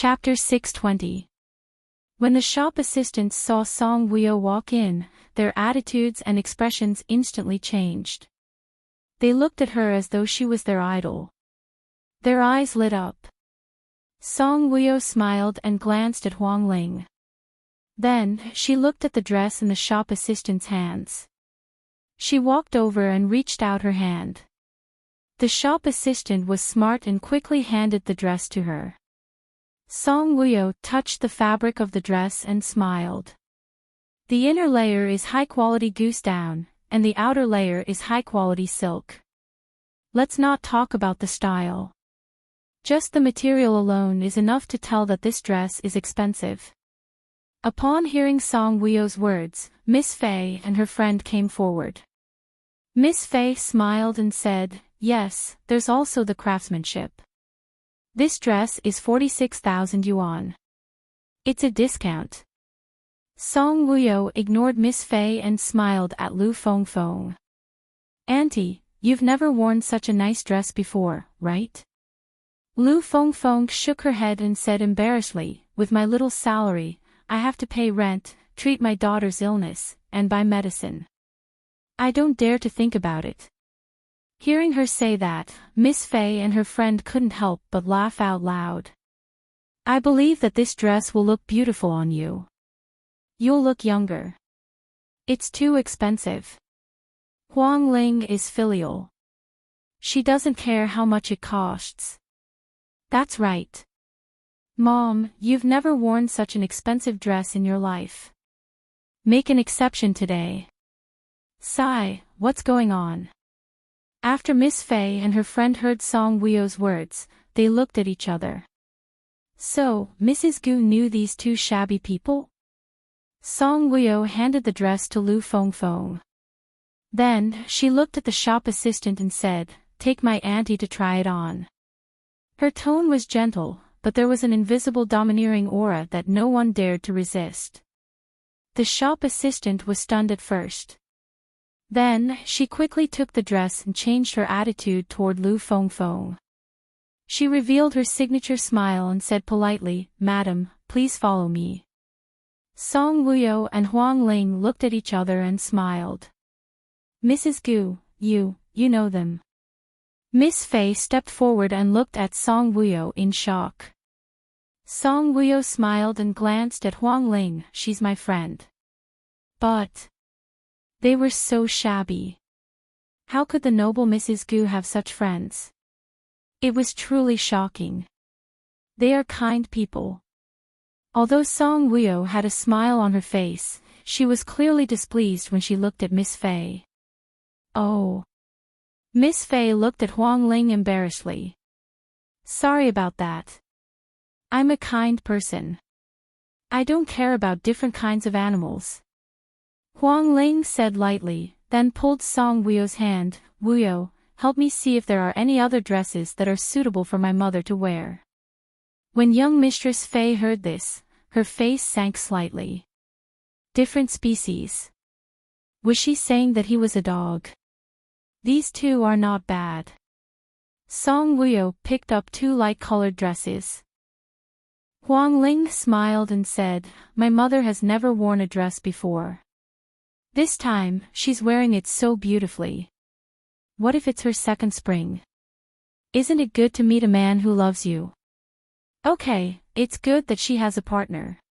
Chapter 620. When the shop assistants saw Song Wuyo walk in, their attitudes and expressions instantly changed. They looked at her as though she was their idol. Their eyes lit up. Song Wuyo smiled and glanced at Huang Ling. Then, she looked at the dress in the shop assistant's hands. She walked over and reached out her hand. The shop assistant was smart and quickly handed the dress to her. Song Wuyo touched the fabric of the dress and smiled. The inner layer is high-quality goose down, and the outer layer is high-quality silk. Let's not talk about the style. Just the material alone is enough to tell that this dress is expensive. Upon hearing Song Wuyo's words, Miss Fei and her friend came forward. Miss Fei smiled and said, "Yes, there's also the craftsmanship. This dress is 46,000 yuan. It's a discount." Song Wuyo ignored Miss Fei and smiled at Lu Fengfeng. "Auntie, you've never worn such a nice dress before, right?" Lu Fengfeng shook her head and said embarrassedly, "With my little salary, I have to pay rent, treat my daughter's illness, and buy medicine. I don't dare to think about it." Hearing her say that, Miss Fei and her friend couldn't help but laugh out loud. "I believe that this dress will look beautiful on you. You'll look younger. It's too expensive." Huang Ling is filial. She doesn't care how much it costs. "That's right. Mom, you've never worn such an expensive dress in your life. Make an exception today." "Sigh, what's going on?" After Miss Fei and her friend heard Song Wuyo's words, they looked at each other. So, Mrs. Gu knew these two shabby people? Song Wuyo handed the dress to Lu Fengfeng. Then, she looked at the shop assistant and said, "Take my auntie to try it on." Her tone was gentle, but there was an invisible domineering aura that no one dared to resist. The shop assistant was stunned at first. Then, she quickly took the dress and changed her attitude toward Lu Fengfeng. She revealed her signature smile and said politely, "Madam, please follow me." Song Wuyo and Huang Ling looked at each other and smiled. "Mrs. Gu, you know them." Miss Fei stepped forward and looked at Song Wuyo in shock. Song Wuyo smiled and glanced at Huang Ling. "She's my friend." But they were so shabby. How could the noble Mrs. Gu have such friends? It was truly shocking. They are kind people. Although Song Wuyo had a smile on her face, she was clearly displeased when she looked at Miss Fei. "Oh." Miss Fei looked at Huang Ling embarrassedly. "Sorry about that. I'm a kind person. I don't care about different kinds of animals." Huang Ling said lightly, then pulled Song Wuyo's hand. "Wuyo, help me see if there are any other dresses that are suitable for my mother to wear." When young Mistress Fei heard this, her face sank slightly. Different species. Was she saying that he was a dog? These two are not bad. Song Wuyo picked up two light-colored dresses. Huang Ling smiled and said, "My mother has never worn a dress before. This time, she's wearing it so beautifully. What if it's her second spring? Isn't it good to meet a man who loves you? Okay, it's good that she has a partner."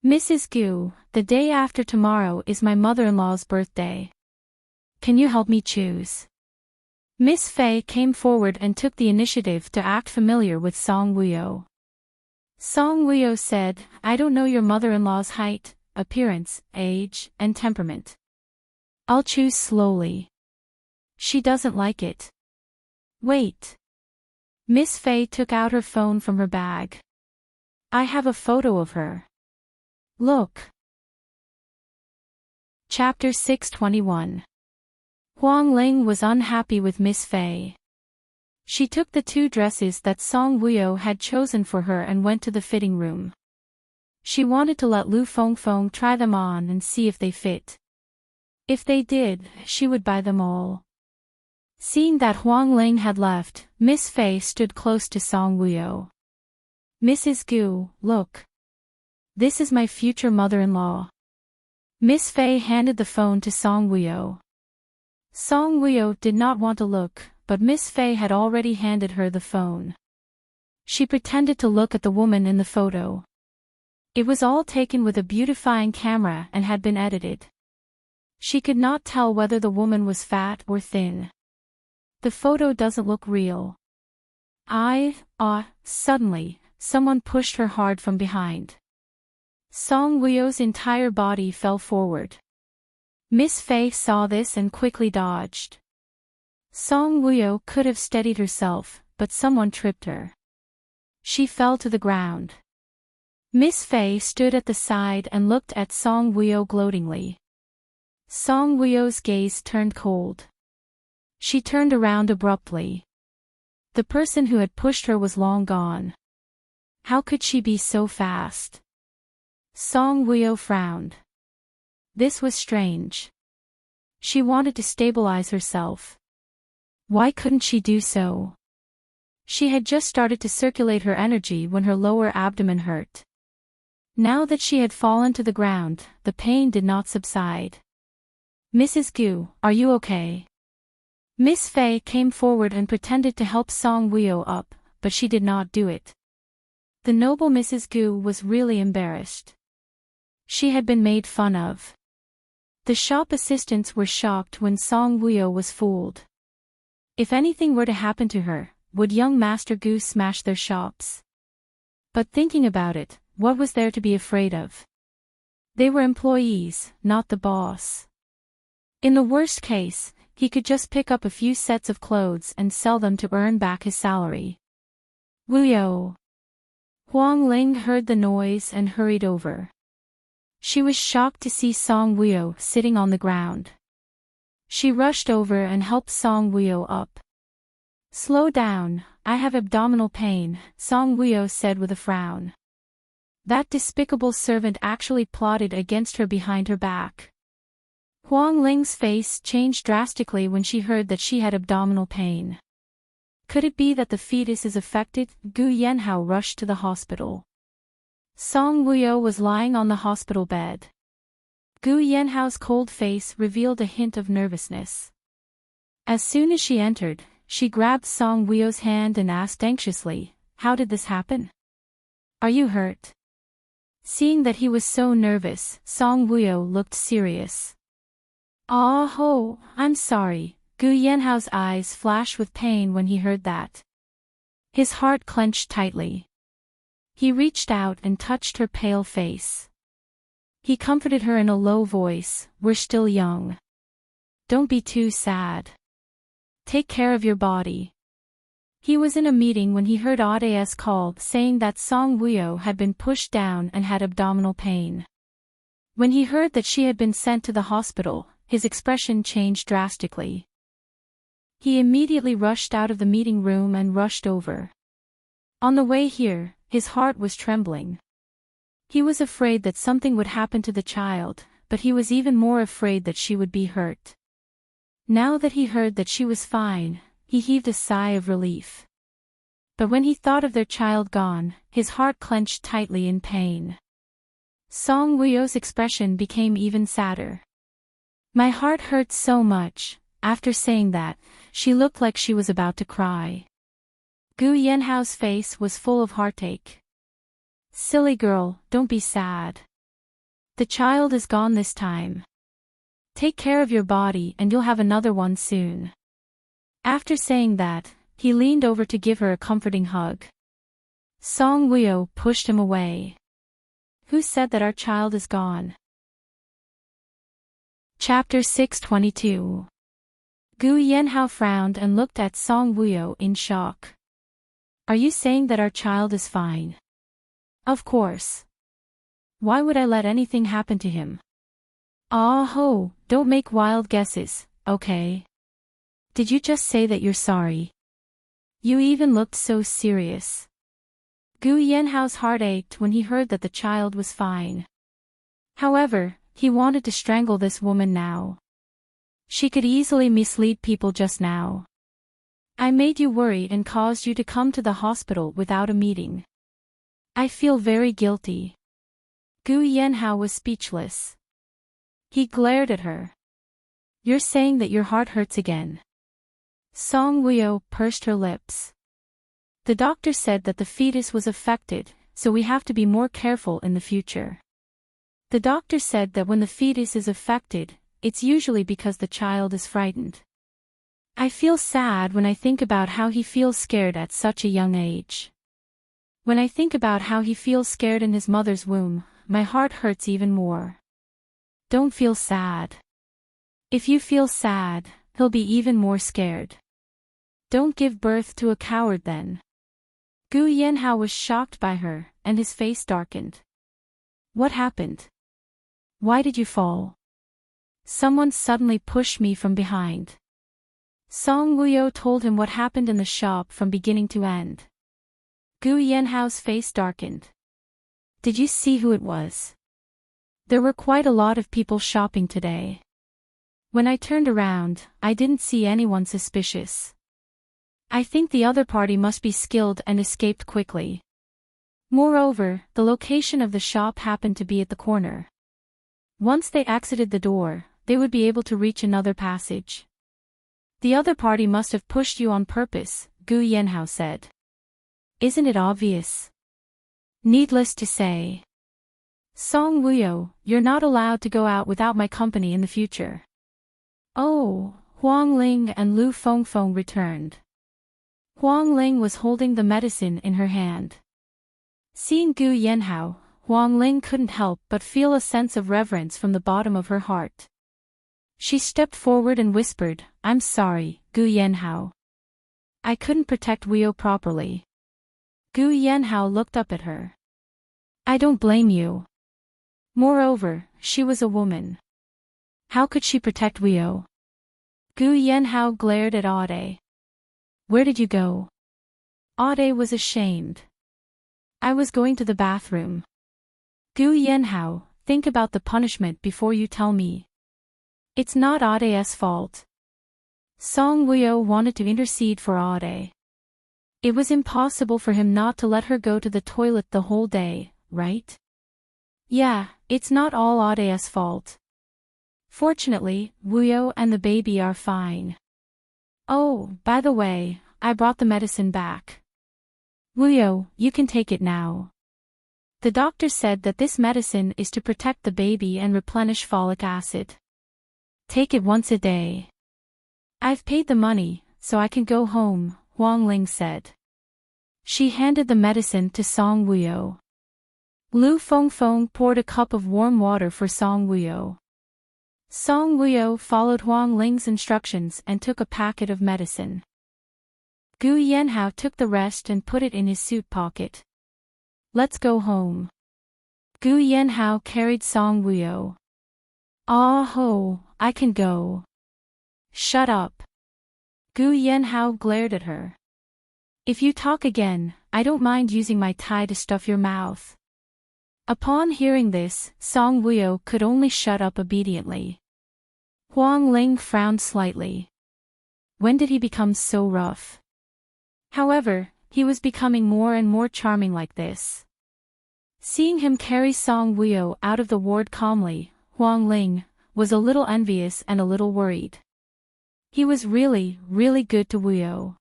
"Mrs. Gu, the day after tomorrow is my mother-in-law's birthday. Can you help me choose?" Miss Fei came forward and took the initiative to act familiar with Song Wuyo. Song Wuyo said, "I don't know your mother-in-law's height, appearance, age, and temperament. I'll choose slowly. She doesn't like it." "Wait." Miss Fei took out her phone from her bag. "I have a photo of her. Look." Chapter 621. Huang Ling was unhappy with Miss Fei. She took the two dresses that Song Wuyo had chosen for her and went to the fitting room. She wanted to let Lu Fengfeng try them on and see if they fit. If they did, she would buy them all. Seeing that Huang Ling had left, Miss Fei stood close to Song Wuyo. Mrs. Gu, look. This is my future mother-in-law. Miss Fei handed the phone to Song Wuyo. Song Wuyo did not want to look, but Miss Fei had already handed her the phone. She pretended to look at the woman in the photo. It was all taken with a beautifying camera and had been edited. She could not tell whether the woman was fat or thin. The photo doesn't look real. Suddenly, someone pushed her hard from behind. Song Wuyo's entire body fell forward. Miss Fei saw this and quickly dodged. Song Wuyo could have steadied herself, but someone tripped her. She fell to the ground. Miss Fei stood at the side and looked at Song Wuyo gloatingly. Song Wuyo's gaze turned cold. She turned around abruptly. The person who had pushed her was long gone. How could she be so fast? Song Wuyo frowned. This was strange. She wanted to stabilize herself. Why couldn't she do so? She had just started to circulate her energy when her lower abdomen hurt. Now that she had fallen to the ground, the pain did not subside. Mrs. Gu, are you okay? Miss Fei came forward and pretended to help Song Wuyo up, but she did not do it. The noble Mrs. Gu was really embarrassed. She had been made fun of. The shop assistants were shocked when Song Wuyo was fooled. If anything were to happen to her, would young Master Gu smash their shops? But thinking about it, what was there to be afraid of? They were employees, not the boss. In the worst case, he could just pick up a few sets of clothes and sell them to earn back his salary. Wuyo. Huang Ling heard the noise and hurried over. She was shocked to see Song Wuyo sitting on the ground. She rushed over and helped Song Wuyo up. Slow down, I have abdominal pain, Song Wuyo said with a frown. That despicable servant actually plotted against her behind her back. Huang Ling's face changed drastically when she heard that she had abdominal pain. Could it be that the fetus is affected? Gu Yanhao rushed to the hospital. Song Wuyo was lying on the hospital bed. Gu Yanhao's cold face revealed a hint of nervousness. As soon as she entered, she grabbed Song Wuyo's hand and asked anxiously, "How did this happen? Are you hurt?" Seeing that he was so nervous, Song Wuyo looked serious. "Oh, I'm sorry." Gu Yanhao's eyes flashed with pain when he heard that. His heart clenched tightly. He reached out and touched her pale face. He comforted her in a low voice, "We're still young. Don't be too sad. Take care of your body." He was in a meeting when he heard Aude's call saying that Song Wuyo had been pushed down and had abdominal pain. When he heard that she had been sent to the hospital, his expression changed drastically. He immediately rushed out of the meeting room and rushed over. On the way here, his heart was trembling. He was afraid that something would happen to the child, but he was even more afraid that she would be hurt. Now that he heard that she was fine, he heaved a sigh of relief. But when he thought of their child gone, his heart clenched tightly in pain. Song Wuyo's expression became even sadder. "My heart hurts so much." After saying that, she looked like she was about to cry. Gu Yanhao's face was full of heartache. "Silly girl, don't be sad. The child is gone this time. Take care of your body and you'll have another one soon." After saying that, he leaned over to give her a comforting hug. Song Wuyo pushed him away. "Who said that our child is gone?" Chapter 622. Gu Yanhao frowned and looked at Song Wuyo in shock. "Are you saying that our child is fine?" "Of course. Why would I let anything happen to him?" "Oh, don't make wild guesses, okay? Did you just say that you're sorry? You even looked so serious." Gu Yanhao's heart ached when he heard that the child was fine. However, he wanted to strangle this woman now. She could easily mislead people just now. "I made you worry and caused you to come to the hospital without a meeting. I feel very guilty. Gu Yanhao was speechless. He glared at her. You're saying that your heart hurts again. Song Wuyo pursed her lips. The doctor said that the fetus was affected, so we have to be more careful in the future. The doctor said that when the fetus is affected, it's usually because the child is frightened. I feel sad when I think about how he feels scared at such a young age. When I think about how he feels scared in his mother's womb, my heart hurts even more. Don't feel sad. If you feel sad, he'll be even more scared. Don't give birth to a coward then. Gu Yanhao was shocked by her, and his face darkened. What happened? Why did you fall? Someone suddenly pushed me from behind. Song Wuyo told him what happened in the shop from beginning to end. Gu Yanhao's face darkened. Did you see who it was? There were quite a lot of people shopping today. When I turned around, I didn't see anyone suspicious. I think the other party must be skilled and escaped quickly. Moreover, the location of the shop happened to be at the corner. Once they exited the door, they would be able to reach another passage. The other party must have pushed you on purpose, Gu Yanhao said. Isn't it obvious? Needless to say. Song Wuyo, you're not allowed to go out without my company in the future. Oh, Huang Ling and Lu Fengfeng returned. Huang Ling was holding the medicine in her hand. Seeing Gu Yanhao, Huang Ling couldn't help but feel a sense of reverence from the bottom of her heart. She stepped forward and whispered, I'm sorry, Gu Yanhao. I couldn't protect Wuyo properly. Gu Yanhao looked up at her. I don't blame you. Moreover, she was a woman. How could she protect Wuyo? Gu Yanhao glared at Ade. Where did you go? Ade was ashamed. I was going to the bathroom. Gu Yanhao, think about the punishment before you tell me. It's not Ade's fault. Song Wuyo wanted to intercede for Ade. It was impossible for him not to let her go to the toilet the whole day, right? Yeah, it's not all Ade's fault. Fortunately, Wuyo and the baby are fine. Oh, by the way, I brought the medicine back. Wuyo, you can take it now. The doctor said that this medicine is to protect the baby and replenish folic acid. Take it once a day. I've paid the money, so I can go home, Huang Ling said. She handed the medicine to Song Wuyo. Lu Fengfeng poured a cup of warm water for Song Wuyo. Song Wuyo followed Huang Ling's instructions and took a packet of medicine. Gu Yanhao took the rest and put it in his suit pocket. Let's go home. Gu Yanhao carried Song Wuyo. Ah ho, I can go. Shut up. Gu Yanhao glared at her. If you talk again, I don't mind using my tie to stuff your mouth. Upon hearing this, Song Wuyo could only shut up obediently. Huang Ling frowned slightly. When did he become so rough? However, he was becoming more and more charming like this. Seeing him carry Song Wuyo out of the ward calmly, Huang Ling was a little envious and a little worried. He was really, really good to Wuyo.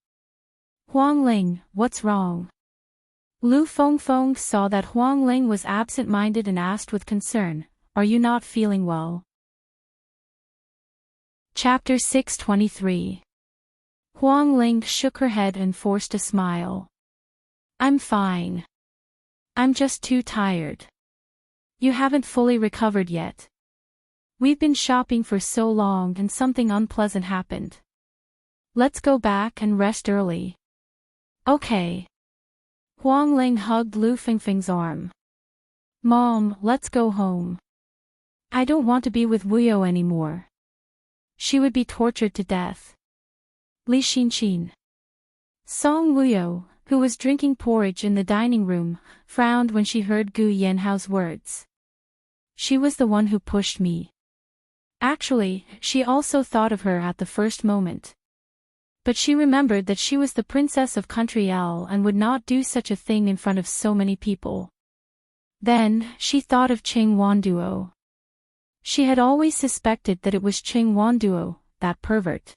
Huang Ling, what's wrong? Lu Fengfeng saw that Huang Ling was absent-minded and asked with concern, Are you not feeling well? Chapter 623. Huang Ling shook her head and forced a smile. I'm fine. I'm just too tired. You haven't fully recovered yet. We've been shopping for so long and something unpleasant happened. Let's go back and rest early. Okay. Huang Ling hugged Lu Fengfeng's arm. Mom, let's go home. I don't want to be with Wuyo anymore. She would be tortured to death. Li Xinqin. Song Wuyo, who was drinking porridge in the dining room, frowned when she heard Gu Yanhao's words. She was the one who pushed me. Actually, she also thought of her at the first moment. But she remembered that she was the princess of Country L and would not do such a thing in front of so many people. Then, she thought of Ching Wanduo. She had always suspected that it was Ching Wanduo, that pervert.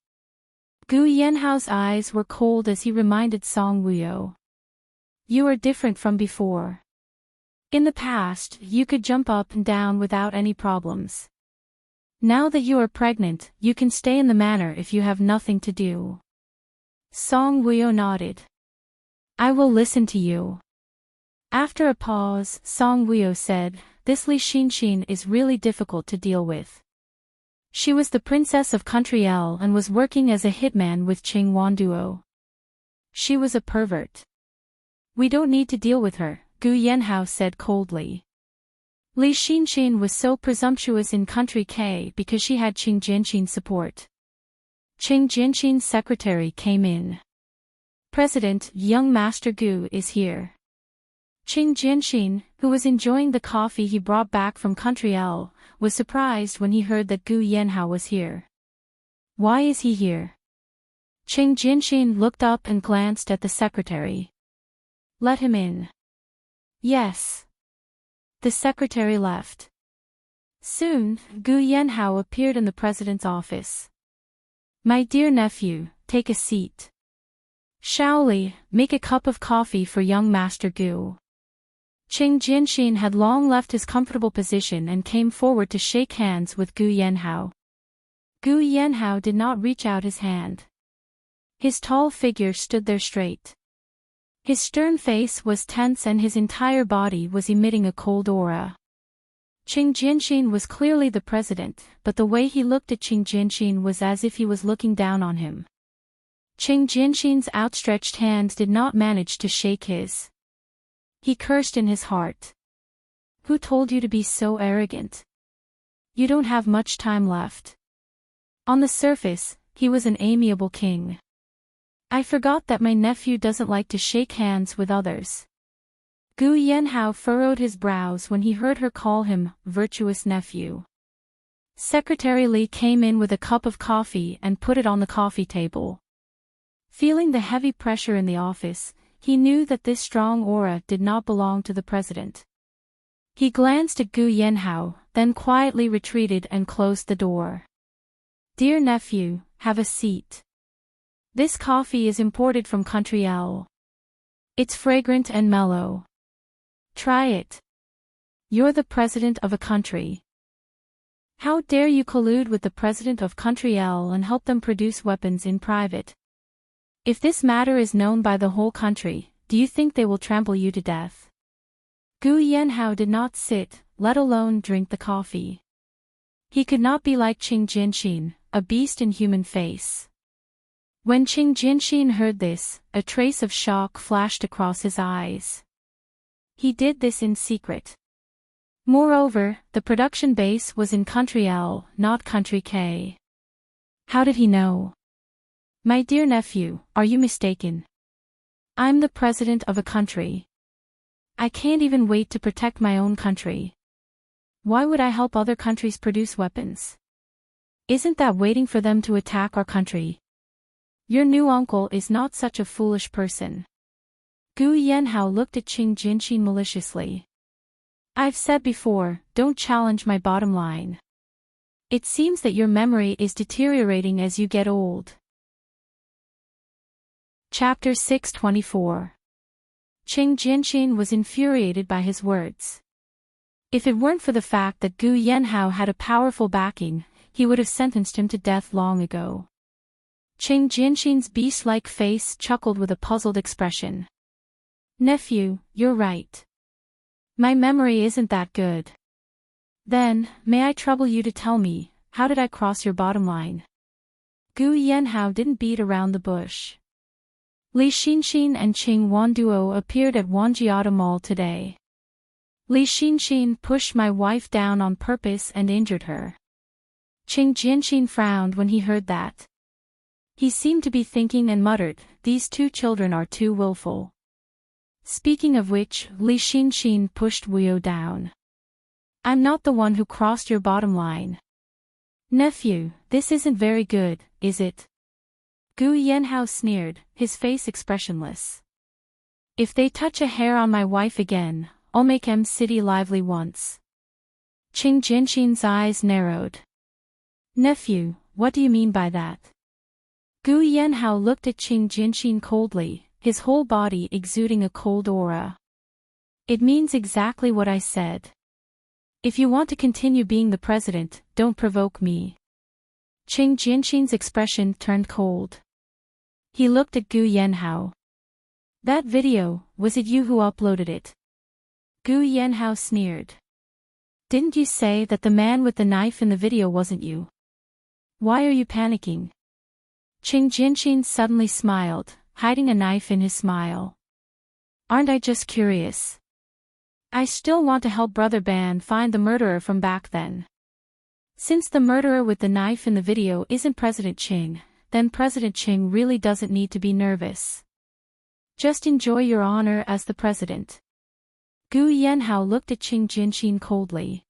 Gu Yanhao's eyes were cold as he reminded Song Wuyo. You are different from before. In the past, you could jump up and down without any problems. Now that you are pregnant, you can stay in the manor if you have nothing to do. Song Wuyo nodded. I will listen to you. After a pause, Song Wuyo said, this Li Xinxin is really difficult to deal with. She was the princess of Country L and was working as a hitman with Ching Wanduo. She was a pervert. We don't need to deal with her, Gu Yanhao said coldly. Li Xinxin was so presumptuous in Country K because she had Qing Jianxin's support. Qing Jianxin's secretary came in. President, young Master Gu is here. Qing Jianxin, who was enjoying the coffee he brought back from Country L, was surprised when he heard that Gu Yanhao was here. Why is he here? Qing Jianxin looked up and glanced at the secretary. Let him in. Yes. The secretary left. Soon, Gu Yanhao appeared in the president's office. My dear nephew, take a seat. Shaoli, make a cup of coffee for young Master Gu. Qing Jianxin had long left his comfortable position and came forward to shake hands with Gu Yanhao. Gu Yanhao did not reach out his hand. His tall figure stood there straight. His stern face was tense and his entire body was emitting a cold aura. Qing Jianxin was clearly the president, but the way he looked at Qing Jianxin was as if he was looking down on him. Qing Jianxin's outstretched hand did not manage to shake his. He cursed in his heart. Who told you to be so arrogant? You don't have much time left. On the surface, he was an amiable king. I forgot that my nephew doesn't like to shake hands with others. Gu Yanhao furrowed his brows when he heard her call him, virtuous nephew. Secretary Li came in with a cup of coffee and put it on the coffee table. Feeling the heavy pressure in the office, he knew that this strong aura did not belong to the president. He glanced at Gu Yanhao, then quietly retreated and closed the door. Dear nephew, have a seat. This coffee is imported from Country L. It's fragrant and mellow. Try it. You're the president of a country. How dare you collude with the president of Country L and help them produce weapons in private? If this matter is known by the whole country, do you think they will trample you to death? Gu Yanhao did not sit, let alone drink the coffee. He could not be like Qing Jianxin, a beast in human face. When Qing Jianxin heard this, a trace of shock flashed across his eyes. He did this in secret. Moreover, the production base was in Country L, not Country K. How did he know? My dear nephew, are you mistaken? I'm the president of a country. I can't even wait to protect my own country. Why would I help other countries produce weapons? Isn't that waiting for them to attack our country? Your new uncle is not such a foolish person. Gu Yanhao looked at Qing Jianxin maliciously. I've said before, don't challenge my bottom line. It seems that your memory is deteriorating as you get old. Chapter 624. Qing Jianxin was infuriated by his words. If it weren't for the fact that Gu Yanhao had a powerful backing, he would have sentenced him to death long ago. Qing Jianxin's beast-like face chuckled with a puzzled expression. Nephew, you're right. My memory isn't that good. Then, may I trouble you to tell me, how did I cross your bottom line? Gu Yanhao didn't beat around the bush. Li Xinxin and Qing Wanduo appeared at Wanjiata Mall today. Li Xinxin pushed my wife down on purpose and injured her. Qing Jianxin frowned when he heard that. He seemed to be thinking and muttered, these two children are too willful. Speaking of which, Li Xinxin pushed Wuyo down. I'm not the one who crossed your bottom line. Nephew, this isn't very good, is it? Gu Yanhao sneered, his face expressionless. If they touch a hair on my wife again, I'll make City lively once. Qing Jianxin's eyes narrowed. Nephew, what do you mean by that? Gu Yanhao looked at Qing Jianxin coldly, his whole body exuding a cold aura. It means exactly what I said. If you want to continue being the president, don't provoke me. Qing Jianxin's expression turned cold. He looked at Gu Yanhao. That video, was it you who uploaded it? Gu Yanhao sneered. Didn't you say that the man with the knife in the video wasn't you? Why are you panicking? Qing Jianxin suddenly smiled, hiding a knife in his smile. Aren't I just curious? I still want to help Brother Ban find the murderer from back then. Since the murderer with the knife in the video isn't President Qing, then President Qing really doesn't need to be nervous. Just enjoy your honor as the president. Gu Yanhao looked at Qing Jianxin coldly.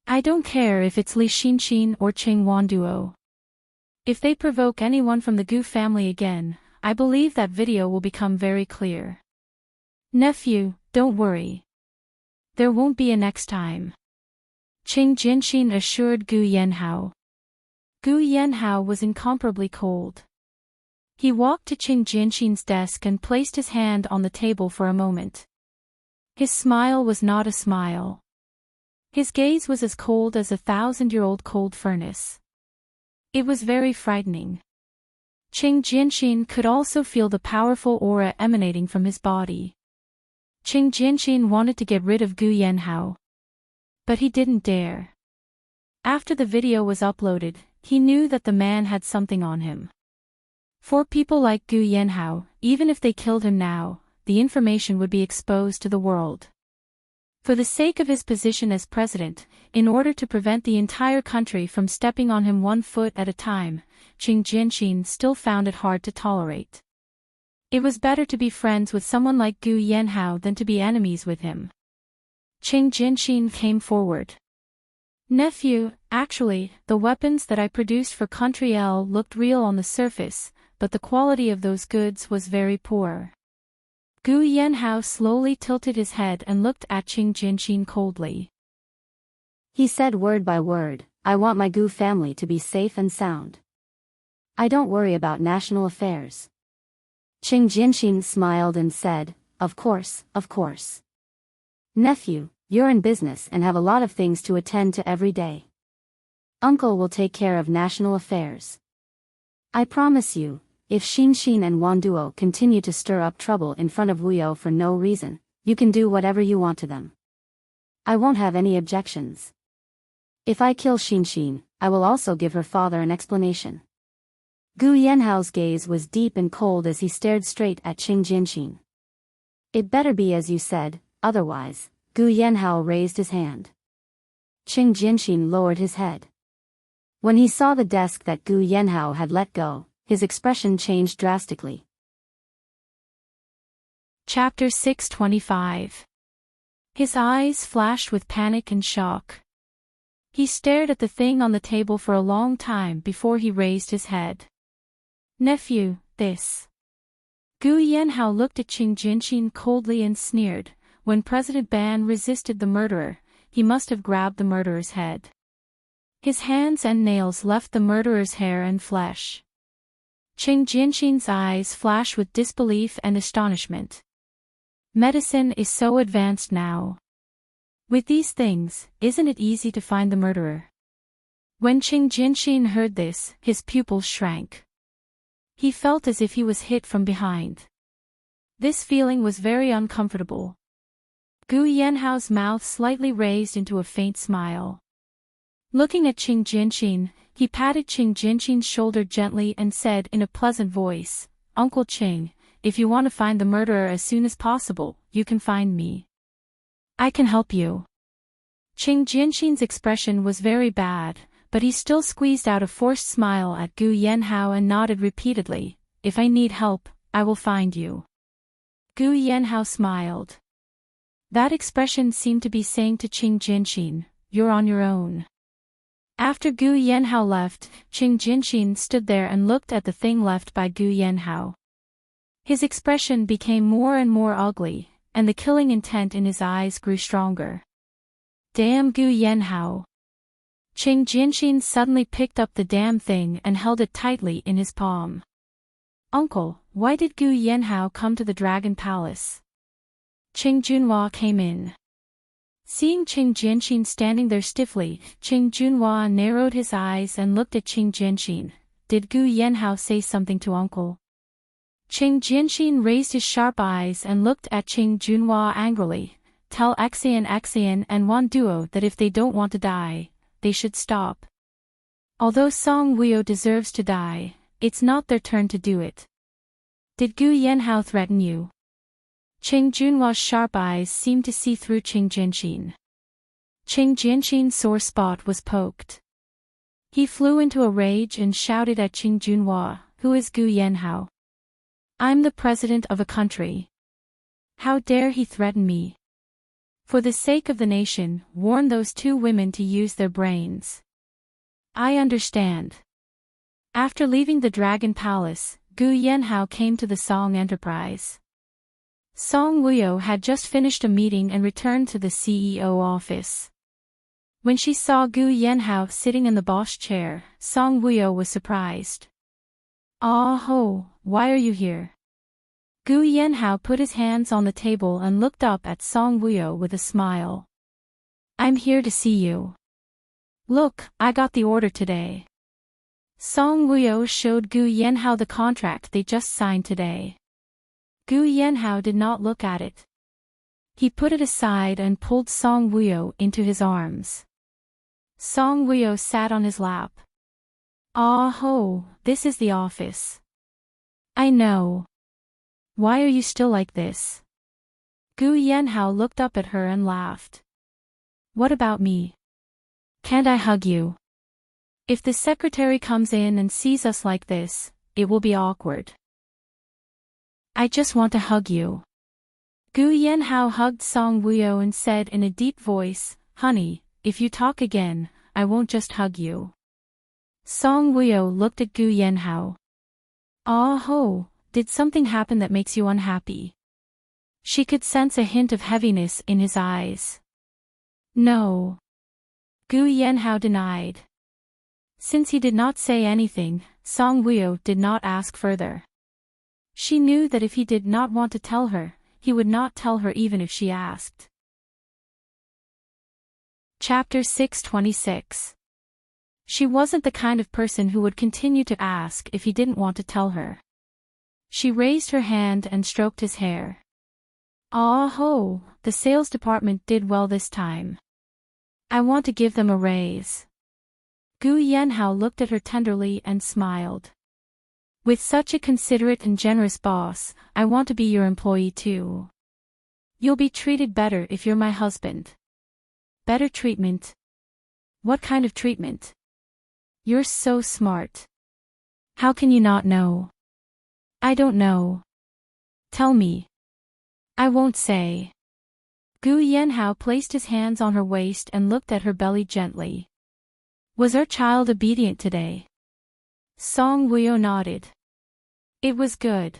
I don't care if it's Li Xinxin or Qing Wanduo. If they provoke anyone from the Gu family again, I believe that video will become very clear. Nephew, don't worry. There won't be a next time. Qing Jianxin assured Gu Yanhao. Gu Yanhao was incomparably cold. He walked to Qing Jianxin's desk and placed his hand on the table for a moment. His smile was not a smile. His gaze was as cold as a 1,000-year-old cold furnace. It was very frightening. Qing Jianxin could also feel the powerful aura emanating from his body. Qing Jianxin wanted to get rid of Gu Yanhao. But he didn't dare. After the video was uploaded, he knew that the man had something on him. For people like Gu Yanhao, even if they killed him now, the information would be exposed to the world. For the sake of his position as president, in order to prevent the entire country from stepping on him 1 foot at a time, Qing Jianxin still found it hard to tolerate. It was better to be friends with someone like Gu Yanhao than to be enemies with him. Qing Jianxin came forward. Nephew, actually, the weapons that I produced for Country L looked real on the surface, but the quality of those goods was very poor. Gu Yanhao slowly tilted his head and looked at Qing Jianxin coldly. He said word by word, I want my Gu family to be safe and sound. I don't worry about national affairs. Qing Jianxin smiled and said, Of course, of course. Nephew, you're in business and have a lot of things to attend to every day. Uncle will take care of national affairs. I promise you, if Xinxin and Wanduo continue to stir up trouble in front of Wuyo for no reason, you can do whatever you want to them. I won't have any objections. If I kill Xinxin, I will also give her father an explanation. Gu Yanhao's gaze was deep and cold as he stared straight at Qing Jianxin. It better be as you said, otherwise. Gu Yanhao raised his hand. Qing Jianxin lowered his head. When he saw the desk that Gu Yanhao had let go, his expression changed drastically. Chapter 625. His eyes flashed with panic and shock. He stared at the thing on the table for a long time before he raised his head. Nephew, this. Gu Yanhao looked at Qing Jianxin coldly and sneered. When President Ban resisted the murderer, he must have grabbed the murderer's head. His hands and nails left the murderer's hair and flesh. Qing Jianxin's eyes flashed with disbelief and astonishment. Medicine is so advanced now. With these things, isn't it easy to find the murderer? When Qing Jianxin heard this, his pupils shrank. He felt as if he was hit from behind. This feeling was very uncomfortable. Gu Yanhao's mouth slightly raised into a faint smile. Looking at Qing Jianxin, he patted Qing Jianxin's shoulder gently and said in a pleasant voice, Uncle Qing, if you want to find the murderer as soon as possible, you can find me. I can help you. Qing Jianxin's expression was very bad, but he still squeezed out a forced smile at Gu Yanhao and nodded repeatedly, if I need help, I will find you. Gu Yanhao smiled. That expression seemed to be saying to Qing Jianxin, you're on your own. After Gu Yanhao left, Qing Jinxin stood there and looked at the thing left by Gu Yanhao. His expression became more and more ugly, and the killing intent in his eyes grew stronger. Damn Gu Yanhao. Qing Jinxin suddenly picked up the damn thing and held it tightly in his palm. Uncle, why did Gu Yanhao come to the Dragon Palace? Qing Junhua came in. Seeing Qing Jinxin standing there stiffly, Qing Junhua narrowed his eyes and looked at Qing Jinxin. Did Gu Yanhao say something to uncle? Qing Jinxin raised his sharp eyes and looked at Qing Junhua angrily. Tell Xian and Wan Duo that if they don't want to die, they should stop. Although Song Wuyo deserves to die, it's not their turn to do it. Did Gu Yanhao threaten you? Qing Junhua's sharp eyes seemed to see through Qing Jinxin. Qing Jinxin's sore spot was poked. He flew into a rage and shouted at Qing Junhua, "Who is Gu Yanhao? I'm the president of a country. How dare he threaten me? For the sake of the nation, warn those two women to use their brains." I understand. After leaving the Dragon Palace, Gu Yanhao came to the Song Enterprise. Song Wuyo had just finished a meeting and returned to the CEO office. When she saw Gu Yanhao sitting in the boss chair, Song Wuyo was surprised. "Ah ho, why are you here?" Gu Yanhao put his hands on the table and looked up at Song Wuyo with a smile. "I'm here to see you. Look, I got the order today." Song Wuyo showed Gu Yanhao the contract they just signed today. Gu Yanhao did not look at it. He put it aside and pulled Song Wuyo into his arms. Song Wuyo sat on his lap. "Ah ho, this is the office. I know. Why are you still like this?" Gu Yanhao looked up at her and laughed. "What about me? Can't I hug you? If the secretary comes in and sees us like this, it will be awkward. I just want to hug you." Gu Yanhao hugged Song Wuyo and said in a deep voice, "Honey, if you talk again, I won't just hug you." Song Wuyo looked at Gu Yanhao. "Ah ho, did something happen that makes you unhappy?" She could sense a hint of heaviness in his eyes. "No." Gu Yanhao denied. Since he did not say anything, Song Wuyo did not ask further. She knew that if he did not want to tell her, he would not tell her even if she asked. Chapter 626. She wasn't the kind of person who would continue to ask if he didn't want to tell her. She raised her hand and stroked his hair. "Ah ho, the sales department did well this time. I want to give them a raise." Gu Yanhao looked at her tenderly and smiled. "With such a considerate and generous boss, I want to be your employee too. You'll be treated better if you're my husband." "Better treatment? What kind of treatment? You're so smart. How can you not know?" "I don't know." "Tell me." "I won't say." Gu Yanhao placed his hands on her waist and looked at her belly gently. "Was our child obedient today?" Song Wuyo nodded. "It was good.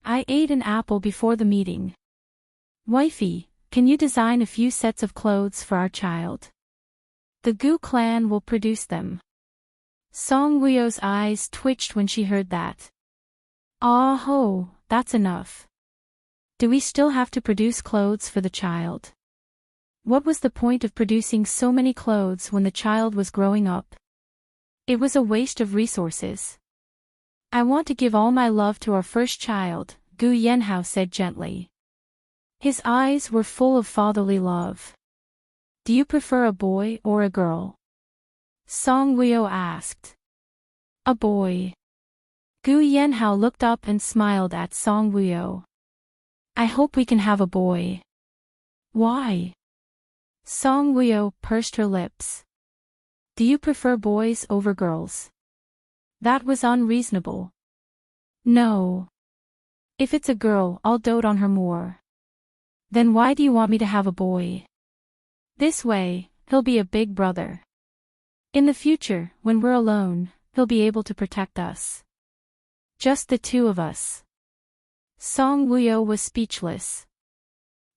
I ate an apple before the meeting. Wifey, can you design a few sets of clothes for our child? The Gu clan will produce them." Song Wuyo's eyes twitched when she heard that. "Ah ho, that's enough. Do we still have to produce clothes for the child? What was the point of producing so many clothes when the child was growing up? It was a waste of resources. I want to give all my love to our first child," Gu Yanhao said gently. His eyes were full of fatherly love. "Do you prefer a boy or a girl?" Song Wuyo asked. "A boy." Gu Yanhao looked up and smiled at Song Wuyo. "I hope we can have a boy." "Why?" Song Wuyo pursed her lips. "Do you prefer boys over girls?" That was unreasonable. "No. If it's a girl, I'll dote on her more." "Then why do you want me to have a boy?" "This way, he'll be a big brother. In the future, when we're alone, he'll be able to protect us. Just the two of us. Song Wuyo was speechless.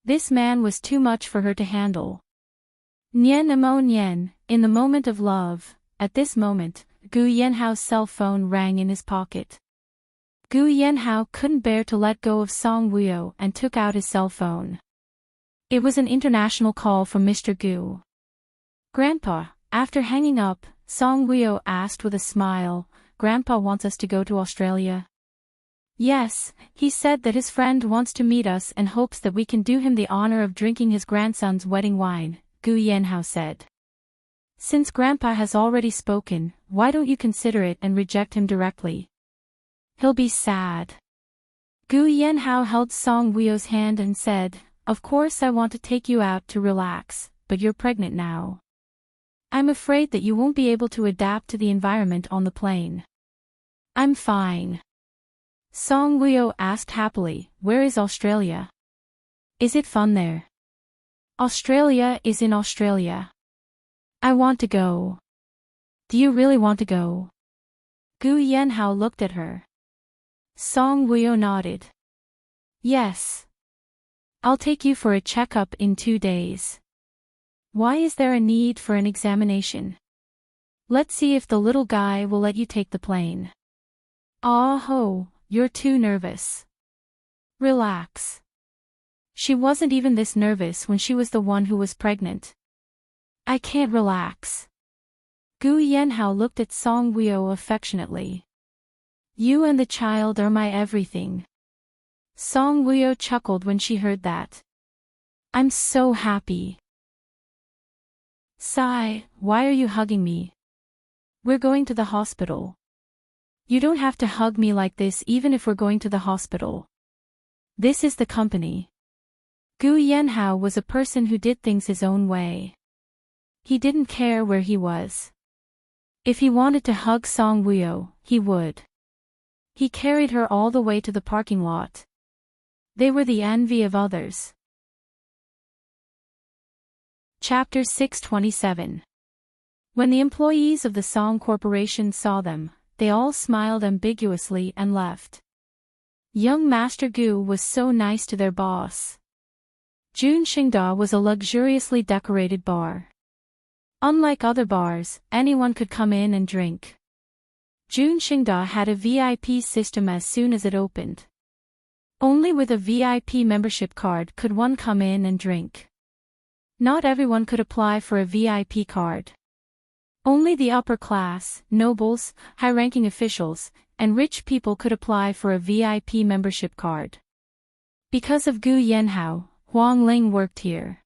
This man was too much for her to handle. Nian amo nian, in the moment of love, at this moment, Gu Yanhao's cell phone rang in his pocket. Gu Yanhao couldn't bear to let go of Song Wuyo and took out his cell phone. It was an international call from Mr. Gu. Grandpa, after hanging up, Song Wuyo asked with a smile, Grandpa wants us to go to Australia? Yes, he said that his friend wants to meet us and hopes that we can do him the honor of drinking his grandson's wedding wine, Gu Yanhao said. Since Grandpa has already spoken, why don't you consider it and reject him directly? He'll be sad. Gu Yanhao held Song Wuyo's hand and said, Of course I want to take you out to relax, but you're pregnant now. I'm afraid that you won't be able to adapt to the environment on the plane. I'm fine. Song Wuyo asked happily, Where is Australia? Is it fun there? Australia is in Australia. I want to go. Do you really want to go? Gu Yanhao looked at her. Song Wuyo nodded. Yes. I'll take you for a checkup in 2 days. Why is there a need for an examination? Let's see if the little guy will let you take the plane. Ah ho, you're too nervous. Relax. She wasn't even this nervous when she was the one who was pregnant. I can't relax. Gu Yanhao looked at Song Wuyo affectionately. You and the child are my everything. Song Wuyo chuckled when she heard that. I'm so happy. Sigh, why are you hugging me? We're going to the hospital. You don't have to hug me like this even if we're going to the hospital. This is the company. Gu Yanhao was a person who did things his own way. He didn't care where he was. If he wanted to hug Song Wuyo, he would. He carried her all the way to the parking lot. They were the envy of others. Chapter 627. When the employees of the Song Corporation saw them, they all smiled ambiguously and left. Young Master Gu was so nice to their boss. Jun Xingda was a luxuriously decorated bar. Unlike other bars, anyone could come in and drink. Jun Xingda had a VIP system as soon as it opened. Only with a VIP membership card could one come in and drink. Not everyone could apply for a VIP card. Only the upper class, nobles, high-ranking officials, and rich people could apply for a VIP membership card. Because of Gu Yanhao, Huang Ling worked here.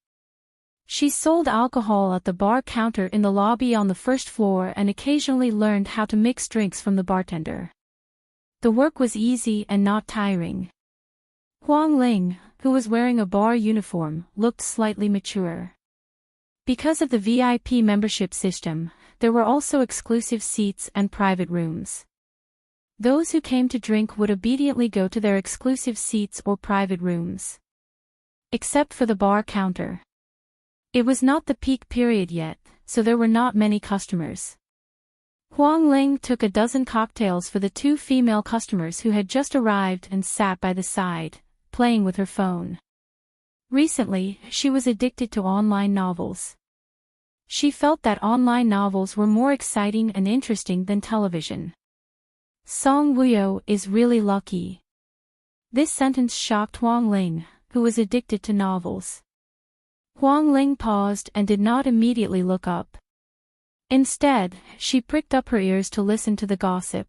She sold alcohol at the bar counter in the lobby on the first floor and occasionally learned how to mix drinks from the bartender. The work was easy and not tiring. Huang Ling, who was wearing a bar uniform, looked slightly mature. Because of the VIP membership system, there were also exclusive seats and private rooms. Those who came to drink would obediently go to their exclusive seats or private rooms. Except for the bar counter. It was not the peak period yet, so there were not many customers. Huang Ling took a dozen cocktails for the 2 female customers who had just arrived and sat by the side, playing with her phone. Recently, she was addicted to online novels. She felt that online novels were more exciting and interesting than television. Song Wuyo is really lucky. This sentence shocked Huang Ling, who was addicted to novels. Huang Ling paused and did not immediately look up. Instead, she pricked up her ears to listen to the gossip.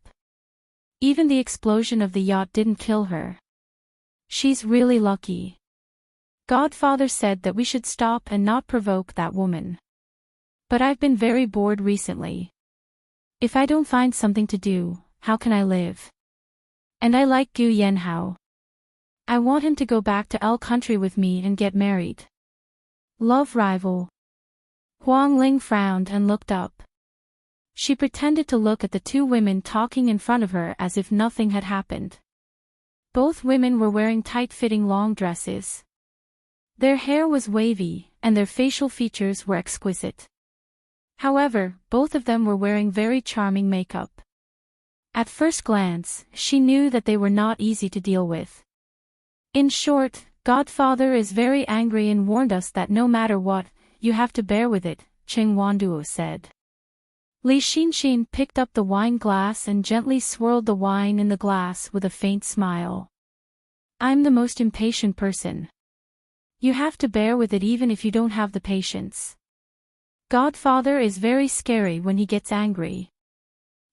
Even the explosion of the yacht didn't kill her. She's really lucky. Godfather said that we should stop and not provoke that woman. But I've been very bored recently. If I don't find something to do, how can I live? And I like Gu Yanhao. I want him to go back to L country with me and get married. Love rival. Huang Ling frowned and looked up. She pretended to look at the 2 women talking in front of her as if nothing had happened. Both women were wearing tight-fitting long dresses. Their hair was wavy, and their facial features were exquisite. However, both of them were wearing very charming makeup. At first glance, she knew that they were not easy to deal with. In short, Godfather is very angry and warned us that no matter what, you have to bear with it, Cheng Wanduo said. Li Xinxin picked up the wine glass and gently swirled the wine in the glass with a faint smile. I'm the most impatient person. You have to bear with it even if you don't have the patience. Godfather is very scary when he gets angry.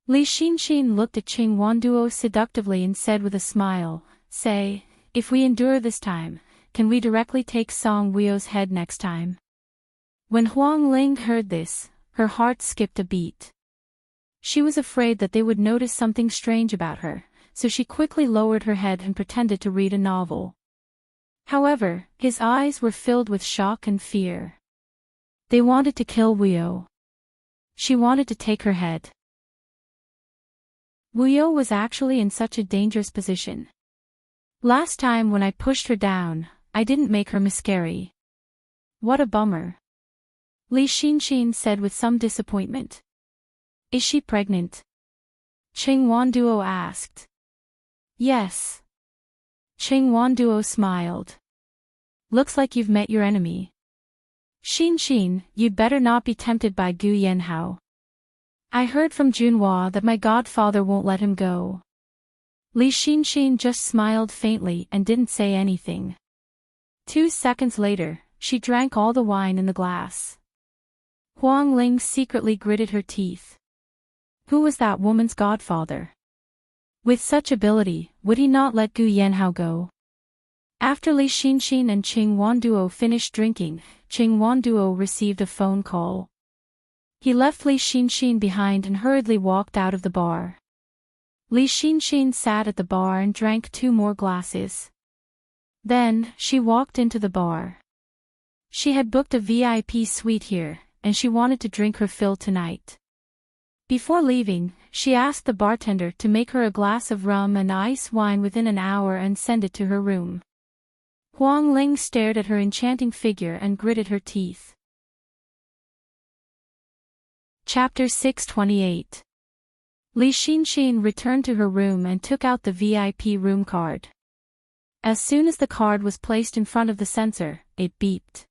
Li Xinxin looked at Cheng Wanduo seductively and said with a smile, Say, if we endure this time, can we directly take Song Weio's head next time? When Huang Ling heard this, her heart skipped a beat. She was afraid that they would notice something strange about her, so she quickly lowered her head and pretended to read a novel. However, his eyes were filled with shock and fear. They wanted to kill Weio. She wanted to take her head. Weio was actually in such a dangerous position. Last time when I pushed her down, I didn't make her miscarry. What a bummer. Li Xinxin said with some disappointment. Is she pregnant? Cheng Wanduo asked. Yes. Cheng Wanduo smiled. Looks like you've met your enemy. Xinxin, you'd better not be tempted by Gu Yanhao. I heard from Junhua that my godfather won't let him go. Li Xinxin just smiled faintly and didn't say anything. 2 seconds later, she drank all the wine in the glass. Huang Ling secretly gritted her teeth. Who was that woman's godfather? With such ability, would he not let Gu Yanhao go? After Li Xinxin and Cheng Wanduo finished drinking, Cheng Wanduo received a phone call. He left Li Xinxin behind and hurriedly walked out of the bar. Li Xinxin sat at the bar and drank 2 more glasses. Then, she walked into the bar. She had booked a VIP suite here, and she wanted to drink her fill tonight. Before leaving, she asked the bartender to make her a glass of rum and ice wine within an hour and send it to her room. Huang Ling stared at her enchanting figure and gritted her teeth. Chapter 628. Li Xinxin returned to her room and took out the VIP room card. As soon as the card was placed in front of the sensor, it beeped.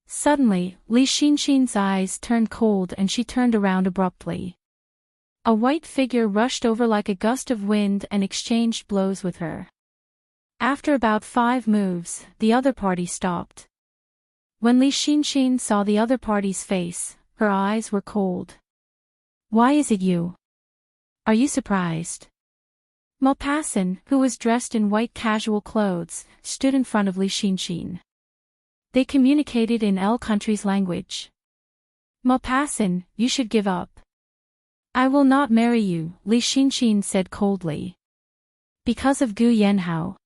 Suddenly, Li Xinxin's eyes turned cold and she turned around abruptly. A white figure rushed over like a gust of wind and exchanged blows with her. After about 5 moves, the other party stopped. When Li Xinxin saw the other party's face, her eyes were cold. Why is it you? Are you surprised? Maupassant, who was dressed in white casual clothes, stood in front of Li Xinxin. They communicated in L country's language. Maupassant, you should give up. I will not marry you, Li Xinxin said coldly. Because of Gu Yanhao.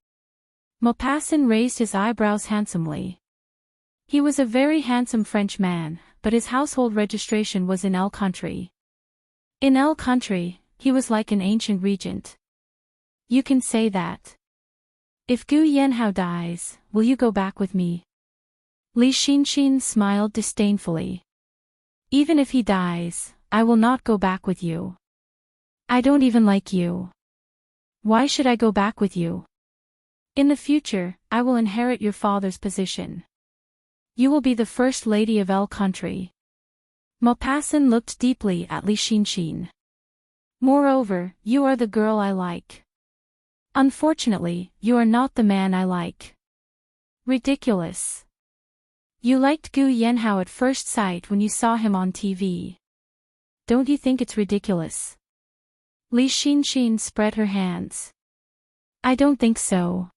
Maupassant raised his eyebrows handsomely. He was a very handsome French man, but his household registration was in L country. In L country, he was like an ancient regent. You can say that. If Gu Yanhao dies, will you go back with me? Li Xinxin smiled disdainfully. Even if he dies, I will not go back with you. I don't even like you. Why should I go back with you? In the future, I will inherit your father's position. You will be the first lady of L country. Maupassant looked deeply at Li Xinxin. Moreover, you are the girl I like. Unfortunately, you are not the man I like. Ridiculous. You liked Gu Yanhao at first sight when you saw him on TV. Don't you think it's ridiculous? Li Xinxin spread her hands. I don't think so.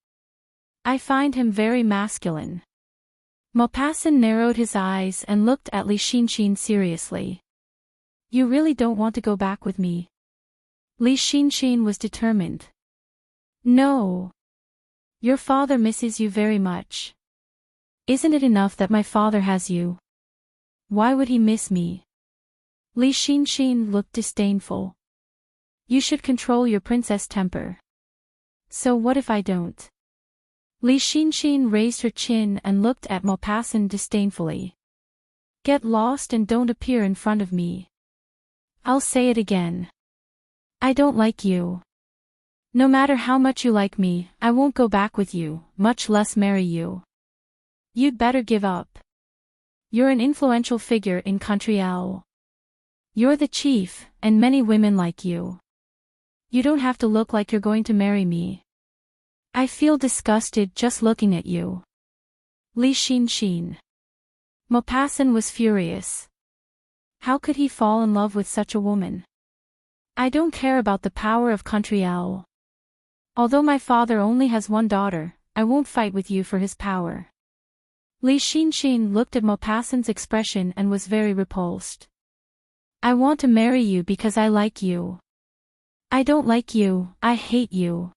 I find him very masculine. Maupassant narrowed his eyes and looked at Li Xinxin seriously. You really don't want to go back with me? Li Xinxin was determined. No. Your father misses you very much. Isn't it enough that my father has you? Why would he miss me? Li Xinxin looked disdainful. You should control your princess temper. So what if I don't? Li Xinxin raised her chin and looked at Maupassant disdainfully. Get lost and don't appear in front of me. I'll say it again. I don't like you. No matter how much you like me, I won't go back with you, much less marry you. You'd better give up. You're an influential figure in Country L. You're the chief, and many women like you. You don't have to look like you're going to marry me. I feel disgusted just looking at you. Li Xin. Maupassant was furious. How could he fall in love with such a woman? I don't care about the power of Country L. Although my father only has one daughter, I won't fight with you for his power. Li Xin looked at Maupassant's expression and was very repulsed. I want to marry you because I like you. I don't like you, I hate you.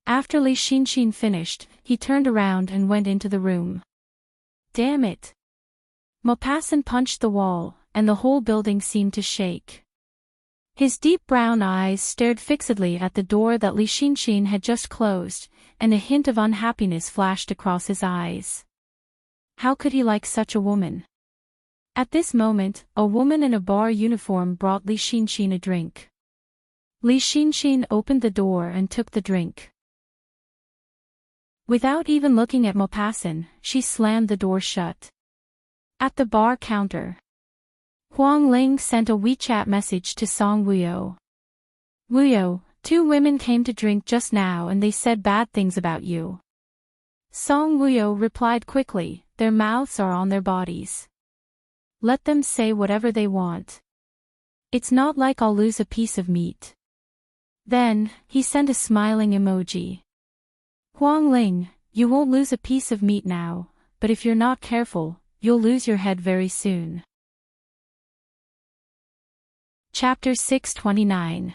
After Li Xin finished, he turned around and went into the room. Damn it. Maupassant punched the wall, and the whole building seemed to shake. His deep brown eyes stared fixedly at the door that Li Xin had just closed, and a hint of unhappiness flashed across his eyes. How could he like such a woman? At this moment, a woman in a bar uniform brought Li Xin a drink. Li Xin opened the door and took the drink. Without even looking at Maupassant, she slammed the door shut. At the bar counter, Huang Ling sent a WeChat message to Song Wuyo. Wuyo, 2 women came to drink just now and they said bad things about you. Song Wuyo replied quickly, their mouths are on their bodies. Let them say whatever they want. It's not like I'll lose a piece of meat. Then, he sent a smiling emoji. Huang Ling, you won't lose a piece of meat now, but if you're not careful, you'll lose your head very soon. Chapter 629.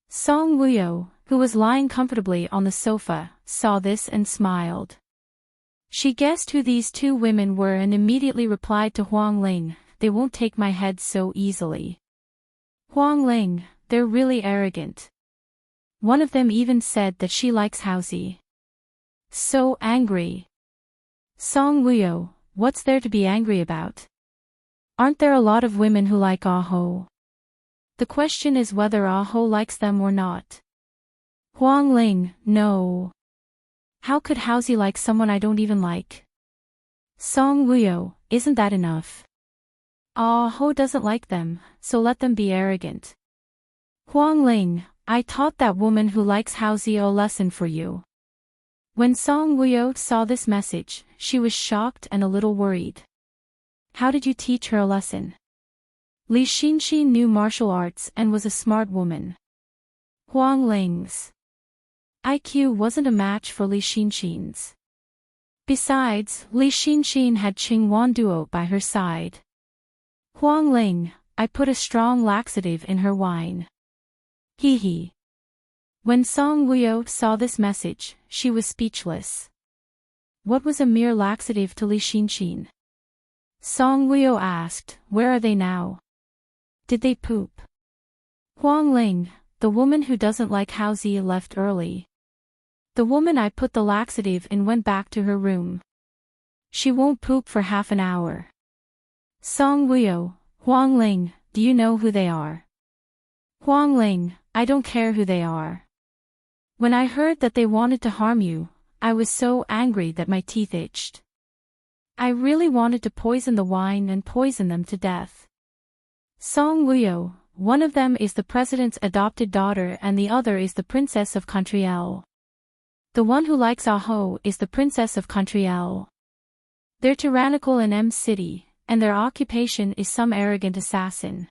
Song Wuyo, who was lying comfortably on the sofa, saw this and smiled. She guessed who these 2 women were and immediately replied to Huang Ling, they won't take my head so easily. Huang Ling, they're really arrogant. One of them even said that she likes Haozi. So angry. Song Wuyo, what's there to be angry about? Aren't there a lot of women who like Aho? The question is whether Aho likes them or not. Huang Ling, no. How could Haozi like someone I don't even like? Song Wuyo, isn't that enough? Aho doesn't like them, so let them be arrogant. Huang Ling, I taught that woman who likes Haozi a lesson for you. When Song Wuyo saw this message, she was shocked and a little worried. How did you teach her a lesson? Li Xin knew martial arts and was a smart woman. Huang Ling's IQ wasn't a match for Li Xin's. Besides, Li Xin had Qing Wan Duo by her side. Huang Ling, I put a strong laxative in her wine. Hee hee. When Song Wuyo saw this message, she was speechless. What was a mere laxative to Li Xin? Song Wuyo asked, where are they now? Did they poop? Huang Ling, the woman who doesn't like Haozi left early. The woman I put the laxative in went back to her room. She won't poop for half an hour. Song Wuyo, Huang Ling, do you know who they are? Huang Ling, I don't care who they are. When I heard that they wanted to harm you, I was so angry that my teeth itched. I really wanted to poison the wine and poison them to death. Song Wuyo, one of them is the president's adopted daughter and the other is the princess of Country L. The one who likes Aho is the princess of Country L. They're tyrannical in M City, and their occupation is some arrogant assassin.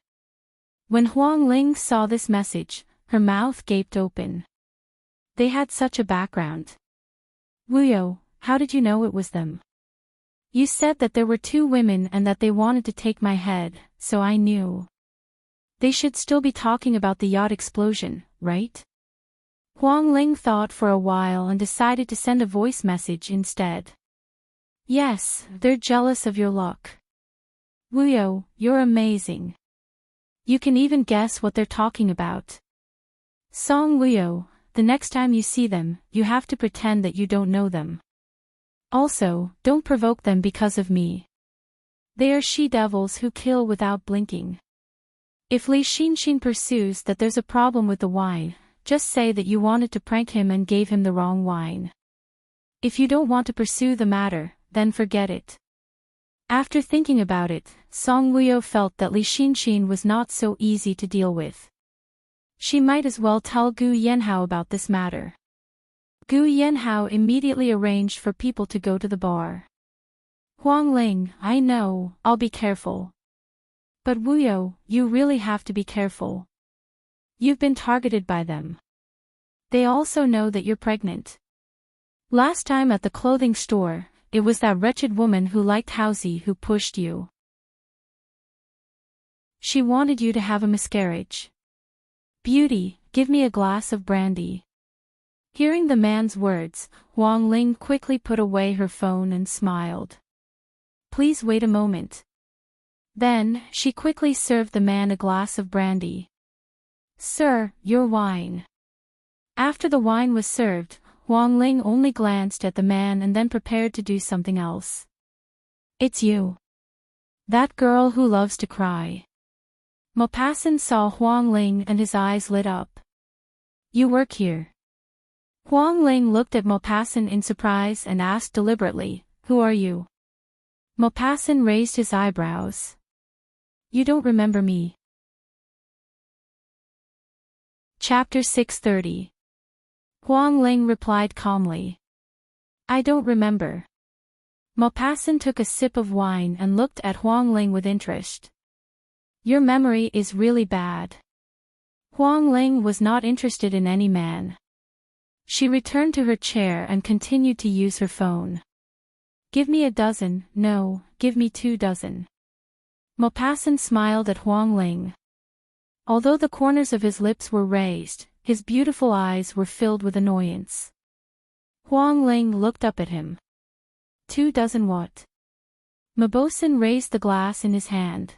When Huang Ling saw this message, her mouth gaped open. They had such a background. Wuyo, how did you know it was them? You said that there were 2 women and that they wanted to take my head, so I knew. They should still be talking about the yacht explosion, right? Huang Ling thought for a while and decided to send a voice message instead. Yes, they're jealous of your luck. Wuyo, you're amazing. You can even guess what they're talking about. Song Wuyo, the next time you see them, you have to pretend that you don't know them. Also, don't provoke them because of me. They are she-devils who kill without blinking. If Li Xinxin pursues that there's a problem with the wine, just say that you wanted to prank him and gave him the wrong wine. If you don't want to pursue the matter, then forget it. After thinking about it, Song Wuyo felt that Li Xinxin was not so easy to deal with. She might as well tell Gu Yanhao about this matter. Gu Yanhao immediately arranged for people to go to the bar. Huang Ling, I know, I'll be careful. But Wuyo, you really have to be careful. You've been targeted by them. They also know that you're pregnant. Last time at the clothing store, it was that wretched woman who liked Haozi who pushed you. She wanted you to have a miscarriage. Beauty, give me a glass of brandy. Hearing the man's words, Huang Ling quickly put away her phone and smiled. Please wait a moment. Then, she quickly served the man a glass of brandy. Sir, your wine. After the wine was served, Huang Ling only glanced at the man and then prepared to do something else. It's you. That girl who loves to cry. Maupassant saw Huang Ling and his eyes lit up. You work here. Huang Ling looked at Maupassant in surprise and asked deliberately, Who are you? Maupassant raised his eyebrows. You don't remember me. Chapter 630. Huang Ling replied calmly. I don't remember. Maupassant took a sip of wine and looked at Huang Ling with interest. Your memory is really bad. Huang Ling was not interested in any man. She returned to her chair and continued to use her phone. Give me a dozen, no, give me 2 dozen. Maupassant smiled at Huang Ling. Although the corners of his lips were raised, his beautiful eyes were filled with annoyance. Huang Ling looked up at him. 2 dozen what? Maupassant raised the glass in his hand.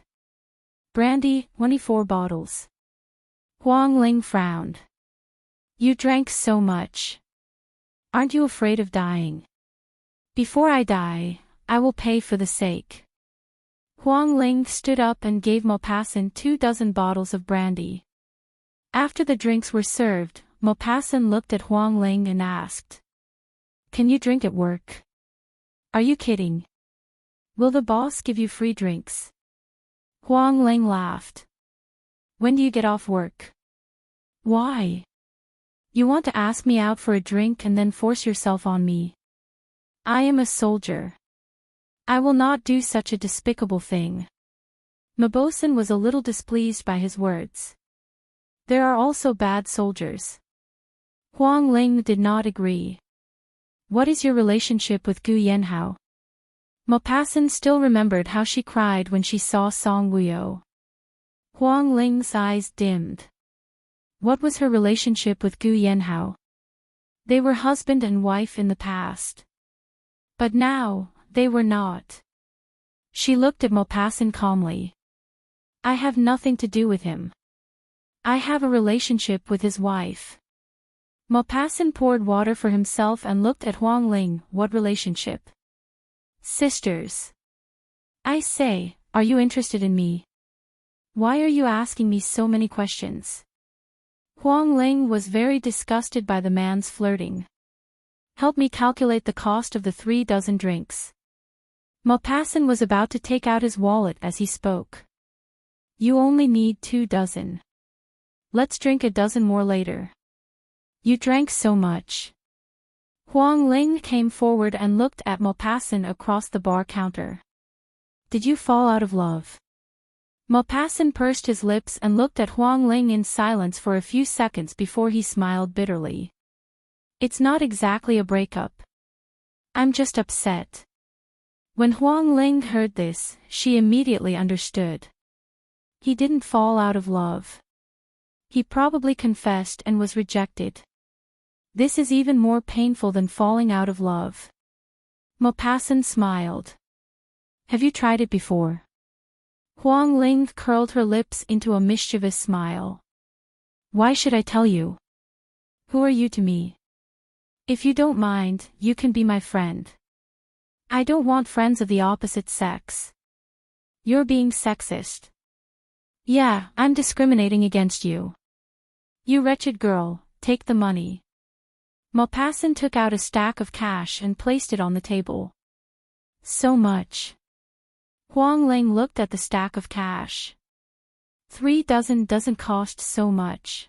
Brandy, 24 bottles. Huang Ling frowned. You drank so much. Aren't you afraid of dying? Before I die, I will pay for the sake. Huang Ling stood up and gave Maupassant 2 dozen bottles of brandy. After the drinks were served, Maupassant looked at Huang Ling and asked. Can you drink at work? Are you kidding? Will the boss give you free drinks? Huang Ling laughed. When do you get off work? Why? You want to ask me out for a drink and then force yourself on me. I am a soldier. I will not do such a despicable thing. Maupassant was a little displeased by his words. There are also bad soldiers. Huang Ling did not agree. What is your relationship with Gu Yanhao? Maupassant still remembered how she cried when she saw Song Wuyo. Huang Ling's eyes dimmed. What was her relationship with Gu Yanhao? They were husband and wife in the past. But now, they were not. She looked at Maupassant calmly. I have nothing to do with him. I have a relationship with his wife. Maupassant poured water for himself and looked at Huang Ling. What relationship? Sisters. I say, are you interested in me? Why are you asking me so many questions? Huang Ling was very disgusted by the man's flirting. Help me calculate the cost of the 3 dozen drinks. Maupassant was about to take out his wallet as he spoke. You only need 2 dozen. Let's drink a dozen more later. You drank so much. Huang Ling came forward and looked at Maupassant across the bar counter. Did you fall out of love? Maupassant pursed his lips and looked at Huang Ling in silence for a few seconds before he smiled bitterly. It's not exactly a breakup. I'm just upset. When Huang Ling heard this, she immediately understood. He didn't fall out of love. He probably confessed and was rejected. This is even more painful than falling out of love. Maupassant smiled. Have you tried it before? Huang Ling curled her lips into a mischievous smile. Why should I tell you? Who are you to me? If you don't mind, you can be my friend. I don't want friends of the opposite sex. You're being sexist. Yeah, I'm discriminating against you. You wretched girl, take the money. Maupassant took out a stack of cash and placed it on the table. So much. Huang Ling looked at the stack of cash. 3 dozen doesn't cost so much.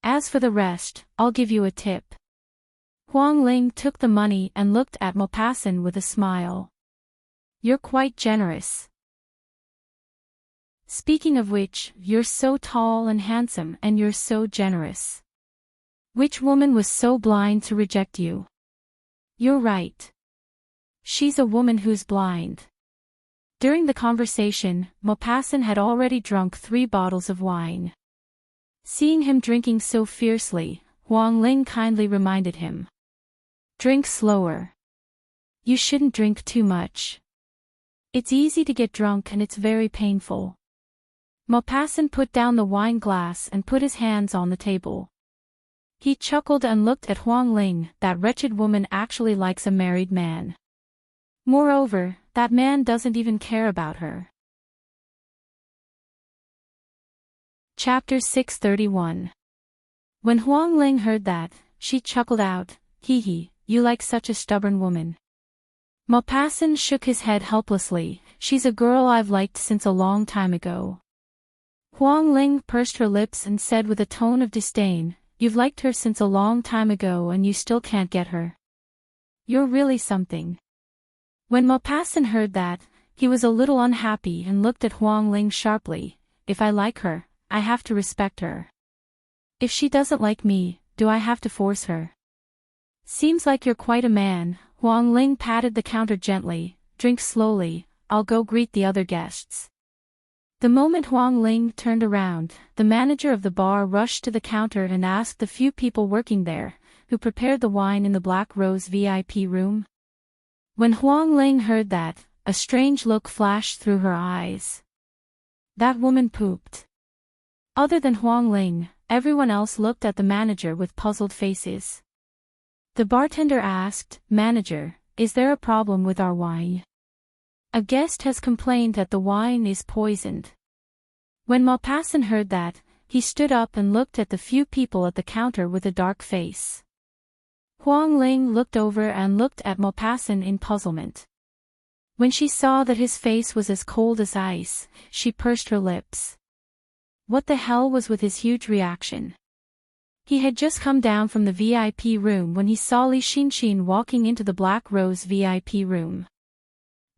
As for the rest, I'll give you a tip. Huang Ling took the money and looked at Maupassant with a smile. You're quite generous. Speaking of which, you're so tall and handsome and you're so generous. Which woman was so blind to reject you? You're right. She's a woman who's blind. During the conversation, Maupassant had already drunk 3 bottles of wine. Seeing him drinking so fiercely, Huang Ling kindly reminded him. Drink slower. You shouldn't drink too much. It's easy to get drunk and it's very painful. Maupassant put down the wine glass and put his hands on the table. He chuckled and looked at Huang Ling. That wretched woman actually likes a married man. Moreover, that man doesn't even care about her. Chapter 631. When Huang Ling heard that, she chuckled out, hee hee, you like such a stubborn woman. Maupassant shook his head helplessly, she's a girl I've liked since a long time ago. Huang Ling pursed her lips and said with a tone of disdain, you've liked her since a long time ago and you still can't get her. You're really something. When Maupassant heard that, he was a little unhappy and looked at Huang Ling sharply. If I like her, I have to respect her. If she doesn't like me, do I have to force her? Seems like you're quite a man. Huang Ling patted the counter gently. Drink slowly, I'll go greet the other guests. The moment Huang Ling turned around, the manager of the bar rushed to the counter and asked the few people working there, who prepared the wine in the Black Rose VIP room. When Huang Ling heard that, a strange look flashed through her eyes. That woman pooped. Other than Huang Ling, everyone else looked at the manager with puzzled faces. The bartender asked, Manager, is there a problem with our wine? A guest has complained that the wine is poisoned. When Maupassant heard that, he stood up and looked at the few people at the counter with a dark face. Huang Ling looked over and looked at Maupassant in puzzlement. When she saw that his face was as cold as ice, she pursed her lips. What the hell was with his huge reaction? He had just come down from the VIP room when he saw Li Xinxin walking into the Black Rose VIP room.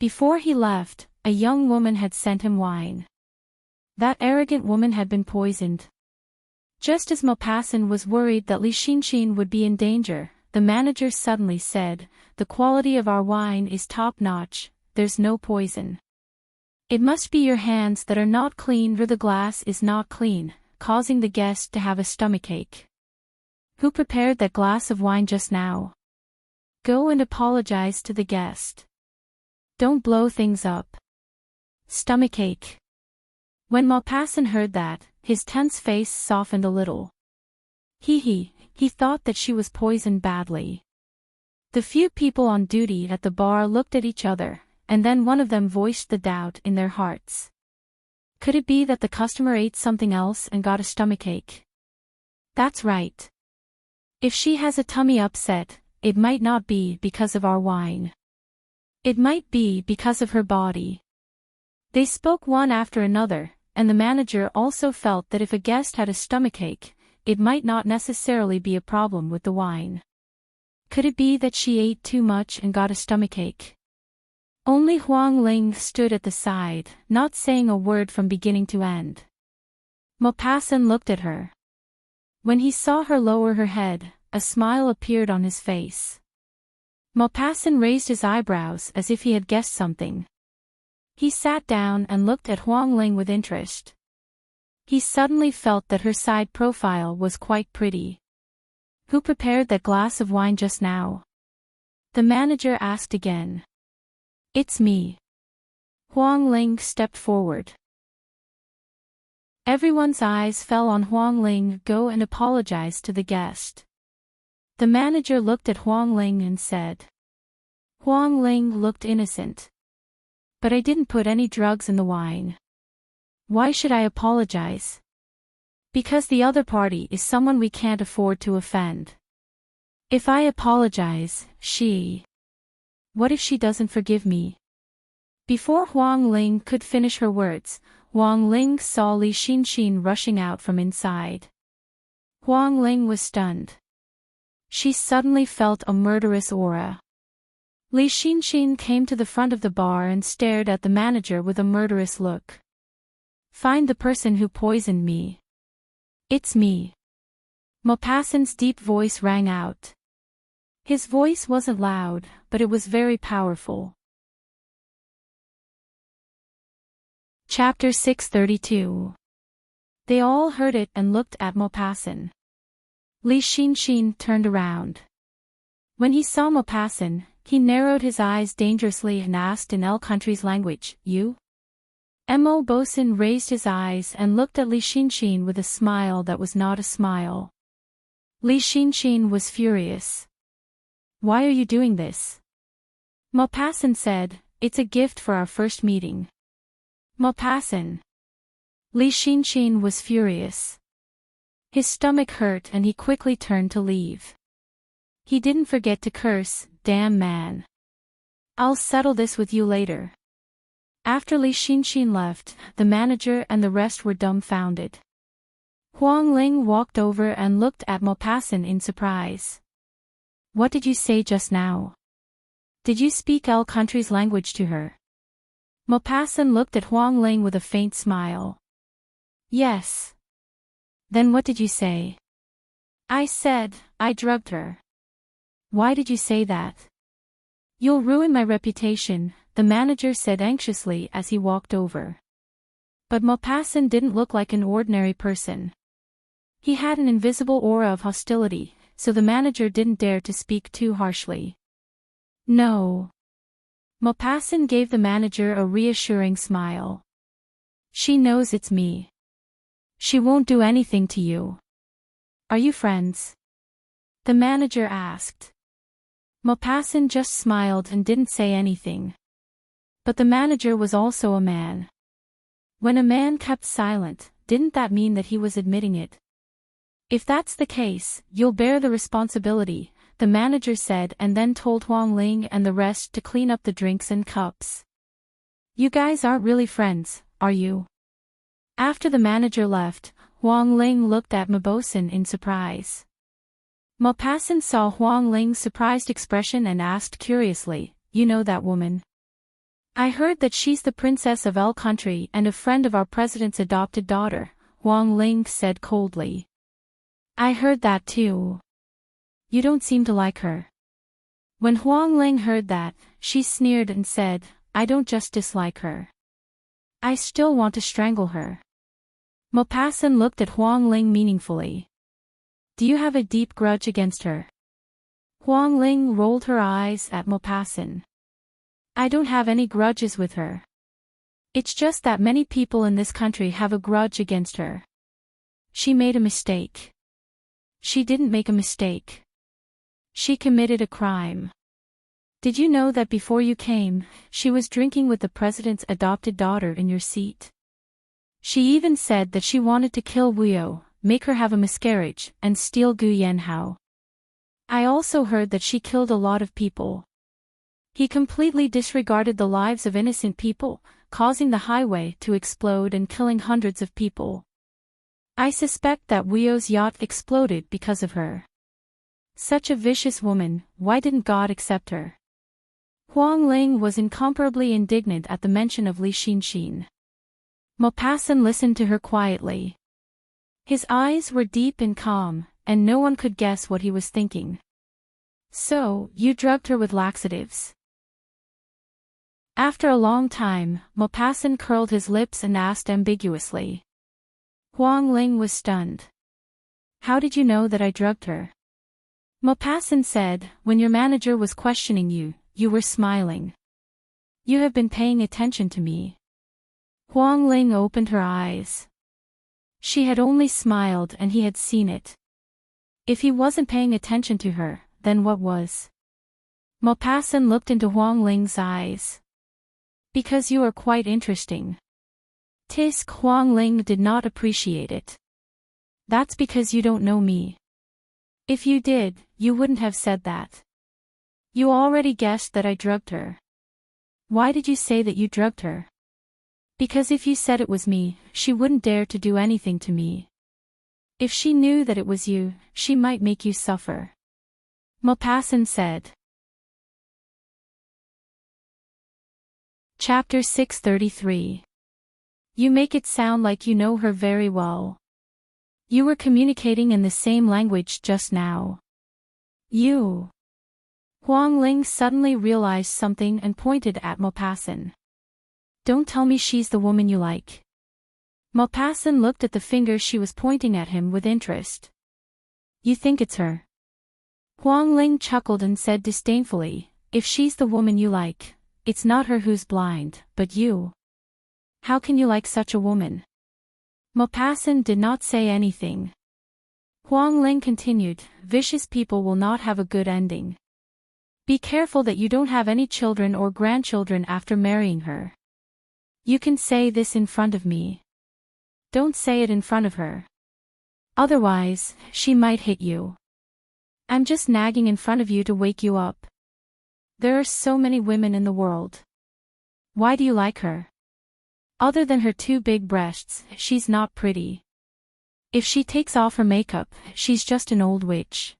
Before he left, a young woman had sent him wine. That arrogant woman had been poisoned. Just as Maupassant was worried that Li Xinxin would be in danger, the manager suddenly said, the quality of our wine is top-notch, there's no poison. It must be your hands that are not clean or the glass is not clean, causing the guest to have a stomachache. Who prepared that glass of wine just now? Go and apologize to the guest. Don't blow things up. Stomachache. When Maupassant heard that, his tense face softened a little. He thought that she was poisoned badly. The few people on duty at the bar looked at each other, and then one of them voiced the doubt in their hearts. Could it be that the customer ate something else and got a stomachache? That's right. If she has a tummy upset, it might not be because of our wine. It might be because of her body. They spoke one after another, and the manager also felt that if a guest had a stomachache, it might not necessarily be a problem with the wine. Could it be that she ate too much and got a stomachache? Only Huang Ling stood at the side, not saying a word from beginning to end. Maupassant looked at her. When he saw her lower her head, a smile appeared on his face. Maupassant raised his eyebrows as if he had guessed something. He sat down and looked at Huang Ling with interest. He suddenly felt that her side profile was quite pretty. Who prepared that glass of wine just now? The manager asked again. It's me. Huang Ling stepped forward. Everyone's eyes fell on Huang Ling. Go and apologize to the guest. The manager looked at Huang Ling and said. Huang Ling looked innocent. But I didn't put any drugs in the wine. Why should I apologize? Because the other party is someone we can't afford to offend. If I apologize, what if she doesn't forgive me? Before Huang Ling could finish her words, Huang Ling saw Li Xinxin rushing out from inside. Huang Ling was stunned. She suddenly felt a murderous aura. Li Xinxin came to the front of the bar and stared at the manager with a murderous look. Find the person who poisoned me. It's me. Maupassant's deep voice rang out. His voice wasn't loud, but it was very powerful. Chapter 632. They all heard it and looked at Maupassant. Li Xinxin turned around. When he saw Maupassant, he narrowed his eyes dangerously and asked in L country's language, "You?" Mo Bosun raised his eyes and looked at Li Xinxin with a smile that was not a smile. Li Xinxin was furious. Why are you doing this? Maupassant said, it's a gift for our first meeting. Maupassant. Li Xinxin was furious. His stomach hurt and he quickly turned to leave. He didn't forget to curse, damn man. I'll settle this with you later. After Li Xinxin left, the manager and the rest were dumbfounded. Huang Ling walked over and looked at Maupassant in surprise. What did you say just now? Did you speak L country's language to her? Maupassant looked at Huang Ling with a faint smile. Yes. Then what did you say? I said, I drugged her. Why did you say that? You'll ruin my reputation, the manager said anxiously as he walked over. But Maupassant didn't look like an ordinary person. He had an invisible aura of hostility, so the manager didn't dare to speak too harshly. No. Maupassant gave the manager a reassuring smile. She knows it's me. She won't do anything to you. Are you friends? The manager asked. Maupassant just smiled and didn't say anything. But the manager was also a man. When a man kept silent, didn't that mean that he was admitting it? If that's the case, you'll bear the responsibility, the manager said and then told Huang Ling and the rest to clean up the drinks and cups. You guys aren't really friends, are you? After the manager left, Huang Ling looked at Maupassant in surprise. Maupassant saw Huang Ling's surprised expression and asked curiously, you know that woman? I heard that she's the princess of L country and a friend of our president's adopted daughter, Huang Ling said coldly. I heard that too. You don't seem to like her. When Huang Ling heard that, she sneered and said, I don't just dislike her. I still want to strangle her. Maupassant looked at Huang Ling meaningfully. Do you have a deep grudge against her? Huang Ling rolled her eyes at Maupassant. I don't have any grudges with her. It's just that many people in this country have a grudge against her. She made a mistake. She didn't make a mistake. She committed a crime. Did you know that before you came, she was drinking with the president's adopted daughter in your seat? She even said that she wanted to kill Wuyo, make her have a miscarriage, and steal Gu Yanhao. I also heard that she killed a lot of people. He completely disregarded the lives of innocent people, causing the highway to explode and killing hundreds of people. I suspect that Wuyo's yacht exploded because of her. Such a vicious woman, why didn't God accept her? Huang Ling was incomparably indignant at the mention of Li Xinxin. Maupassant listened to her quietly. His eyes were deep and calm, and no one could guess what he was thinking. So, you drugged her with laxatives. After a long time, Maupassant curled his lips and asked ambiguously. Huang Ling was stunned. How did you know that I drugged her? Maupassant said, when your manager was questioning you, you were smiling. You have been paying attention to me. Huang Ling opened her eyes. She had only smiled and he had seen it. If he wasn't paying attention to her, then what was? Maupassant looked into Huang Ling's eyes. Because you are quite interesting. Tisk Huang Ling did not appreciate it. That's because you don't know me. If you did, you wouldn't have said that. You already guessed that I drugged her. Why did you say that you drugged her? Because if you said it was me, she wouldn't dare to do anything to me. If she knew that it was you, she might make you suffer. Maupassant said. Chapter 633. You make it sound like you know her very well. You were communicating in the same language just now. You. Huang Ling suddenly realized something and pointed at Maupassant. Don't tell me she's the woman you like. Maupassant looked at the finger she was pointing at him with interest. You think it's her? Huang Ling chuckled and said disdainfully, if she's the woman you like, it's not her who's blind, but you. How can you like such a woman? Maupassant did not say anything. Huang Ling continued, vicious people will not have a good ending. Be careful that you don't have any children or grandchildren after marrying her. You can say this in front of me. Don't say it in front of her. Otherwise, she might hit you. I'm just nagging in front of you to wake you up. There are so many women in the world. Why do you like her? Other than her two big breasts, she's not pretty. If she takes off her makeup, she's just an old witch.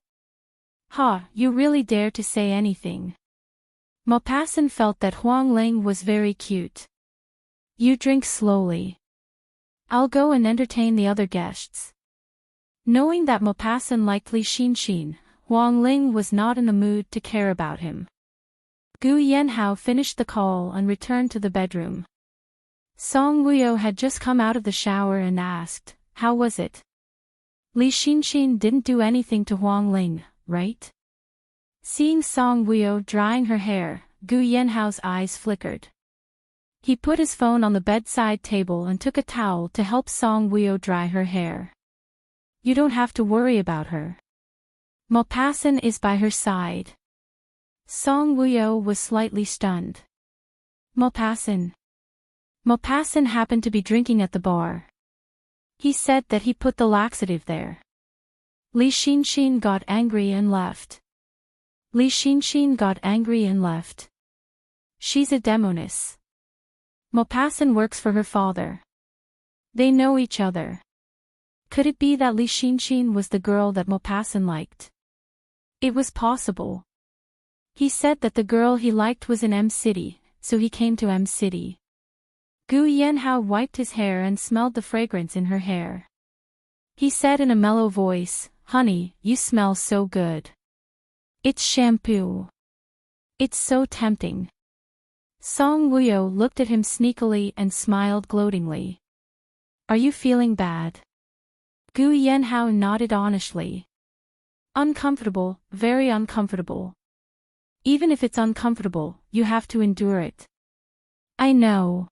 Ha, you really dare to say anything. Maupassant felt that Huang Ling was very cute. You drink slowly. I'll go and entertain the other guests. Knowing that Maupassant liked Li Xinxin, Huang Ling was not in the mood to care about him. Gu Yanhao finished the call and returned to the bedroom. Song Wuyo had just come out of the shower and asked, how was it? Li Xinxin didn't do anything to Huang Ling, right? Seeing Song Wuyo drying her hair, Gu Yanhao's eyes flickered. He put his phone on the bedside table and took a towel to help Song Wuyo dry her hair. You don't have to worry about her. Maupassant is by her side. Song Wuyo was slightly stunned. Maupassant. Maupassant happened to be drinking at the bar. He said that he put the laxative there. Li Xinxin got angry and left. Li Xinxin got angry and left. She's a demoness. Maupassant works for her father. They know each other. Could it be that Li Xinxin was the girl that Maupassant liked? It was possible. He said that the girl he liked was in M City, so he came to M City. Gu Yanhao wiped his hair and smelled the fragrance in her hair. He said in a mellow voice, honey, you smell so good. It's shampoo. It's so tempting. Song Wuyo looked at him sneakily and smiled gloatingly. Are you feeling bad? Gu Yanhao nodded honestly. Uncomfortable, very uncomfortable. Even if it's uncomfortable, you have to endure it. I know.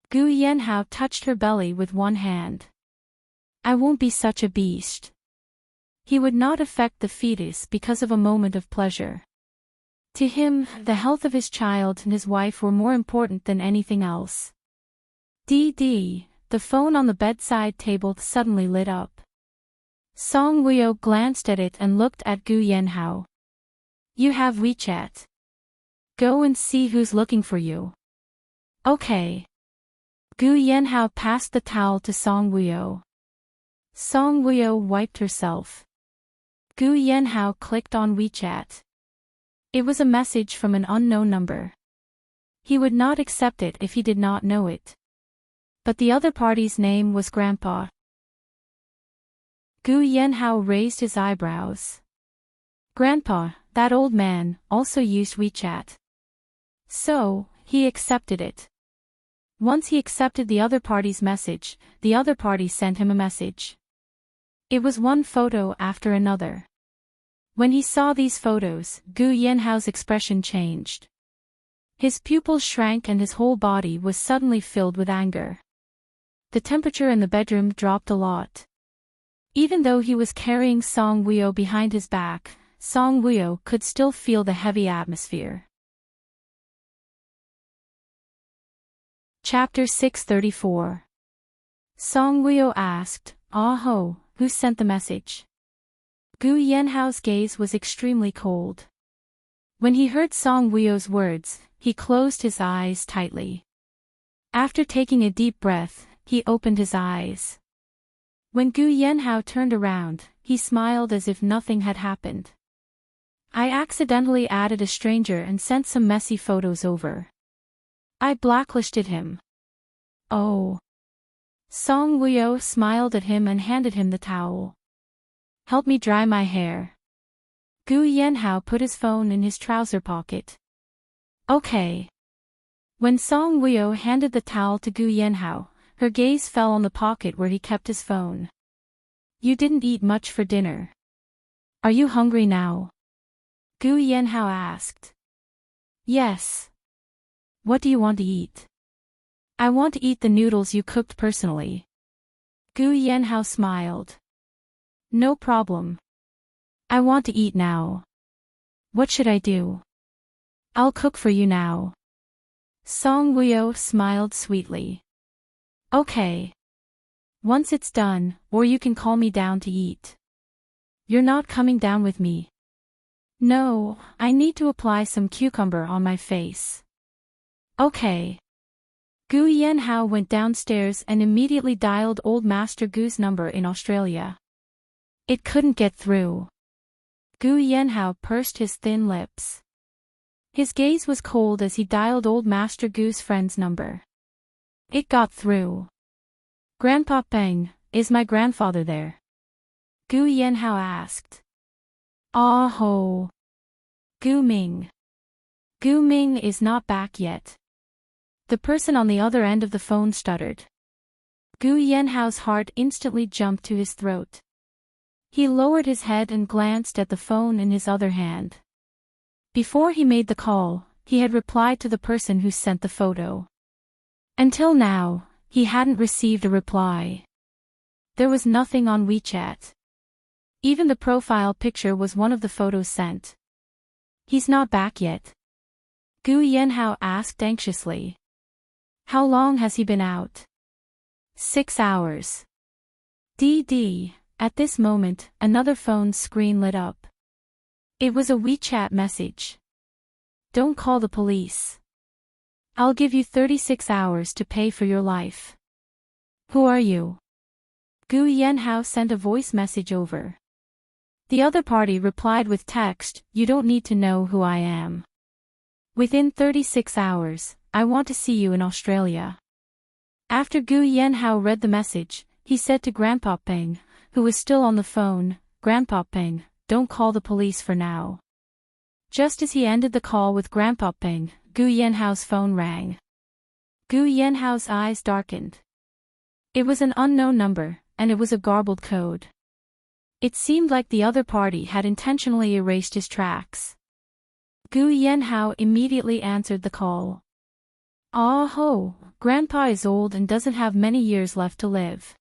Gu Yanhao touched her belly with one hand. I won't be such a beast. He would not affect the fetus because of a moment of pleasure. To him, the health of his child and his wife were more important than anything else. The phone on the bedside table suddenly lit up. Song Wuyo glanced at it and looked at Gu Yanhao. You have WeChat. Go and see who's looking for you. Okay. Gu Yanhao passed the towel to Song Wuyo. Song Wuyo wiped herself. Gu Yanhao clicked on WeChat. It was a message from an unknown number. He would not accept it if he did not know it. But the other party's name was Grandpa. Gu Yanhao raised his eyebrows. Grandpa, that old man, also used WeChat. So, he accepted it. Once he accepted the other party's message, the other party sent him a message. It was one photo after another. When he saw these photos, Gu Yanhao's expression changed. His pupils shrank and his whole body was suddenly filled with anger. The temperature in the bedroom dropped a lot. Even though he was carrying Song Wuyo behind his back, Song Wuyo could still feel the heavy atmosphere. Chapter 634. Song Woo asked, "Ah ho, who sent the message?" Gu Yenhao's gaze was extremely cold. When he heard Song Woo's words, he closed his eyes tightly. After taking a deep breath, he opened his eyes. When Gu Yenhao turned around, he smiled as if nothing had happened. "I accidentally added a stranger and sent some messy photos over. I blacklisted him." "Oh." Song Woo smiled at him and handed him the towel. "Help me dry my hair." Gu Yenhao put his phone in his trouser pocket. "Okay." When Song Woo handed the towel to Gu Yenhao, her gaze fell on the pocket where he kept his phone. "You didn't eat much for dinner. Are you hungry now?" Gu Yenhao asked. "Yes." "What do you want to eat?" "I want to eat the noodles you cooked personally." Gu Yenhao smiled. "No problem. I want to eat now. What should I do?" "I'll cook for you now." Song Woo smiled sweetly. "Okay. Once it's done, or you can call me down to eat." "You're not coming down with me." "No, I need to apply some cucumber on my face." "Okay." Gu Yenhao went downstairs and immediately dialed Old Master Gu's number in Australia. It couldn't get through. Gu Yenhao pursed his thin lips. His gaze was cold as he dialed Old Master Gu's friend's number. It got through. "Grandpa Peng, is my grandfather there?" Gu Yenhao asked. "Ah ho. Gu Ming. Gu Ming is not back yet." The person on the other end of the phone stuttered. Gu Yenhao's heart instantly jumped to his throat. He lowered his head and glanced at the phone in his other hand. Before he made the call, he had replied to the person who sent the photo. Until now, he hadn't received a reply. There was nothing on WeChat. Even the profile picture was one of the photos sent. "He's not back yet?" Gu Yenhao asked anxiously. "How long has he been out?" 6 hours. DD. At this moment, another phone's screen lit up. It was a WeChat message. "Don't call the police. I'll give you 36 hours to pay for your life." "Who are you?" Gu Yenhao sent a voice message over. The other party replied with text, "You don't need to know who I am. Within 36 hours, I want to see you in Australia." After Gu Yenhao read the message, he said to Grandpa Peng, who was still on the phone, "Grandpa Peng, don't call the police for now." Just as he ended the call with Grandpa Peng, Gu Yenhao's phone rang. Gu Yenhao's eyes darkened. It was an unknown number, and it was a garbled code. It seemed like the other party had intentionally erased his tracks. Gu Yenhao immediately answered the call. "Ah ho, Grandpa is old and doesn't have many years left to live.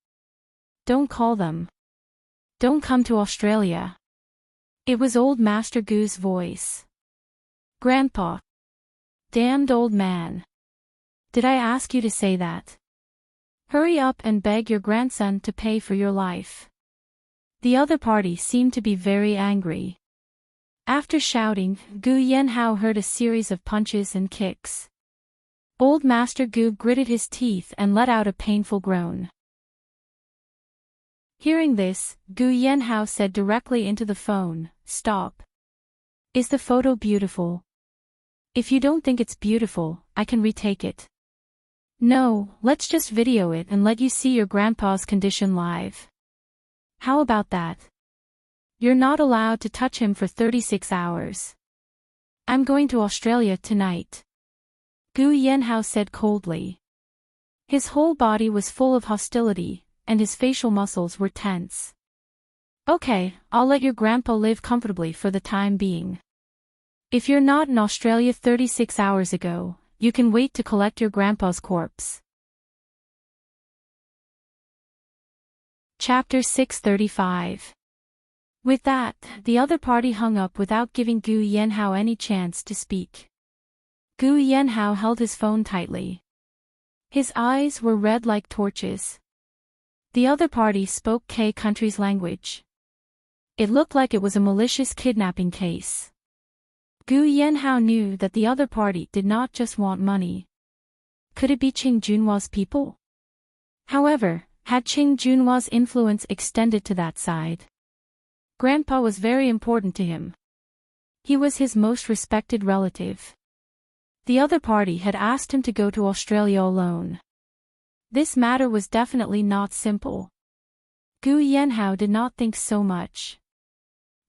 Don't call them. Don't come to Australia." It was Old Master Gu's voice. "Grandpa. Damned old man. Did I ask you to say that? Hurry up and beg your grandson to pay for your life." The other party seemed to be very angry. After shouting, Gu Yenhao heard a series of punches and kicks. Old Master Gu gritted his teeth and let out a painful groan. Hearing this, Gu Yenhao said directly into the phone, "Stop. Is the photo beautiful? If you don't think it's beautiful, I can retake it." "No, let's just video it and let you see your grandpa's condition live." "How about that? You're not allowed to touch him for 36 hours. I'm going to Australia tonight," Gu Yenhao said coldly. His whole body was full of hostility, and his facial muscles were tense. "Okay, I'll let your grandpa live comfortably for the time being. If you're not in Australia 36 hours ago, you can wait to collect your grandpa's corpse." Chapter 635. With that, the other party hung up without giving Gu Yenhao any chance to speak. Gu Yenhao held his phone tightly. His eyes were red like torches. The other party spoke K country's language. It looked like it was a malicious kidnapping case. Gu Yanhao knew that the other party did not just want money. Could it be Qing Junhua's people? However, had Qing Junhua's influence extended to that side? Grandpa was very important to him. He was his most respected relative. The other party had asked him to go to Australia alone. This matter was definitely not simple. Gu Yanhao did not think so much.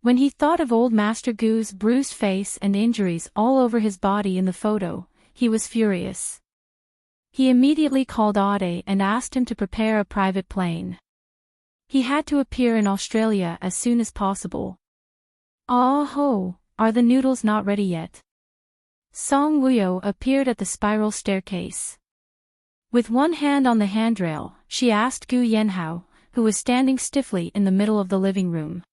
When he thought of old Master Gu's bruised face and injuries all over his body in the photo, he was furious. He immediately called Ade and asked him to prepare a private plane. He had to appear in Australia as soon as possible. Ah ho, are the noodles not ready yet? Song Wuyo appeared at the spiral staircase. With one hand on the handrail, she asked Gu Yanhao, who was standing stiffly in the middle of the living room.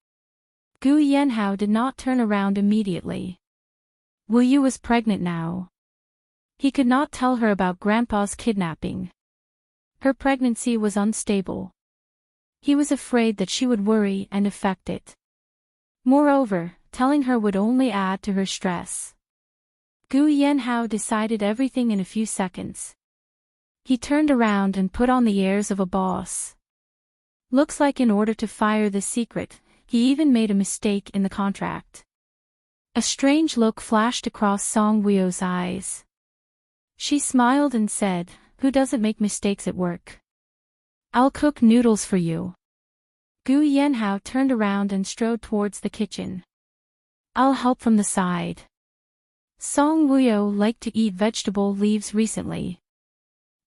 Gu Yanhao did not turn around immediately. Wu Yu was pregnant now. He could not tell her about Grandpa's kidnapping. Her pregnancy was unstable. He was afraid that she would worry and affect it. Moreover, telling her would only add to her stress. Gu Yanhao decided everything in a few seconds. He turned around and put on the airs of a boss. Looks like in order to fire the secret, he even made a mistake in the contract. A strange look flashed across Song Wuyo's eyes. She smiled and said, "Who doesn't make mistakes at work? I'll cook noodles for you." Gu Yanhao turned around and strode towards the kitchen. "I'll help from the side." Song Wuyo liked to eat vegetable leaves recently.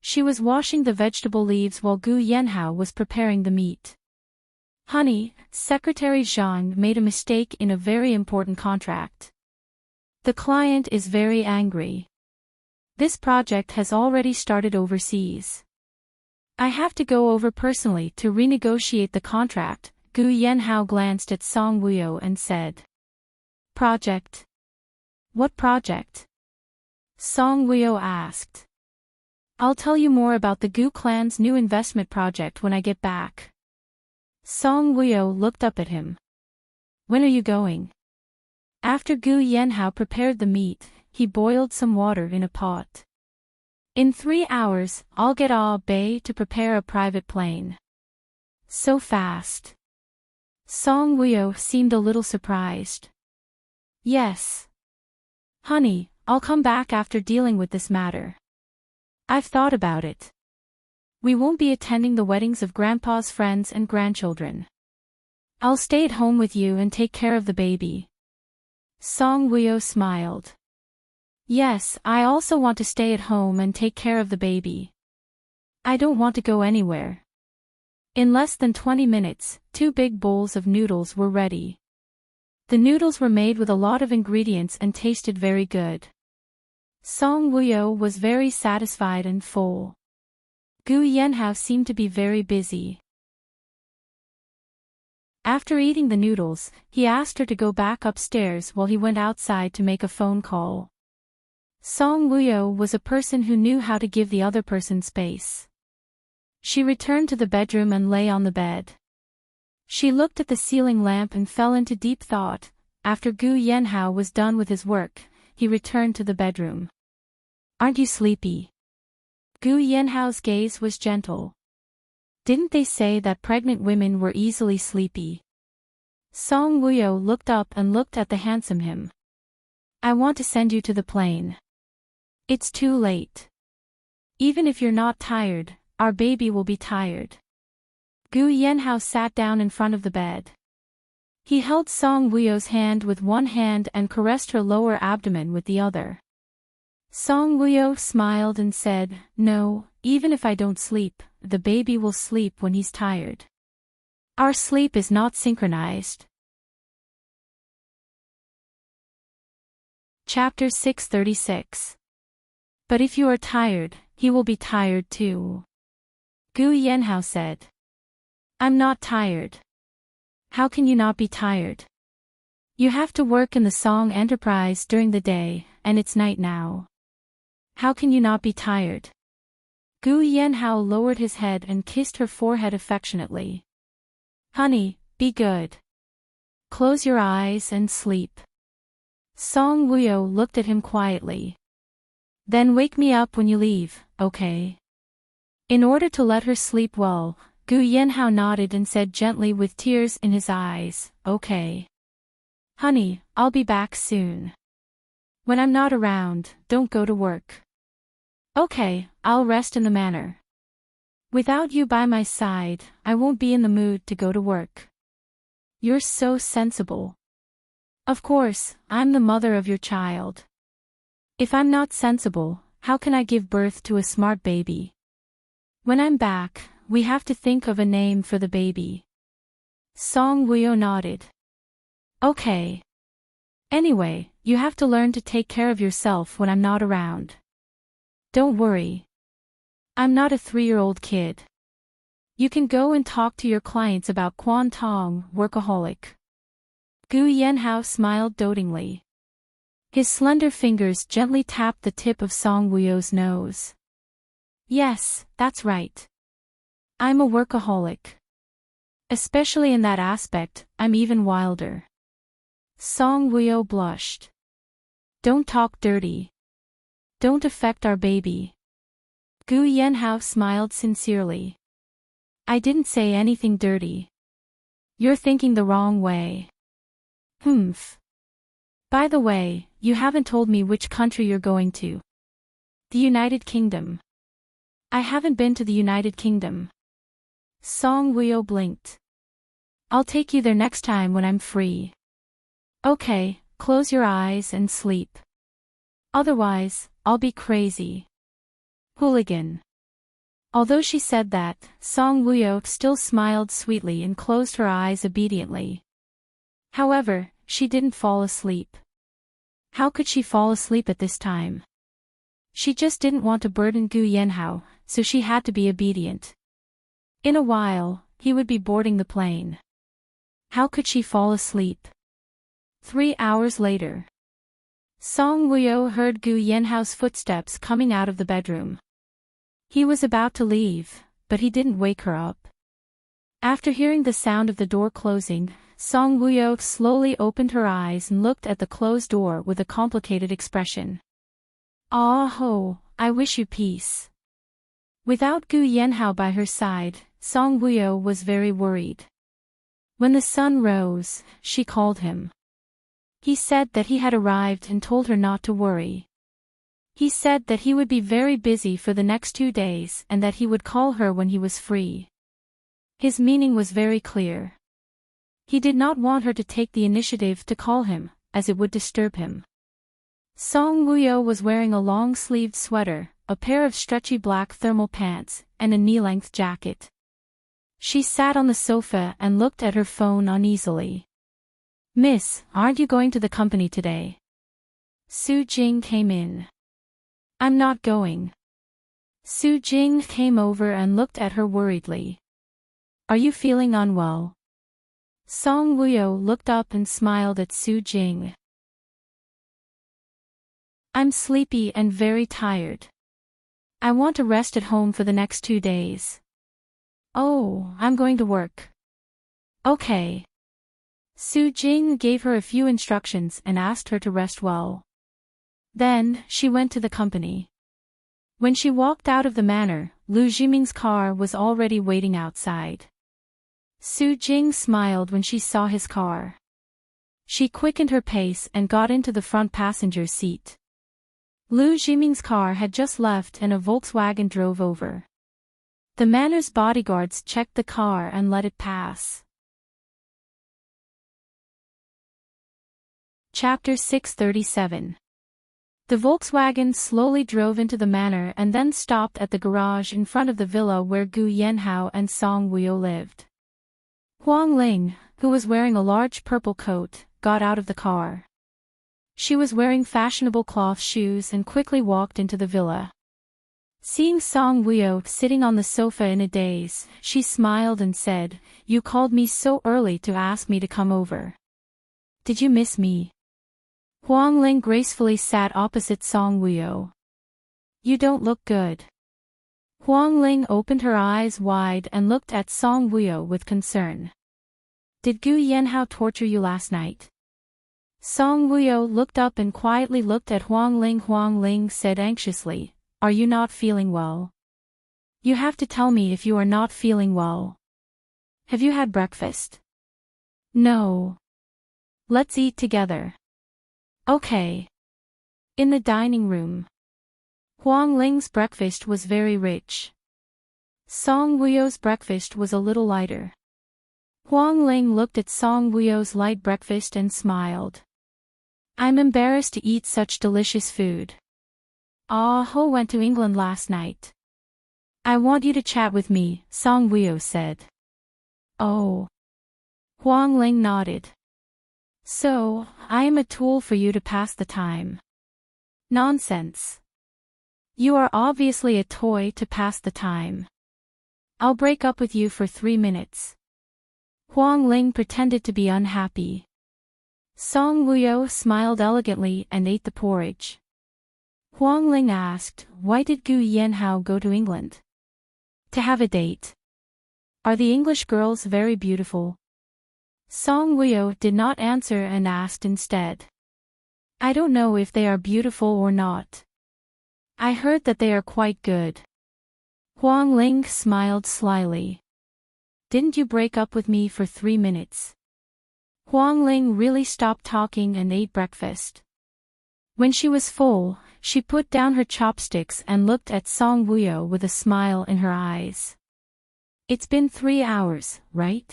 She was washing the vegetable leaves while Gu Yanhao was preparing the meat. "Honey, Secretary Zhang made a mistake in a very important contract. The client is very angry. This project has already started overseas. I have to go over personally to renegotiate the contract." Gu Yanhao glanced at Song Wuyo and said. "Project? What project?" Song Wuyo asked. "I'll tell you more about the Gu clan's new investment project when I get back." Song Wuyo looked up at him. "When are you going?" After Gu Yanhao prepared the meat, he boiled some water in a pot. "In 3 hours, I'll get Bei to prepare a private plane." "So fast?" Song Wuyo seemed a little surprised. "Yes. Honey, I'll come back after dealing with this matter. I've thought about it. We won't be attending the weddings of Grandpa's friends and grandchildren. I'll stay at home with you and take care of the baby." Song Wuyo smiled. "Yes, I also want to stay at home and take care of the baby. I don't want to go anywhere." In less than 20 minutes, 2 big bowls of noodles were ready. The noodles were made with a lot of ingredients and tasted very good. Song Wuyo was very satisfied and full. Gu Yanhao seemed to be very busy. After eating the noodles, he asked her to go back upstairs while he went outside to make a phone call. Song Wuyo was a person who knew how to give the other person space. She returned to the bedroom and lay on the bed. She looked at the ceiling lamp and fell into deep thought. After Gu Yanhao was done with his work, he returned to the bedroom. "Aren't you sleepy?" Gu Yanhao's gaze was gentle. "Didn't they say that pregnant women were easily sleepy?" Song Wuyo looked up and looked at the handsome him. "I want to send you to the plane. It's too late. Even if you're not tired, our baby will be tired." Gu Yanhao sat down in front of the bed. He held Song Wuyo's hand with one hand and caressed her lower abdomen with the other. Song Wuyo smiled and said, "No, even if I don't sleep, the baby will sleep when he's tired. Our sleep is not synchronized." Chapter 636. "But if you are tired, he will be tired too," Gu Yanhao said. "I'm not tired." "How can you not be tired? You have to work in the Song enterprise during the day, and it's night now. How can you not be tired?" Gu Yanhao lowered his head and kissed her forehead affectionately. Honey, be good. Close your eyes and sleep. Song Wuyo looked at him quietly. Then wake me up when you leave, okay? In order to let her sleep well, Gu Yanhao nodded and said gently with tears in his eyes, okay. Honey, I'll be back soon. When I'm not around, don't go to work. Okay, I'll rest in the manor. Without you by my side, I won't be in the mood to go to work. You're so sensible. Of course, I'm the mother of your child. If I'm not sensible, how can I give birth to a smart baby? When I'm back, we have to think of a name for the baby. Song Wuyo nodded. Okay. Anyway, you have to learn to take care of yourself when I'm not around. Don't worry. I'm not a 3-year-old kid. You can go and talk to your clients about Quan Tong, workaholic. Gu Yanhao smiled dotingly. His slender fingers gently tapped the tip of Song Wuyo's nose. Yes, that's right. I'm a workaholic. Especially in that aspect, I'm even wilder. Song Wuyo blushed. Don't talk dirty. Don't affect our baby. Gu Yanhao smiled sincerely. I didn't say anything dirty. You're thinking the wrong way. Humph. By the way, you haven't told me which country you're going to. The United Kingdom. I haven't been to the United Kingdom. Song Wuyo blinked. I'll take you there next time when I'm free. Okay, close your eyes and sleep. Otherwise, I'll be crazy. Hooligan. Although she said that, Song Wuyo still smiled sweetly and closed her eyes obediently. However, she didn't fall asleep. How could she fall asleep at this time? She just didn't want to burden Gu Yanhao, so she had to be obedient. In a while, he would be boarding the plane. How could she fall asleep? 3 hours later. Song Wuyo heard Gu Yanhao's footsteps coming out of the bedroom. He was about to leave, but he didn't wake her up. After hearing the sound of the door closing, Song Wuyo slowly opened her eyes and looked at the closed door with a complicated expression. Ah ho, I wish you peace. Without Gu Yanhao by her side, Song Wuyo was very worried. When the sun rose, she called him. He said that he had arrived and told her not to worry. He said that he would be very busy for the next 2 days and that he would call her when he was free. His meaning was very clear. He did not want her to take the initiative to call him, as it would disturb him. Song Wuyo was wearing a long-sleeved sweater, a pair of stretchy black thermal pants, and a knee-length jacket. She sat on the sofa and looked at her phone uneasily. Miss, aren't you going to the company today? Su Jing came in. I'm not going. Su Jing came over and looked at her worriedly. Are you feeling unwell? Song Wuyo looked up and smiled at Su Jing. I'm sleepy and very tired. I want to rest at home for the next 2 days. Oh, I'm going to work. Okay. Su Jing gave her a few instructions and asked her to rest well. Then, she went to the company. When she walked out of the manor, Lu Jiming's car was already waiting outside. Su Jing smiled when she saw his car. She quickened her pace and got into the front passenger seat. Lu Jiming's car had just left and a Volkswagen drove over. The manor's bodyguards checked the car and let it pass. Chapter 637. The Volkswagen slowly drove into the manor and then stopped at the garage in front of the villa where Gu Yanhao and Song Wuyo lived. Huang Ling, who was wearing a large purple coat, got out of the car. She was wearing fashionable cloth shoes and quickly walked into the villa. Seeing Song Wuyo sitting on the sofa in a daze, she smiled and said, "You called me so early to ask me to come over. Did you miss me?" Huang Ling gracefully sat opposite Song Wuyo. "You don't look good." Huang Ling opened her eyes wide and looked at Song Wuyo with concern. Did Gu Yanhao torture you last night? Song Wuyo looked up and quietly looked at Huang Ling. Huang Ling said anxiously, "Are you not feeling well? You have to tell me if you are not feeling well. Have you had breakfast?" "No. Let's eat together." "Okay." In the dining room. Huang Ling's breakfast was very rich. Song Wuyo's breakfast was a little lighter. Huang Ling looked at Song Wuyo's light breakfast and smiled. "I'm embarrassed to eat such delicious food. Ah Ho went to England last night. I want you to chat with me," Song Wuyo said. "Oh." Huang Ling nodded. "So, I am a tool for you to pass the time." "Nonsense. You are obviously a toy to pass the time. I'll break up with you for 3 minutes." Huang Ling pretended to be unhappy. Song Wuyo smiled elegantly and ate the porridge. Huang Ling asked, "Why did Gu Yanhao go to England?" "To have a date." "Are the English girls very beautiful?" Song Wuyo did not answer and asked instead. "I don't know if they are beautiful or not. I heard that they are quite good." Huang Ling smiled slyly. "Didn't you break up with me for 3 minutes?" Huang Ling really stopped talking and ate breakfast. When she was full, she put down her chopsticks and looked at Song Wuyo with a smile in her eyes. "It's been 3 hours, right?"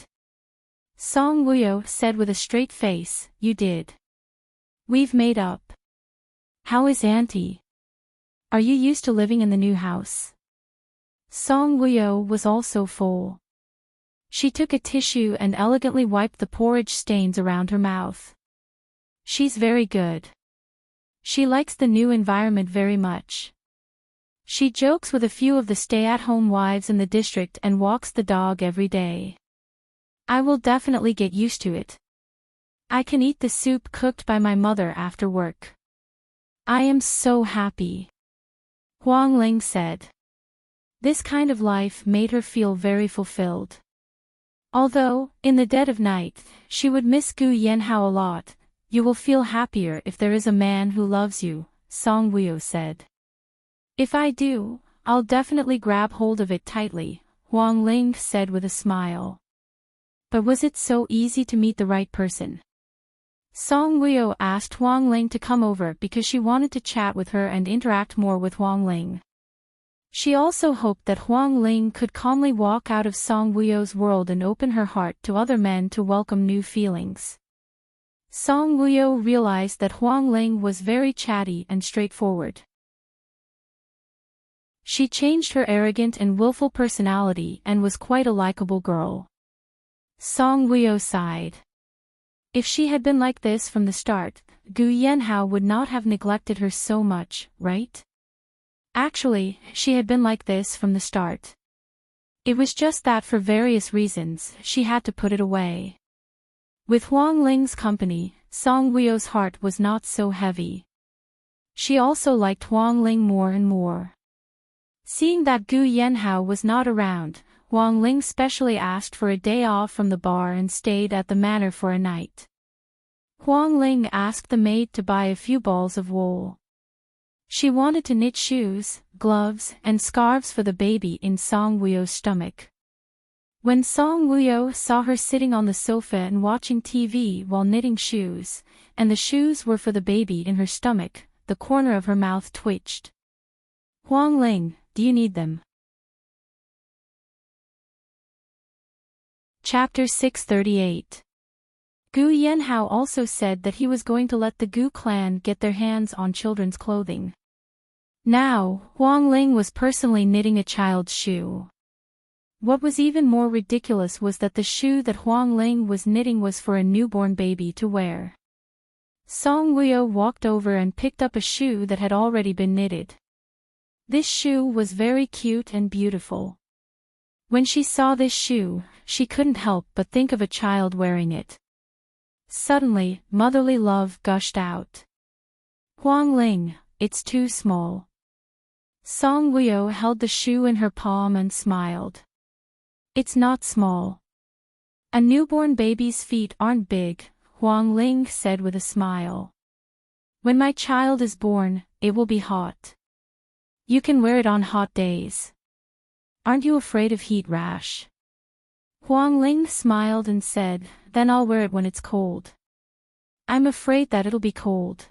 Song Wuyo said with a straight face, "You did. We've made up. How is Auntie? Are you used to living in the new house?" Song Wuyo was also full. She took a tissue and elegantly wiped the porridge stains around her mouth. "She's very good. She likes the new environment very much. She jokes with a few of the stay-at-home wives in the district and walks the dog every day. I will definitely get used to it. I can eat the soup cooked by my mother after work. I am so happy," Huang Ling said. This kind of life made her feel very fulfilled. Although, in the dead of night, she would miss Gu Yanhao a lot. "You will feel happier if there is a man who loves you," Song Wuyo said. "If I do, I'll definitely grab hold of it tightly," Huang Ling said with a smile. But was it so easy to meet the right person? Song Wuyo asked Huang Ling to come over because she wanted to chat with her and interact more with Huang Ling. She also hoped that Huang Ling could calmly walk out of Song Wuyo's world and open her heart to other men to welcome new feelings. Song Wuyo realized that Huang Ling was very chatty and straightforward. She changed her arrogant and willful personality and was quite a likable girl. Song Wuyo sighed. If she had been like this from the start, Gu Yanhao would not have neglected her so much, right? Actually, she had been like this from the start. It was just that for various reasons, she had to put it away. With Huang Ling's company, Song Wuyo's heart was not so heavy. She also liked Huang Ling more and more. Seeing that Gu Yanhao was not around, Huang Ling specially asked for a day off from the bar and stayed at the manor for a night. Huang Ling asked the maid to buy a few balls of wool. She wanted to knit shoes, gloves, and scarves for the baby in Song Wuyo's stomach. When Song Wuyo saw her sitting on the sofa and watching TV while knitting shoes, and the shoes were for the baby in her stomach, the corner of her mouth twitched. "Huang Ling, do you need them?" Chapter 638. Gu Yanhao also said that he was going to let the Gu clan get their hands on children's clothing. Now, Huang Ling was personally knitting a child's shoe. What was even more ridiculous was that the shoe that Huang Ling was knitting was for a newborn baby to wear. Song Wuyo walked over and picked up a shoe that had already been knitted. This shoe was very cute and beautiful. When she saw this shoe, she couldn't help but think of a child wearing it. Suddenly, motherly love gushed out. "Huang Ling, it's too small." Song Wuyo held the shoe in her palm and smiled. It's not small. A newborn baby's feet aren't big, Huang Ling said with a smile. When my child is born, it will be hot. You can wear it on hot days. Aren't you afraid of heat rash? Huang Ling smiled and said, then I'll wear it when it's cold. I'm afraid that it'll be cold.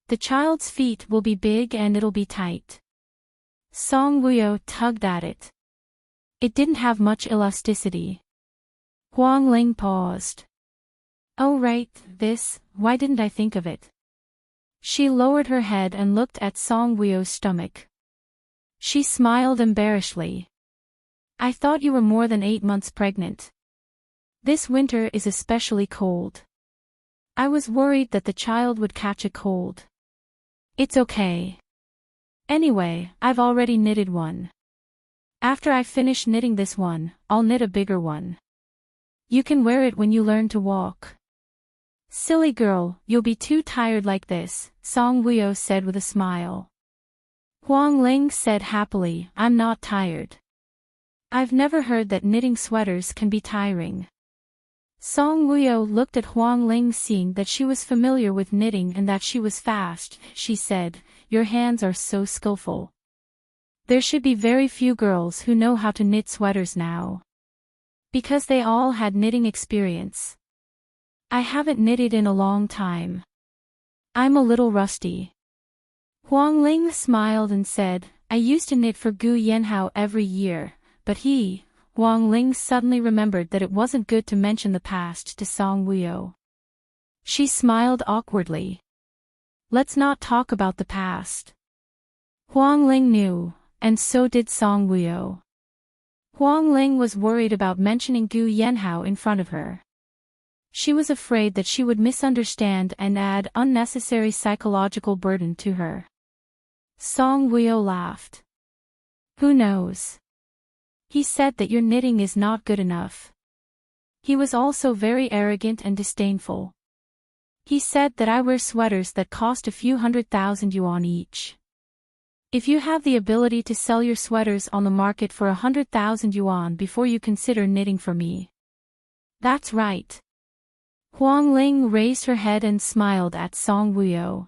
The child's feet will be big and it'll be tight. Song Wuyo tugged at it. It didn't have much elasticity. Huang Ling paused. Oh right, why didn't I think of it? She lowered her head and looked at Song Wuyo's stomach. She smiled embarrassedly. I thought you were more than 8 months pregnant. This winter is especially cold. I was worried that the child would catch a cold. It's okay. Anyway, I've already knitted one. After I finish knitting this one, I'll knit a bigger one. You can wear it when you learn to walk. Silly girl, you'll be too tired like this, Song Wuyo said with a smile. Huang Ling said happily, I'm not tired. I've never heard that knitting sweaters can be tiring. Song Wuyo looked at Huang Ling, seeing that she was familiar with knitting and that she was fast. She said, your hands are so skillful. There should be very few girls who know how to knit sweaters now. Because they all had knitting experience. I haven't knitted in a long time. I'm a little rusty. Huang Ling smiled and said, I used to knit for Gu Yanhao every year, but Huang Ling suddenly remembered that it wasn't good to mention the past to Song Wuyo. She smiled awkwardly. Let's not talk about the past. Huang Ling knew, and so did Song Wuyo. Huang Ling was worried about mentioning Gu Yanhao in front of her. She was afraid that she would misunderstand and add unnecessary psychological burden to her. Song Wuyo laughed. Who knows? He said that your knitting is not good enough. He was also very arrogant and disdainful. He said that I wear sweaters that cost a few 100,000 yuan each. If you have the ability to sell your sweaters on the market for 100,000 yuan before you consider knitting for me. That's right. Huang Ling raised her head and smiled at Song Wuyo.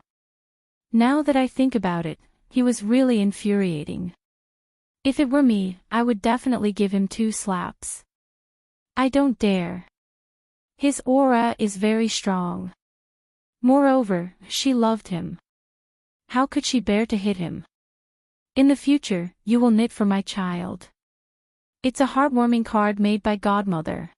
Now that I think about it, he was really infuriating. If it were me, I would definitely give him 2 slaps. I don't dare. His aura is very strong. Moreover, she loved him. How could she bear to hit him? In the future, you will knit for my child. It's a heartwarming card made by Godmother.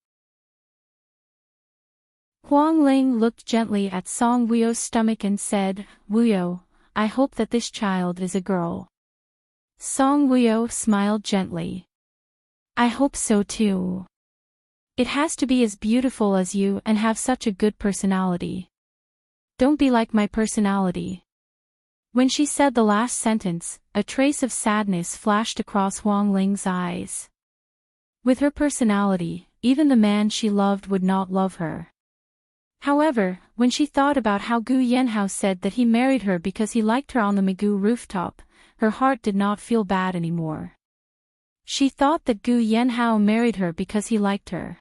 Huang Ling looked gently at Song Wuyo's stomach and said, Wuyo, I hope that this child is a girl. Song Wuyo smiled gently. I hope so too. It has to be as beautiful as you and have such a good personality. Don't be like my personality. When she said the last sentence, a trace of sadness flashed across Huang Ling's eyes. With her personality, even the man she loved would not love her. However, when she thought about how Gu Yanhao said that he married her because he liked her on the Migu rooftop, her heart did not feel bad anymore. She thought that Gu Yanhao married her because he liked her.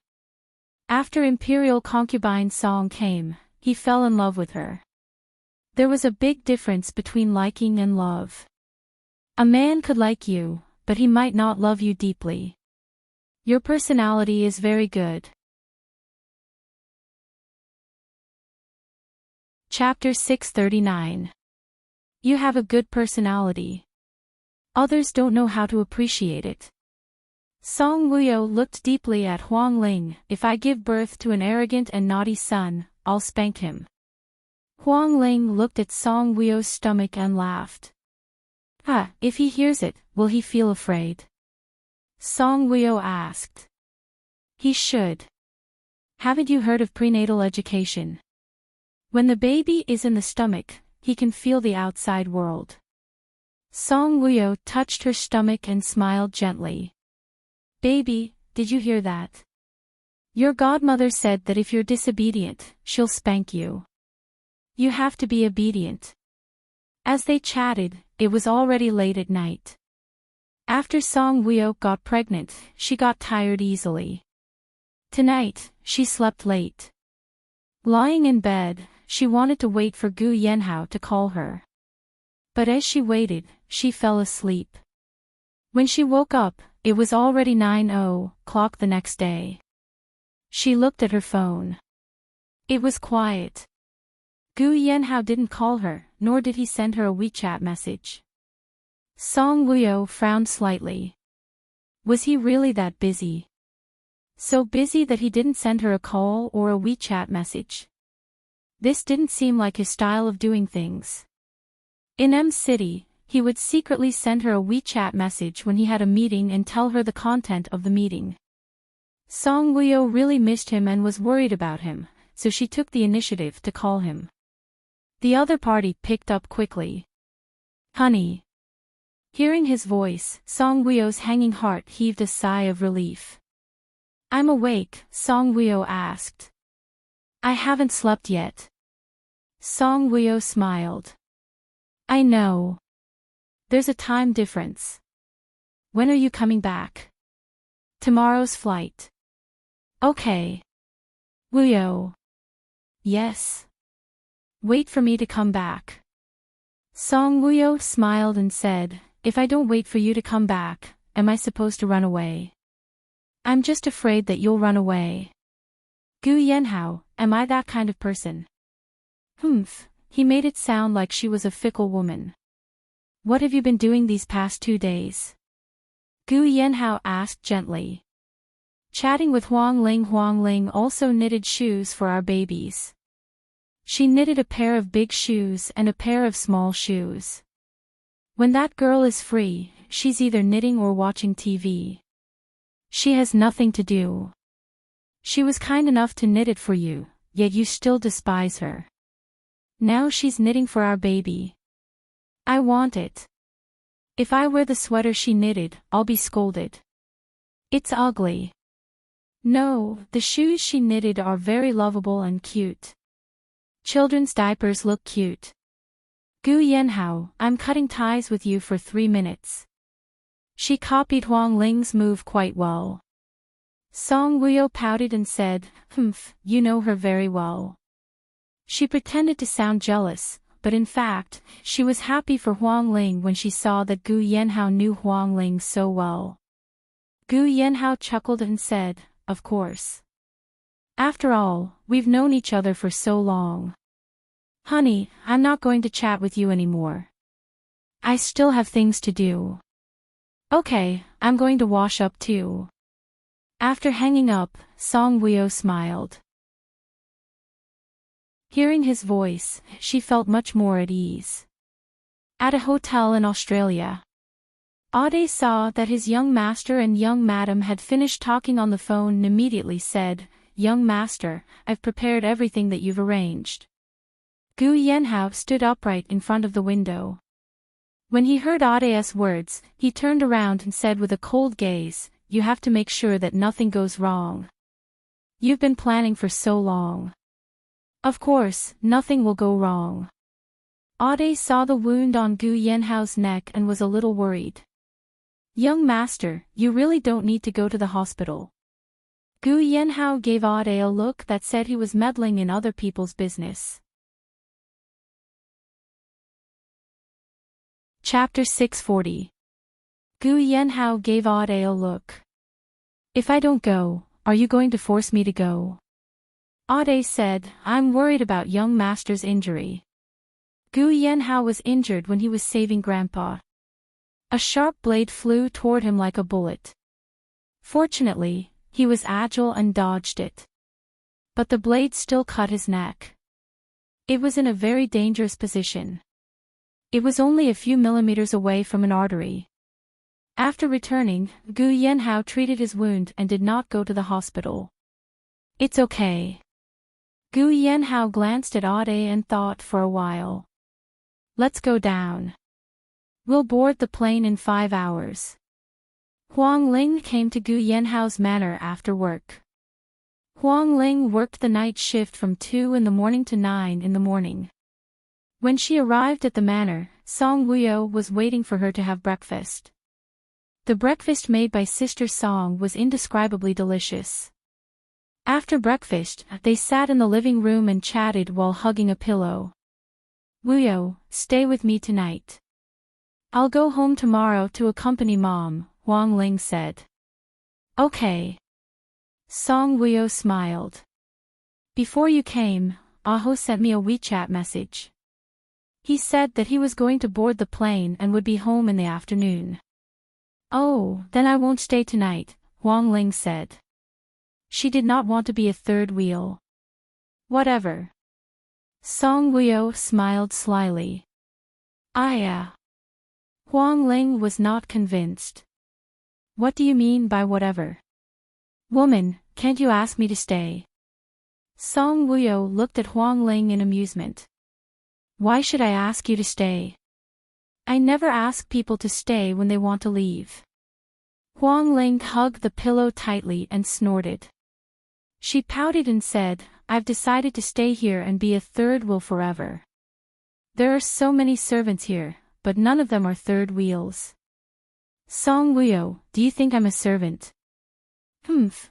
After Imperial Concubine Song came, he fell in love with her. There was a big difference between liking and love. A man could like you, but he might not love you deeply. Your personality is very good. Chapter 639. You have a good personality. Others don't know how to appreciate it. Song Wuyo looked deeply at Huang Ling. If I give birth to an arrogant and naughty son, I'll spank him. Huang Ling looked at Song Wuyo's stomach and laughed. If he hears it, will he feel afraid? Song Wuyo asked. He should. Haven't you heard of prenatal education? When the baby is in the stomach, he can feel the outside world. Song Wuyo touched her stomach and smiled gently. Baby, did you hear that? Your godmother said that if you're disobedient, she'll spank you. You have to be obedient. As they chatted, it was already late at night. After Song Woo got pregnant, she got tired easily. Tonight, she slept late. Lying in bed, she wanted to wait for Gu Yenhao to call her. But as she waited, she fell asleep. When she woke up, it was already 9:00 the next day. She looked at her phone. It was quiet. Gu Yenhao didn't call her, nor did he send her a WeChat message. Song Woo frowned slightly. Was he really that busy? So busy that he didn't send her a call or a WeChat message. This didn't seem like his style of doing things. In M City, he would secretly send her a WeChat message when he had a meeting and tell her the content of the meeting. Song Woo really missed him and was worried about him, so she took the initiative to call him. The other party picked up quickly. "Honey." Hearing his voice, Song Woo's hanging heart heaved a sigh of relief. "I'm awake," Song Woo asked. "I haven't slept yet." Song Woo smiled. "I know. There's a time difference. When are you coming back?" "Tomorrow's flight." "Okay." "Woo." "Yes." "Wait for me to come back." Song Woo smiled and said, "If I don't wait for you to come back, am I supposed to run away?" "I'm just afraid that you'll run away." "Gu Yenhao, am I that kind of person?" "Humph," he made it sound like she was a fickle woman. "What have you been doing these past 2 days?" Gu Yenhao asked gently. "Chatting with Huang Ling. Huang Ling also knitted shoes for our babies. She knitted a pair of big shoes and a pair of small shoes. When that girl is free, she's either knitting or watching TV. She has nothing to do. She was kind enough to knit it for you, yet you still despise her. Now she's knitting for our baby. I want it. If I wear the sweater she knitted, I'll be scolded. It's ugly. No, the shoes she knitted are very lovable and cute. Children's diapers look cute. Gu Yenhao, I'm cutting ties with you for 3 minutes." She copied Huang Ling's move quite well. Song Woo pouted and said, "Humph, you know her very well." She pretended to sound jealous, but in fact, she was happy for Huang Ling when she saw that Gu Yenhao knew Huang Ling so well. Gu Yenhao chuckled and said, "Of course. After all, we've known each other for so long. Honey, I'm not going to chat with you anymore. I still have things to do. Okay, I'm going to wash up too." After hanging up, Song Woo smiled. Hearing his voice, she felt much more at ease. At a hotel in Australia, Ade saw that his young master and young madam had finished talking on the phone and immediately said, "Young master, I've prepared everything that you've arranged." Gu Yenhao stood upright in front of the window. When he heard Ade's words, he turned around and said with a cold gaze, "You have to make sure that nothing goes wrong. You've been planning for so long. Of course, nothing will go wrong." Ade saw the wound on Gu Yenhao's neck and was a little worried. "Young master, you really don't need to go to the hospital." Gu Yenhao gave Ade a look that said he was meddling in other people's business. Chapter 640. Gu Yenhao gave Ade a look. "If I don't go, are you going to force me to go?" Ade said, "I'm worried about young master's injury." Gu Yenhao was injured when he was saving Grandpa. A sharp blade flew toward him like a bullet. Fortunately, he was agile and dodged it. But the blade still cut his neck. It was in a very dangerous position. It was only a few millimeters away from an artery. After returning, Gu Yenhao treated his wound and did not go to the hospital. "It's okay." Gu Yenhao glanced at Ade and thought for a while. "Let's go down. We'll board the plane in 5 hours." Huang Ling came to Gu Yenhao's manor after work. Huang Ling worked the night shift from 2 in the morning to 9 in the morning. When she arrived at the manor, Song Wuyo was waiting for her to have breakfast. The breakfast made by Sister Song was indescribably delicious. After breakfast, they sat in the living room and chatted while hugging a pillow. Wuyo, stay with me tonight. I'll go home tomorrow to accompany Mom, Wang Ling said. Okay. Song Wuyo smiled. Before you came, Aho sent me a WeChat message. He said that he was going to board the plane and would be home in the afternoon. Oh, then I won't stay tonight, Wang Ling said. She did not want to be a third wheel. Whatever. Song Wuyo smiled slyly. Wang Ling was not convinced. What do you mean by whatever? Woman, can't you ask me to stay? Song Wuyo looked at Wang Ling in amusement. Why should I ask you to stay? I never ask people to stay when they want to leave. Wang Ling hugged the pillow tightly and snorted. She pouted and said, I've decided to stay here and be a third wheel forever. There are so many servants here, but none of them are third wheels. Song Wuyo, do you think I'm a servant?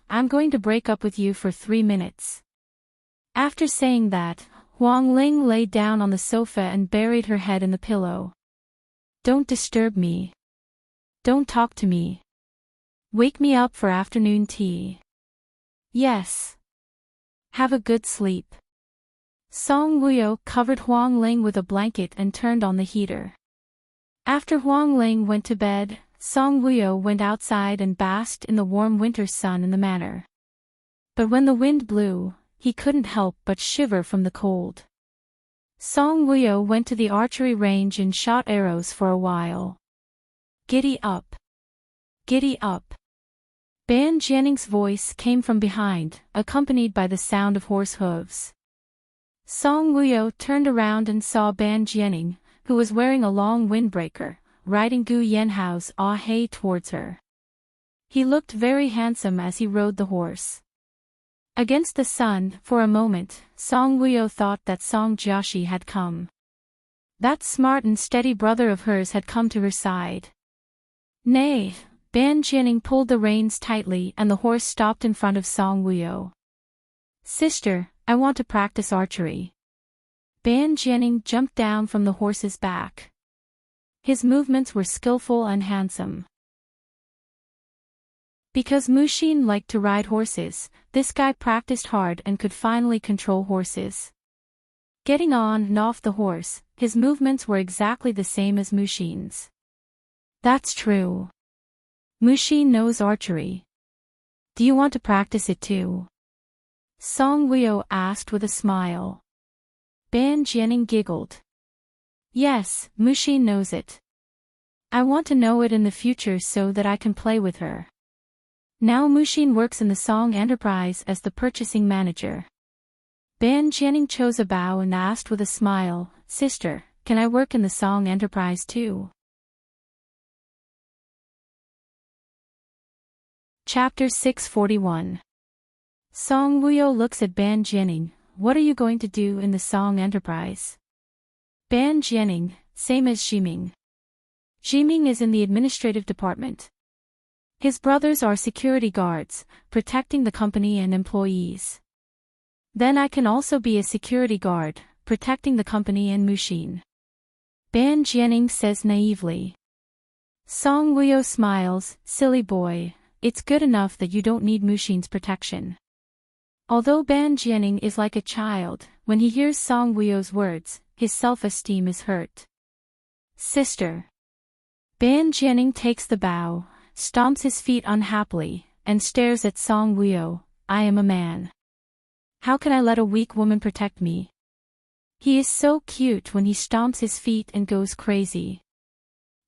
I'm going to break up with you for 3 minutes. After saying that, Wang Ling lay down on the sofa and buried her head in the pillow. Don't disturb me. Don't talk to me. Wake me up for afternoon tea. Yes. Have a good sleep. Song Wuyo covered Wang Ling with a blanket and turned on the heater. After Wang Ling went to bed, Song Wuyo went outside and basked in the warm winter sun in the manor. But when the wind blew, he couldn't help but shiver from the cold. Song Wuyo went to the archery range and shot arrows for a while. Giddy up. Giddy up. Ban Jianning's voice came from behind, accompanied by the sound of horse hooves. Song Wuyo turned around and saw Ban Jianning, who was wearing a long windbreaker, riding Gu Yanhao's Ah-Hei towards her. He looked very handsome as he rode the horse. Against the sun, for a moment, Song Wuyo thought that Song Jiaxi had come. That smart and steady brother of hers had come to her side. Nay, Ban Jianning pulled the reins tightly and the horse stopped in front of Song Wuyo. Sister, I want to practice archery. Ban Jianning jumped down from the horse's back. His movements were skillful and handsome. Because Mushin liked to ride horses, this guy practiced hard and could finally control horses. Getting on and off the horse, his movements were exactly the same as Mushin's. That's true. Mushin knows archery. Do you want to practice it too? Song Wuyo asked with a smile. Ban Jianning giggled. Yes, Mushin knows it. I want to know it in the future so that I can play with her. Now Mushin works in the Song Enterprise as the purchasing manager. Ban Jianning chose a bow and asked with a smile, Sister, can I work in the Song Enterprise too? Chapter 641. Song Wuyo looks at Ban Jianning. What are you going to do in the Song Enterprise? Ban Jianning, same as Ximing. Ximing is in the administrative department. His brothers are security guards, protecting the company and employees. Then I can also be a security guard, protecting the company and Mushin. Ban Jianning says naively. Song Wuyo smiles, silly boy, it's good enough that you don't need Mushin's protection. Although Ban Jianning is like a child, when he hears Song Wuyo's words, his self-esteem is hurt. Sister. Ban Jianning takes the bow, stomps his feet unhappily, and stares at Song Wuyo. I am a man. How can I let a weak woman protect me? He is so cute when he stomps his feet and goes crazy.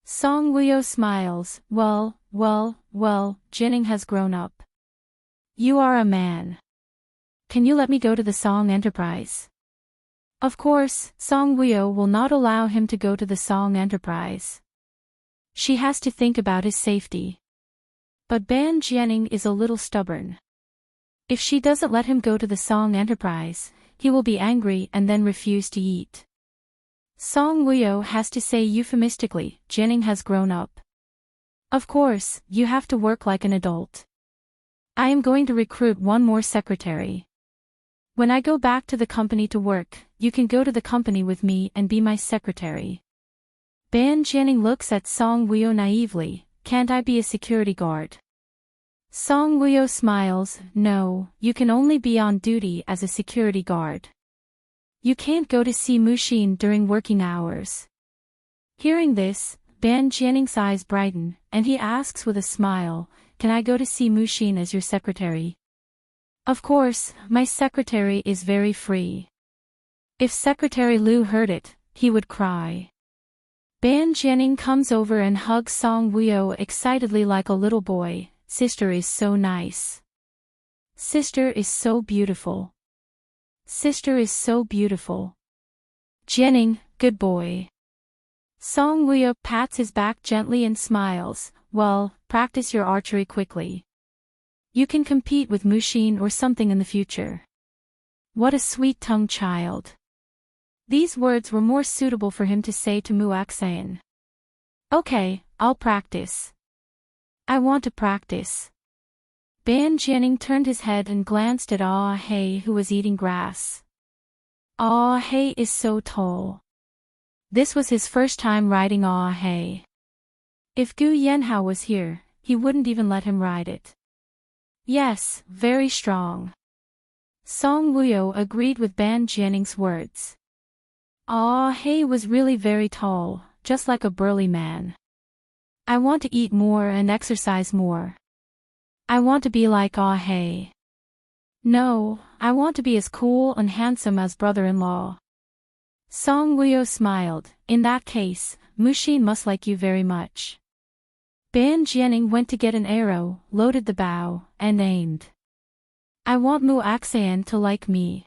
Song Wuyo smiles. Well, Jianning has grown up. You are a man. Can you let me go to the Song Enterprise? Of course, Song Wuyo will not allow him to go to the Song Enterprise. She has to think about his safety. But Ban Jianning is a little stubborn. If she doesn't let him go to the Song Enterprise, he will be angry and then refuse to eat. Song Wuyo has to say euphemistically, Jianing has grown up. Of course, you have to work like an adult. I am going to recruit one more secretary. When I go back to the company to work, you can go to the company with me and be my secretary. Ban Jianing looks at Song Wuyo naively, can't I be a security guard? Song Wuyo smiles, no, you can only be on duty as a security guard. You can't go to see Mushin during working hours. Hearing this, Ban Jianing's eyes brighten, and he asks with a smile, can I go to see Mushin as your secretary? Of course, my secretary is very free. If Secretary Liu heard it, he would cry. Ban Jianing comes over and hugs Song Wuyo excitedly like a little boy, sister is so nice. Sister is so beautiful. Sister is so beautiful. Jianing, good boy. Song Wuyo pats his back gently and smiles, well, practice your archery quickly. You can compete with Mushin or something in the future. What a sweet-tongued child. These words were more suitable for him to say to Mu Axayan. Okay, I'll practice. I want to practice. Ban Jianing turned his head and glanced at Ah He who was eating grass. Ah He is so tall. This was his first time riding Ah He. If Gu Yanhao was here, he wouldn't even let him ride it. Yes, very strong. Song Wuyo agreed with Ban Jianing's words. Ah He was really very tall, just like a burly man. I want to eat more and exercise more. I want to be like Ah He. No, I want to be as cool and handsome as brother-in-law. Song Wuyo smiled, in that case, Mushin must like you very much. Ban Jianing went to get an arrow, loaded the bow, and aimed. I want Mu Axayan to like me.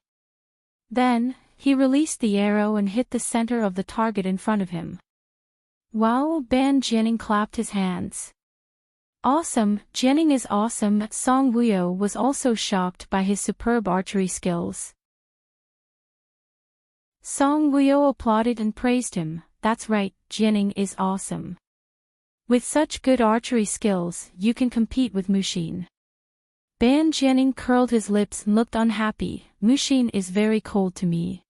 Then, he released the arrow and hit the center of the target in front of him. Wow! Ban Jianing clapped his hands. Awesome, Jianing is awesome. Song Wuyo was also shocked by his superb archery skills. Song Wuyo applauded and praised him, that's right, Jianing is awesome. With such good archery skills, you can compete with Mushin. Ban Jianing curled his lips and looked unhappy, Mushin is very cold to me.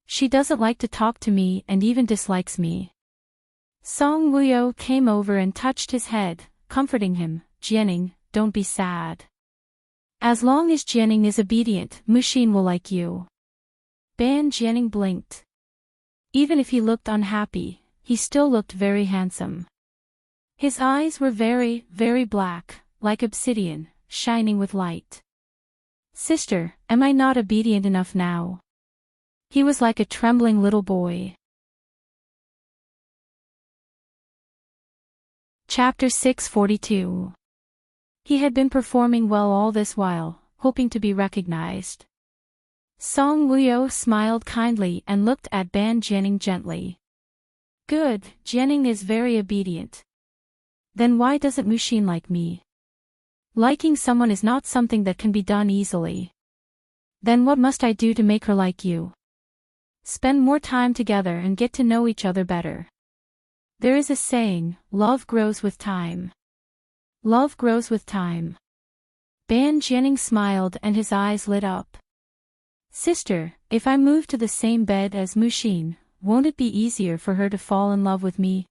She doesn't like to talk to me and even dislikes me. Song Wuyo came over and touched his head, comforting him, Jianing, don't be sad. As long as Jianing is obedient, Mushin will like you. Ban Jianing blinked. Even if he looked unhappy, he still looked very handsome. His eyes were very, very black, like obsidian, shining with light. Sister, am I not obedient enough now? He was like a trembling little boy. Chapter 642. He had been performing well all this while, hoping to be recognized. Song Wuyo smiled kindly and looked at Ban Jianing gently. Good, Jianing is very obedient. Then why doesn't Mushin like me? Liking someone is not something that can be done easily. Then what must I do to make her like you? Spend more time together and get to know each other better. There is a saying, love grows with time. Love grows with time. Ban Jianing smiled and his eyes lit up. Sister, if I move to the same bed as Mushin, won't it be easier for her to fall in love with me?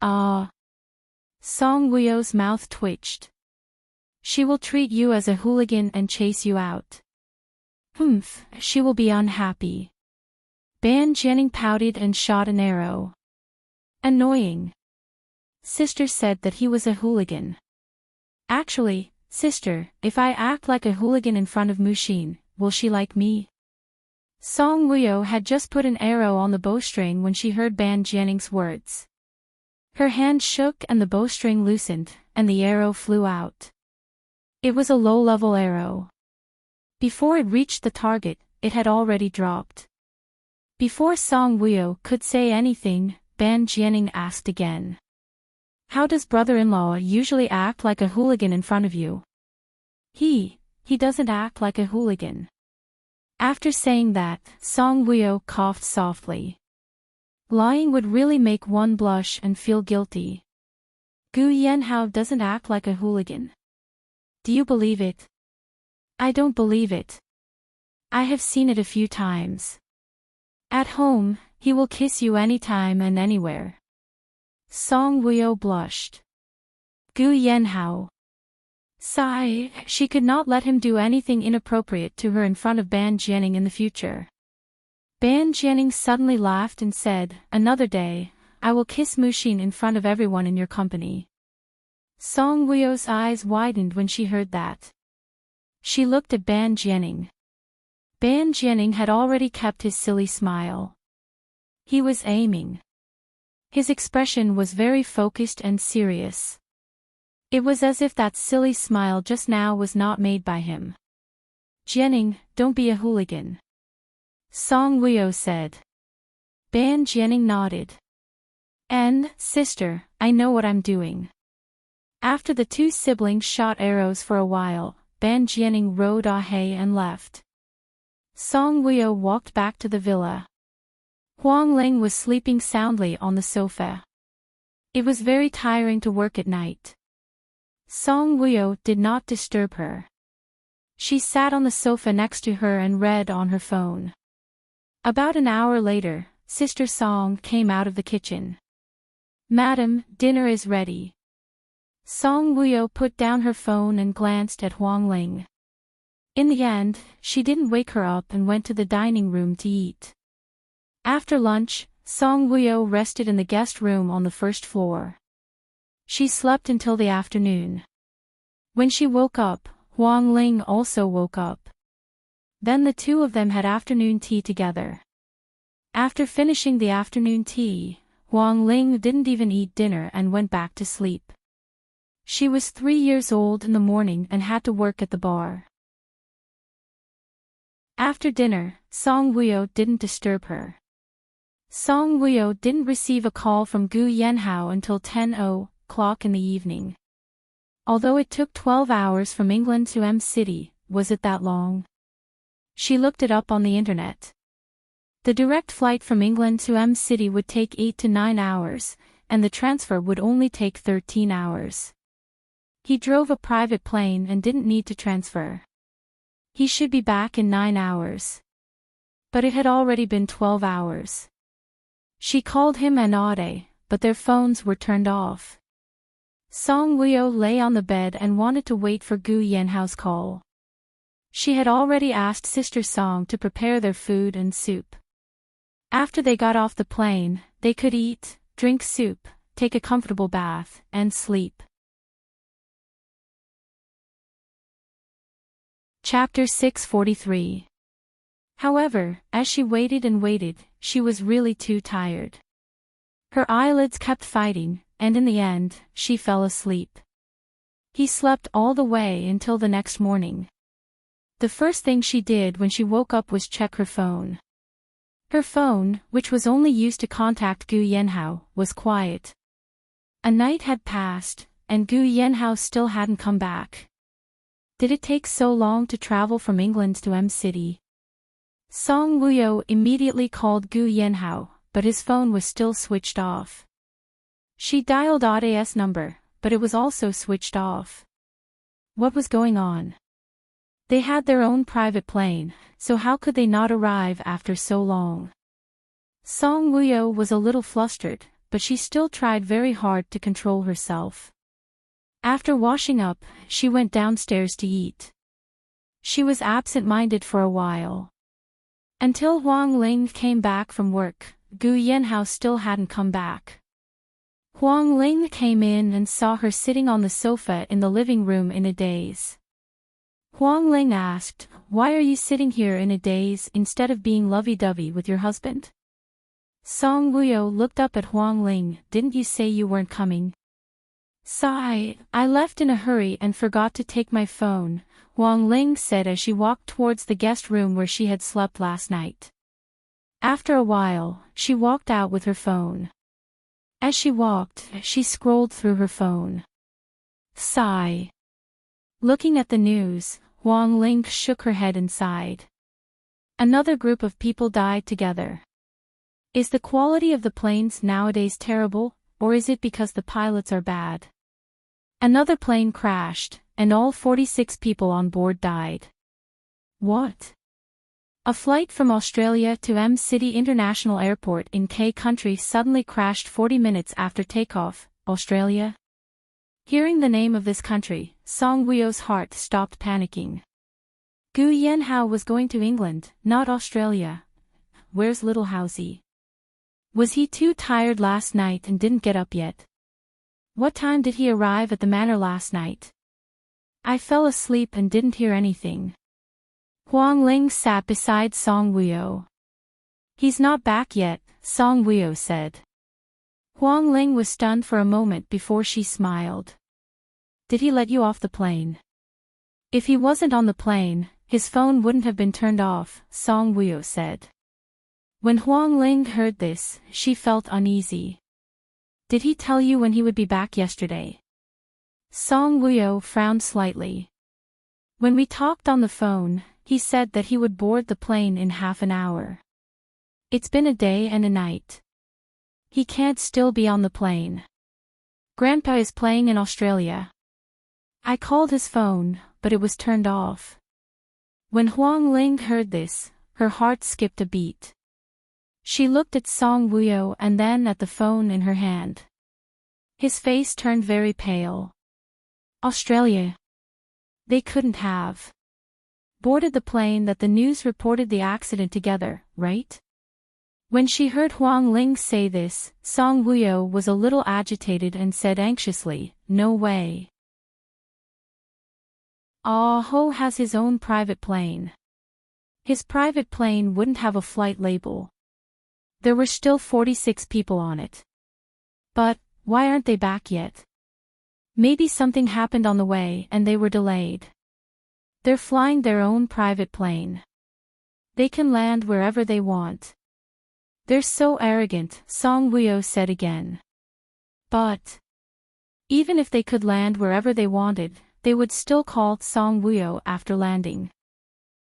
Ah. Song Wuyo's mouth twitched. She will treat you as a hooligan and chase you out. Humph, she will be unhappy. Ban Jianing pouted and shot an arrow. Annoying. Sister said that he was a hooligan. Actually, sister, if I act like a hooligan in front of Mushin, will she like me? Song Wuyo had just put an arrow on the bowstring when she heard Ban Jianing's words. Her hand shook and the bowstring loosened, and the arrow flew out. It was a low-level arrow. Before it reached the target, it had already dropped. Before Song Wuyo could say anything, Ban Jianing asked again. How does brother-in-law usually act like a hooligan in front of you? He doesn't act like a hooligan. After saying that, Song Wuyo coughed softly. Lying would really make one blush and feel guilty. Gu Yanhao doesn't act like a hooligan. Do you believe it? I don't believe it. I have seen it a few times. At home, he will kiss you anytime and anywhere. Song Wuyo blushed. Gu Yanhao. Sigh, she could not let him do anything inappropriate to her in front of Ban Jianing in the future. Ban Jianing suddenly laughed and said, "Another day, I will kiss Mushin in front of everyone in your company." Song Wuyo's eyes widened when she heard that. She looked at Ban Jianing. Ban Jianing had already kept his silly smile. He was aiming. His expression was very focused and serious. It was as if that silly smile just now was not made by him. "Jianing, don't be a hooligan," Song Wuyo said. Ban Jianing nodded. "And, sister, I know what I'm doing." After the two siblings shot arrows for a while, Ban Jianing rode ahead and left. Song Wuyo walked back to the villa. Huang Ling was sleeping soundly on the sofa. It was very tiring to work at night. Song Wuyo did not disturb her. She sat on the sofa next to her and read on her phone. About an hour later, Sister Song came out of the kitchen. "Madam, dinner is ready." Song Wuyo put down her phone and glanced at Huang Ling. In the end, she didn't wake her up and went to the dining room to eat. After lunch, Song Wuyo rested in the guest room on the first floor. She slept until the afternoon. When she woke up, Huang Ling also woke up. Then the two of them had afternoon tea together. After finishing the afternoon tea, Huang Ling didn't even eat dinner and went back to sleep. She was 3 years old in the morning and had to work at the bar. After dinner, Song Wuyo didn't disturb her. Song Wuyo didn't receive a call from Gu Yanhao until 10:00 in the evening. Although it took 12 hours from England to M City, was it that long? She looked it up on the internet. The direct flight from England to M City would take 8 to 9 hours, and the transfer would only take 13 hours. He drove a private plane and didn't need to transfer. He should be back in 9 hours. But it had already been 12 hours. She called him and Ade, but their phones were turned off. Song Wuyo lay on the bed and wanted to wait for Gu Yanhao's call. She had already asked Sister Song to prepare their food and soup. After they got off the plane, they could eat, drink soup, take a comfortable bath, and sleep. Chapter 643. However, as she waited and waited, she was really too tired. Her eyelids kept fighting, and in the end, she fell asleep. He slept all the way until the next morning. The first thing she did when she woke up was check her phone. Her phone, which was only used to contact Gu Yanhao, was quiet. A night had passed, and Gu Yanhao still hadn't come back. Did it take so long to travel from England to M City? Song Wuyo immediately called Gu Yanhao, but his phone was still switched off. She dialed Ade's number, but it was also switched off. What was going on? They had their own private plane, so how could they not arrive after so long? Song Wuyo was a little flustered, but she still tried very hard to control herself. After washing up, she went downstairs to eat. She was absent-minded for a while. Until Huang Ling came back from work, Gu Yanhao still hadn't come back. Huang Ling came in and saw her sitting on the sofa in the living room in a daze. Huang Ling asked, "Why are you sitting here in a daze instead of being lovey-dovey with your husband?" Song Wuyo looked up at Huang Ling. "Didn't you say you weren't coming?" "Sigh, I left in a hurry and forgot to take my phone," Huang Ling said as she walked towards the guest room where she had slept last night. After a while, she walked out with her phone. As she walked, she scrolled through her phone. Sigh. Looking at the news, Huang Ling shook her head and sighed. Another group of people died together. Is the quality of the planes nowadays terrible, or is it because the pilots are bad? Another plane crashed, and all 46 people on board died. What? A flight from Australia to M-City International Airport in K Country suddenly crashed 40 minutes after takeoff, Australia? Hearing the name of this country, Song Wuyo's heart stopped panicking. Gu Yanhao was going to England, not Australia. Where's little Housie? Was he too tired last night and didn't get up yet? What time did he arrive at the manor last night? I fell asleep and didn't hear anything. Huang Ling sat beside Song Wuyo. He's not back yet, Song Wuyo said. Huang Ling was stunned for a moment before she smiled. Did he let you off the plane? If he wasn't on the plane, his phone wouldn't have been turned off, Song Wuyo said. When Huang Ling heard this, she felt uneasy. Did he tell you when he would be back yesterday? Song Wuyo frowned slightly. When we talked on the phone, he said that he would board the plane in half an hour. It's been a day and a night. He can't still be on the plane. Grandpa is playing in Australia. I called his phone, but it was turned off. When Huang Ling heard this, her heart skipped a beat. She looked at Song Wuyo and then at the phone in her hand. His face turned very pale. Australia. They couldn't have boarded the plane that the news reported the accident together, right? When she heard Huang Ling say this, Song Wuyo was a little agitated and said anxiously, no way. Ah Ho has his own private plane. His private plane wouldn't have a flight label. There were still 46 people on it. But, why aren't they back yet? Maybe something happened on the way and they were delayed. They're flying their own private plane. They can land wherever they want. They're so arrogant, Song Wuyo said again. But even if they could land wherever they wanted, they would still call Song Wuyo after landing.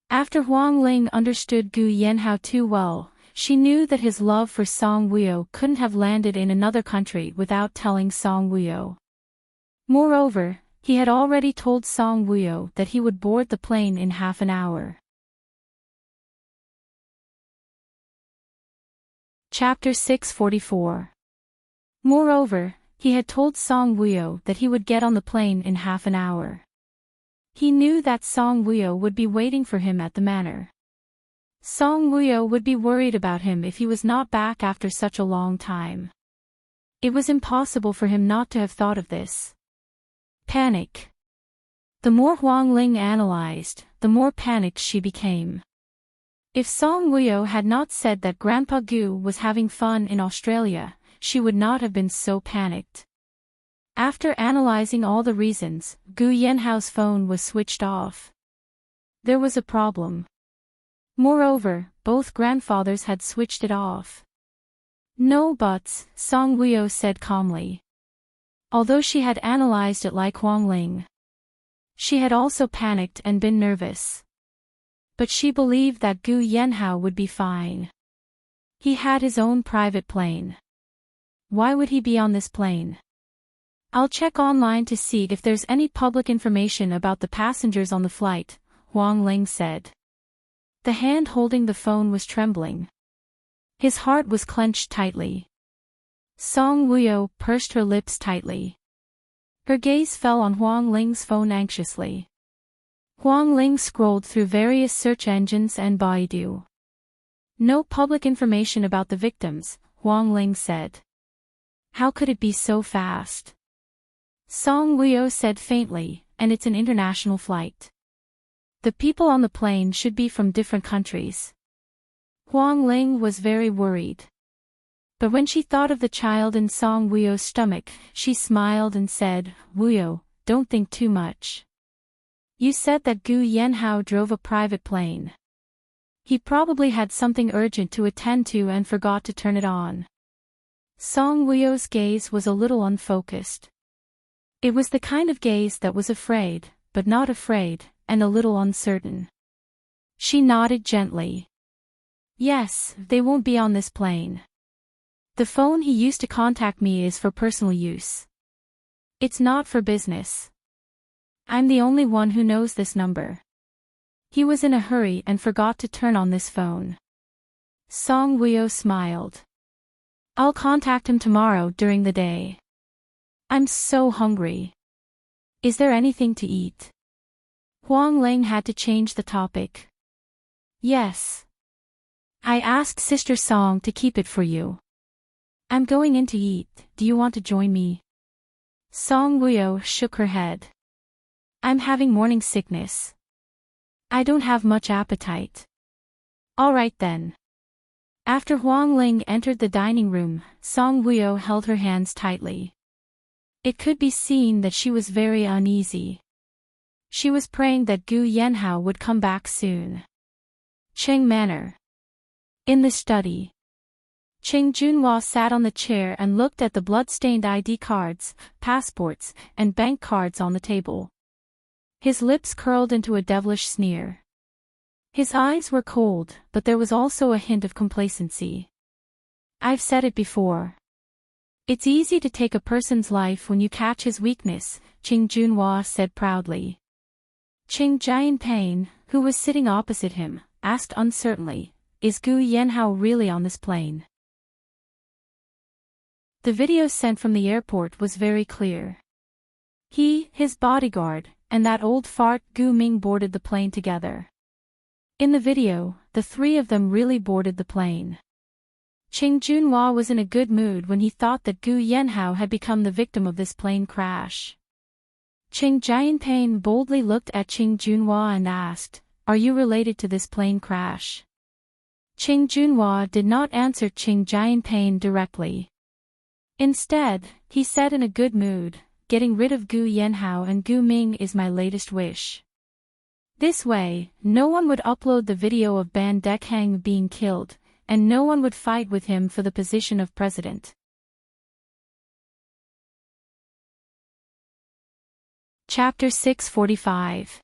After Huang Ling understood Gu Yanhao too well, she knew that his love for Song Wuyo couldn't have landed in another country without telling Song Wuyo. Moreover, he had already told Song Wuyo that he would board the plane in half an hour. Chapter 644. Moreover, he had told Song Wuyo that he would get on the plane in half an hour. He knew that Song Wuyo would be waiting for him at the manor. Song Wuyo would be worried about him if he was not back after such a long time. It was impossible for him not to have thought of this. Panic. The more Huang Ling analyzed, the more panicked she became. If Song Wuyo had not said that Grandpa Gu was having fun in Australia, she would not have been so panicked. After analyzing all the reasons, Gu Yanhao's phone was switched off. There was a problem. Moreover, both grandfathers had switched it off. No buts, Song Wuyo said calmly. Although she had analyzed it like Huang Ling, she had also panicked and been nervous. But she believed that Gu Yanhao would be fine. He had his own private plane. Why would he be on this plane? I'll check online to see if there's any public information about the passengers on the flight, Huang Ling said. The hand holding the phone was trembling. His heart was clenched tightly. Song Wuyo pursed her lips tightly. Her gaze fell on Huang Ling's phone anxiously. Huang Ling scrolled through various search engines and Baidu. No public information about the victims, Huang Ling said. How could it be so fast? Song Wuyo said faintly, and it's an international flight. The people on the plane should be from different countries. Huang Ling was very worried. But when she thought of the child in Song Wuyo's stomach, she smiled and said, Wuyo, don't think too much. You said that Gu Yanhao drove a private plane. He probably had something urgent to attend to and forgot to turn it on. Song Wuyo's gaze was a little unfocused. It was the kind of gaze that was afraid, but not afraid, and a little uncertain. She nodded gently. Yes, they won't be on this plane. The phone he used to contact me is for personal use. It's not for business. I'm the only one who knows this number. He was in a hurry and forgot to turn on this phone. Song Woo-yo smiled. I'll contact him tomorrow during the day. I'm so hungry. Is there anything to eat? Huang Ling had to change the topic. Yes. I asked Sister Song to keep it for you. I'm going in to eat, do you want to join me? Song Woo-yo shook her head. I'm having morning sickness. I don't have much appetite. Alright then. After Huang Ling entered the dining room, Song Woo-yo held her hands tightly. It could be seen that she was very uneasy. She was praying that Gu Yanhao would come back soon. Cheng Manor. In the study. Cheng Junhua sat on the chair and looked at the blood-stained ID cards, passports, and bank cards on the table. His lips curled into a devilish sneer. His eyes were cold, but there was also a hint of complacency. I've said it before. It's easy to take a person's life when you catch his weakness, Cheng Junhua said proudly. Cheng Jianping, who was sitting opposite him, asked uncertainly, is Gu Yanhao really on this plane? The video sent from the airport was very clear. He, his bodyguard, and that old fart Gu Ming boarded the plane together. In the video, the three of them really boarded the plane. Cheng Junhua was in a good mood when he thought that Gu Yanhao had become the victim of this plane crash. Cheng Jianping boldly looked at Cheng Junhua and asked, are you related to this plane crash? Cheng Junhua did not answer Cheng Jianping directly. Instead, he said in a good mood, getting rid of Gu Yanhao and Gu Ming is my latest wish. This way, no one would upload the video of Ban Dekhang being killed, and no one would fight with him for the position of president. Chapter 645.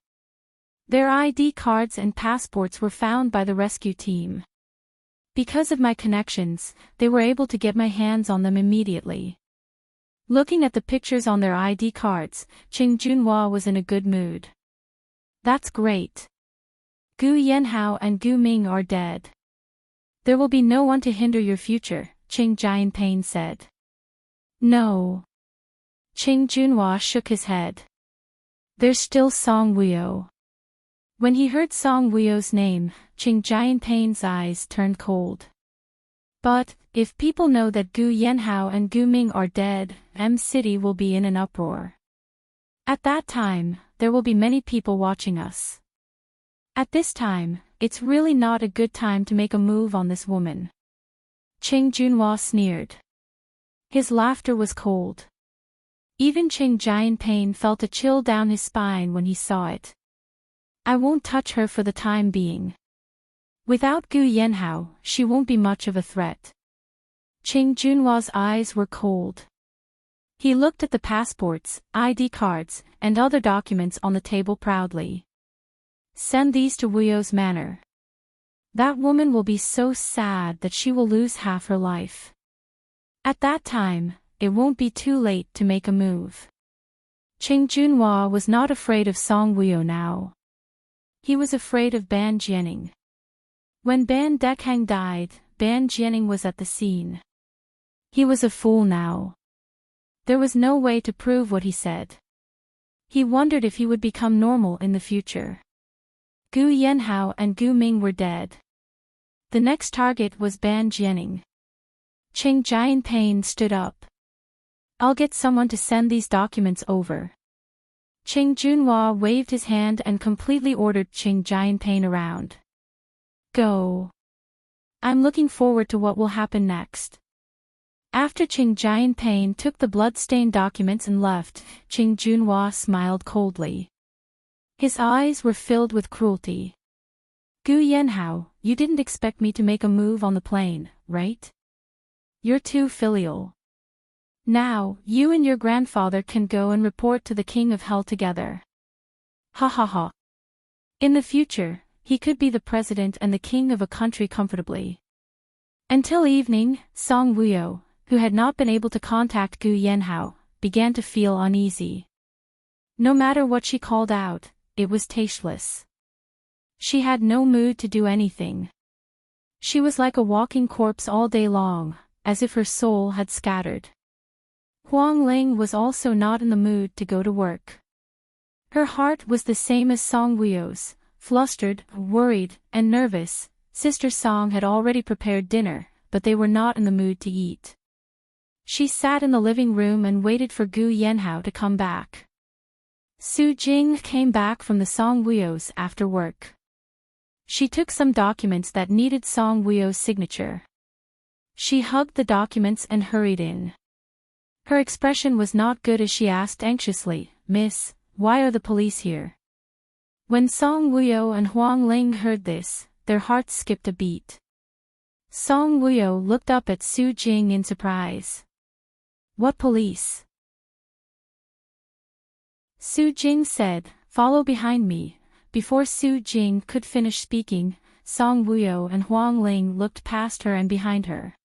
Their ID cards and passports were found by the rescue team. Because of my connections, they were able to get my hands on them immediately. Looking at the pictures on their ID cards, Cheng Junhua was in a good mood. That's great. Gu Yanhao and Gu Ming are dead. There will be no one to hinder your future, Cheng Jianping said. No. Cheng Junhua shook his head. There's still Song Woo-yo. When he heard Song Woo-yo's name, Cheng Jianping's eyes turned cold. But, if people know that Gu Yanhao and Gu Ming are dead, City will be in an uproar. At that time, there will be many people watching us. At this time, it's really not a good time to make a move on this woman. Cheng Junhua sneered. His laughter was cold. Even Cheng Jianping felt a chill down his spine when he saw it. I won't touch her for the time being. Without Gu Yanhao, she won't be much of a threat. Cheng Junhua's eyes were cold. He looked at the passports, ID cards, and other documents on the table proudly. Send these to Woo-yo's manor. That woman will be so sad that she will lose half her life. At that time, it won't be too late to make a move. Cheng Junhua was not afraid of Song Woo-yo now. He was afraid of Ban Jianing. When Ban Dekhang died, Ban Jianing was at the scene. He was a fool now. There was no way to prove what he said. He wondered if he would become normal in the future. Gu Yanhao and Gu Ming were dead. The next target was Ban Jianing. Cheng Jianping stood up. I'll get someone to send these documents over. Cheng Junhua waved his hand and completely ordered Cheng Jianping around. Go. I'm looking forward to what will happen next. After Cheng Jianping took the blood-stained documents and left, Cheng Junhua smiled coldly. His eyes were filled with cruelty. Gu Yanhao, you didn't expect me to make a move on the plane, right? You're too filial. Now, you and your grandfather can go and report to the King of Hell together. Ha ha ha. In the future, he could be the president and the king of a country comfortably. Until evening, Song Wuyo, who had not been able to contact Gu Yanhao, began to feel uneasy. No matter what she called out, it was tasteless. She had no mood to do anything. She was like a walking corpse all day long, as if her soul had scattered. Huang Ling was also not in the mood to go to work. Her heart was the same as Song Wuyo's, flustered, worried, and nervous. Sister Song had already prepared dinner, but they were not in the mood to eat. She sat in the living room and waited for Gu Yanhao to come back. Su Jing came back from the Song Wuyo's after work. She took some documents that needed Song Wuyo's signature. She hugged the documents and hurried in. Her expression was not good as she asked anxiously, "Miss, why are the police here?" When Song Wuyo and Huang Ling heard this, their hearts skipped a beat. Song Wuyo looked up at Su Jing in surprise. "What police?" Su Jing said, "Follow behind me." Before Su Jing could finish speaking, Song Wuyo and Huang Ling looked past her and behind her.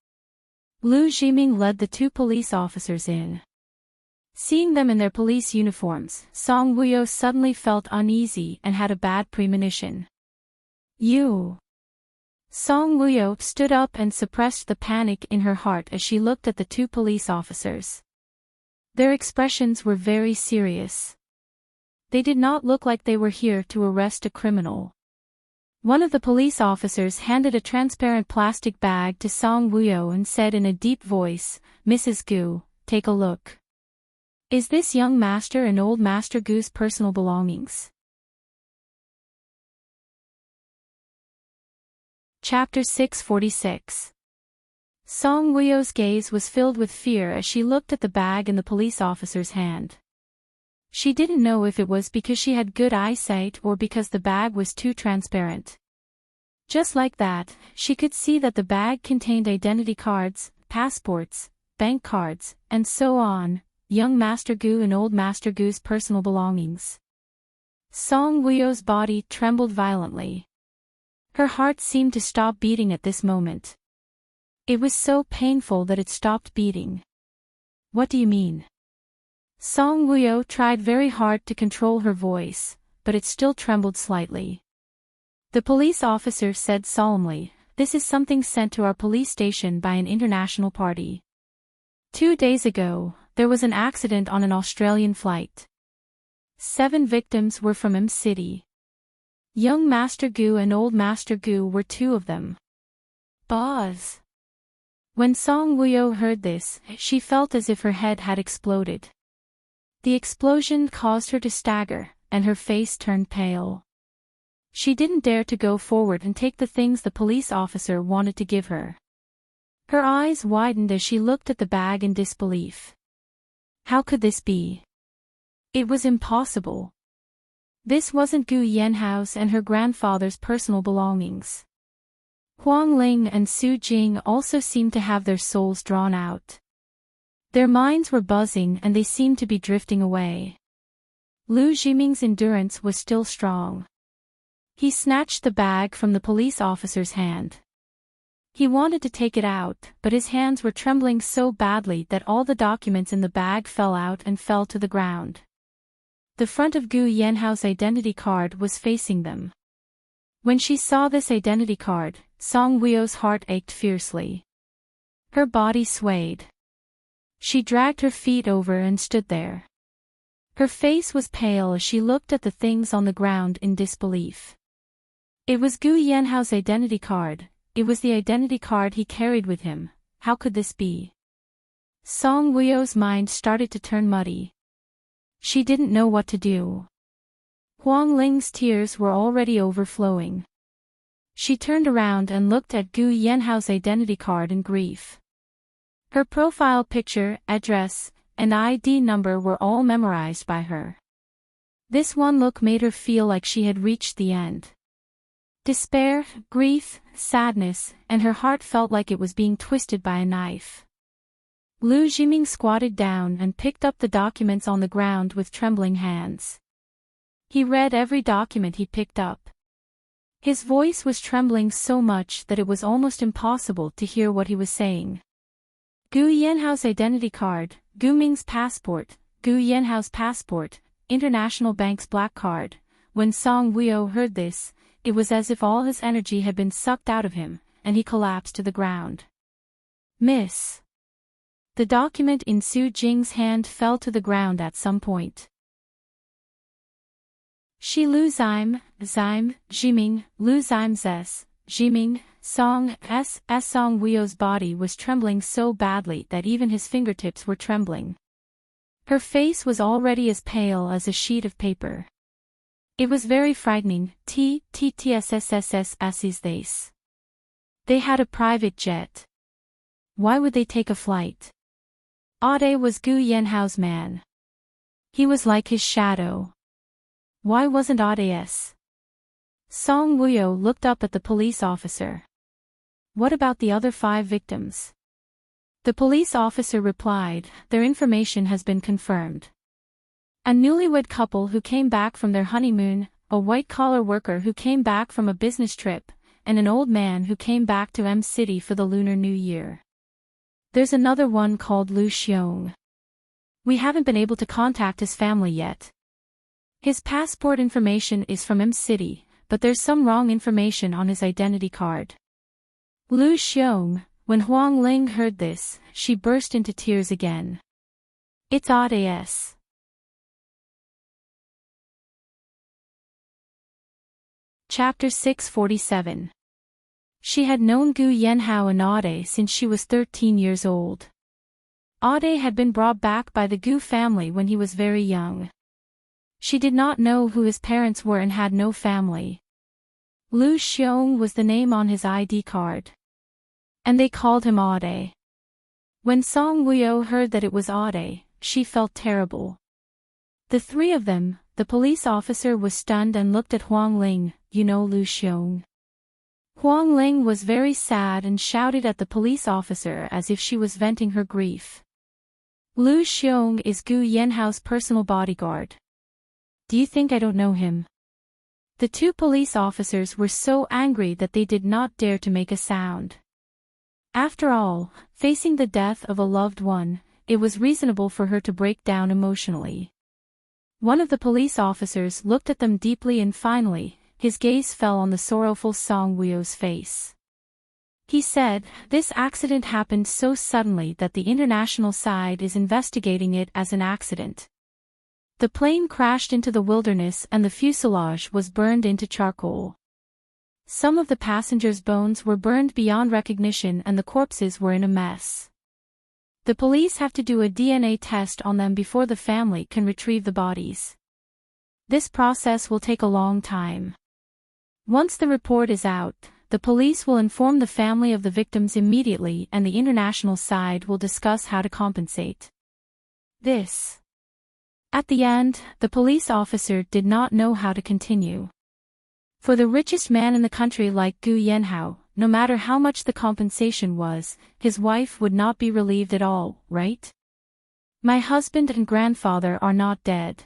Lu Jiming led the two police officers in. Seeing them in their police uniforms, Song Wuyo suddenly felt uneasy and had a bad premonition. "You." Song Wuyo stood up and suppressed the panic in her heart as she looked at the two police officers. Their expressions were very serious. They did not look like they were here to arrest a criminal. One of the police officers handed a transparent plastic bag to Song Wuyo and said in a deep voice, "Mrs. Gu, take a look. Is this young master and old Master Gu's personal belongings?" Chapter 646. Song Wuyo's gaze was filled with fear as she looked at the bag in the police officer's hand. She didn't know if it was because she had good eyesight or because the bag was too transparent. Just like that, she could see that the bag contained identity cards, passports, bank cards, and so on, young Master Gu and old Master Gu's personal belongings. Song Wuyo's body trembled violently. Her heart seemed to stop beating at this moment. It was so painful that it stopped beating. "What do you mean?" Song Wuyo tried very hard to control her voice, but it still trembled slightly. The police officer said solemnly, "This is something sent to our police station by an international party. 2 days ago, there was an accident on an Australian flight. 7 victims were from M City. Young Master Gu and old Master Gu were 2 of them." Buzz. When Song Wuyo heard this, she felt as if her head had exploded. The explosion caused her to stagger, and her face turned pale. She didn't dare to go forward and take the things the police officer wanted to give her. Her eyes widened as she looked at the bag in disbelief. How could this be? It was impossible. This wasn't Gu Yanhao's and her grandfather's personal belongings. Huang Ling and Su Jing also seemed to have their souls drawn out. Their minds were buzzing and they seemed to be drifting away. Lu Jiming's endurance was still strong. He snatched the bag from the police officer's hand. He wanted to take it out, but his hands were trembling so badly that all the documents in the bag fell out and fell to the ground. The front of Gu Yanhao's identity card was facing them. When she saw this identity card, Song Wuyo's heart ached fiercely. Her body swayed. She dragged her feet over and stood there. Her face was pale as she looked at the things on the ground in disbelief. It was Gu Yanhao's identity card. It was the identity card he carried with him. How could this be? Song Wuyo's mind started to turn muddy. She didn't know what to do. Huang Ling's tears were already overflowing. She turned around and looked at Gu Yanhao's identity card in grief. Her profile picture, address, and ID number were all memorized by her. This one look made her feel like she had reached the end. Despair, grief, sadness, and her heart felt like it was being twisted by a knife. Lu Jiming squatted down and picked up the documents on the ground with trembling hands. He read every document he picked up. His voice was trembling so much that it was almost impossible to hear what he was saying. Gu Yanhao's identity card, Gu Ming's passport, Gu Yanhao's passport, International Bank's black card. When Song Wuyo heard this, it was as if all his energy had been sucked out of him, and he collapsed to the ground. Miss. The document in Su Jing's hand fell to the ground at some point. Shi Lu Zime, Jiming, Lu Zime Zes, Jiming, Song S. Song Wuyo's body was trembling so badly that even his fingertips were trembling. Her face was already as pale as a sheet of paper. It was very frightening. Tssssses. They had a private jet. Why would they take a flight? Ade was Gu Yanhao's man. He was like his shadow. Why wasn't Ade's? Song Wuyo looked up at the police officer. What about the other 5 victims? The police officer replied, their information has been confirmed. A newlywed couple who came back from their honeymoon, a white-collar worker who came back from a business trip, and an old man who came back to M City for the Lunar New Year. There's another one called Lu Xiong. We haven't been able to contact his family yet. His passport information is from M City, but there's some wrong information on his identity card. Lu Xiong, when Huang Ling heard this, she burst into tears again. It's Ade's. Chapter 647. She had known Gu Yanhao and Ade since she was 13 years old. Ade had been brought back by the Gu family when he was very young. She did not know who his parents were and had no family. Lu Xiong was the name on his ID card. And they called him Ade. When Song Wuyo heard that it was Ade, she felt terrible. The 3 of them, the police officer was stunned and looked at Huang Ling, you know Lu Xiong. Huang Ling was very sad and shouted at the police officer as if she was venting her grief. Lu Xiong is Gu Yanhao's personal bodyguard. Do you think I don't know him? The 2 police officers were so angry that they did not dare to make a sound. After all, facing the death of a loved one, it was reasonable for her to break down emotionally. One of the police officers looked at them deeply and finally, his gaze fell on the sorrowful Song Wuyo's face. He said, this accident happened so suddenly that the international side is investigating it as an accident. The plane crashed into the wilderness and the fuselage was burned into charcoal. Some of the passengers' bones were burned beyond recognition and the corpses were in a mess. The police have to do a DNA test on them before the family can retrieve the bodies. This process will take a long time. Once the report is out, the police will inform the family of the victims immediately and the international side will discuss how to compensate. This. At the end, the police officer did not know how to continue. For the richest man in the country like Gu Yanhao, no matter how much the compensation was, his wife would not be relieved at all, right? My husband and grandfather are not dead.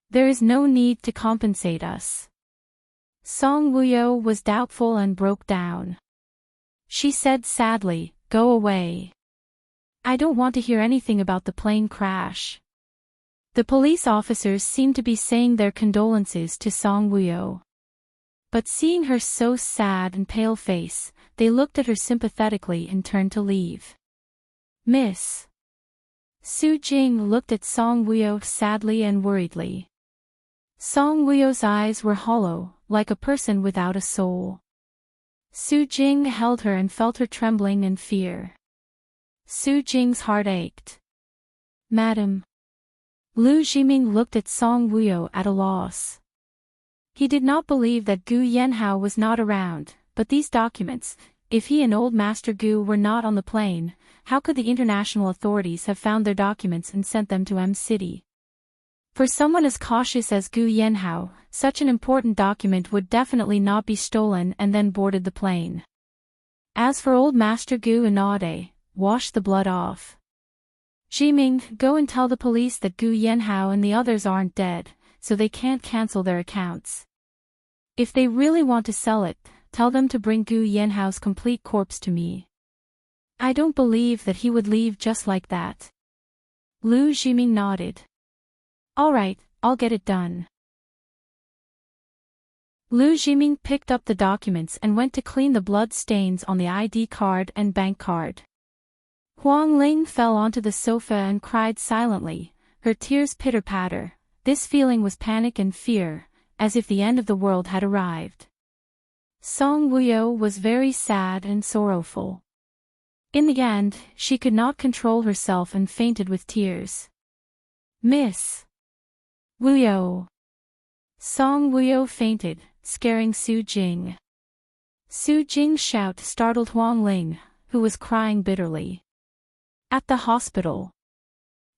There is no need to compensate us. Song Wuyo was doubtful and broke down. She said sadly, go away. I don't want to hear anything about the plane crash. The police officers seemed to be saying their condolences to Song Wuyo. But seeing her so sad and pale face, they looked at her sympathetically and turned to leave. Miss. Su Jing looked at Song Wuyo sadly and worriedly. Song Wuyo's eyes were hollow, like a person without a soul. Su Jing held her and felt her trembling and fear. Su Jing's heart ached. Madam. Lu Jiming looked at Song Wuyo at a loss. He did not believe that Gu Yanhao was not around, but these documents, if he and old Master Gu were not on the plane, how could the international authorities have found their documents and sent them to M City? For someone as cautious as Gu Yanhao, such an important document would definitely not be stolen and then boarded the plane. As for old Master Gu and Ade, wash the blood off. Jiming, go and tell the police that Gu Yanhao and the others aren't dead, so they can't cancel their accounts. If they really want to sell it, tell them to bring Gu Yanhao's complete corpse to me. I don't believe that he would leave just like that. Lu Jiming nodded. All right, I'll get it done. Lu Jiming picked up the documents and went to clean the blood stains on the ID card and bank card. Huang Ling fell onto the sofa and cried silently, her tears pitter-patter. This feeling was panic and fear, as if the end of the world had arrived. Song Wuyo was very sad and sorrowful. In the end, she could not control herself and fainted with tears. Miss Wuyo. Song Wuyo fainted, scaring Su Jing. Su Jing's shout startled Huang Ling, who was crying bitterly. At the hospital,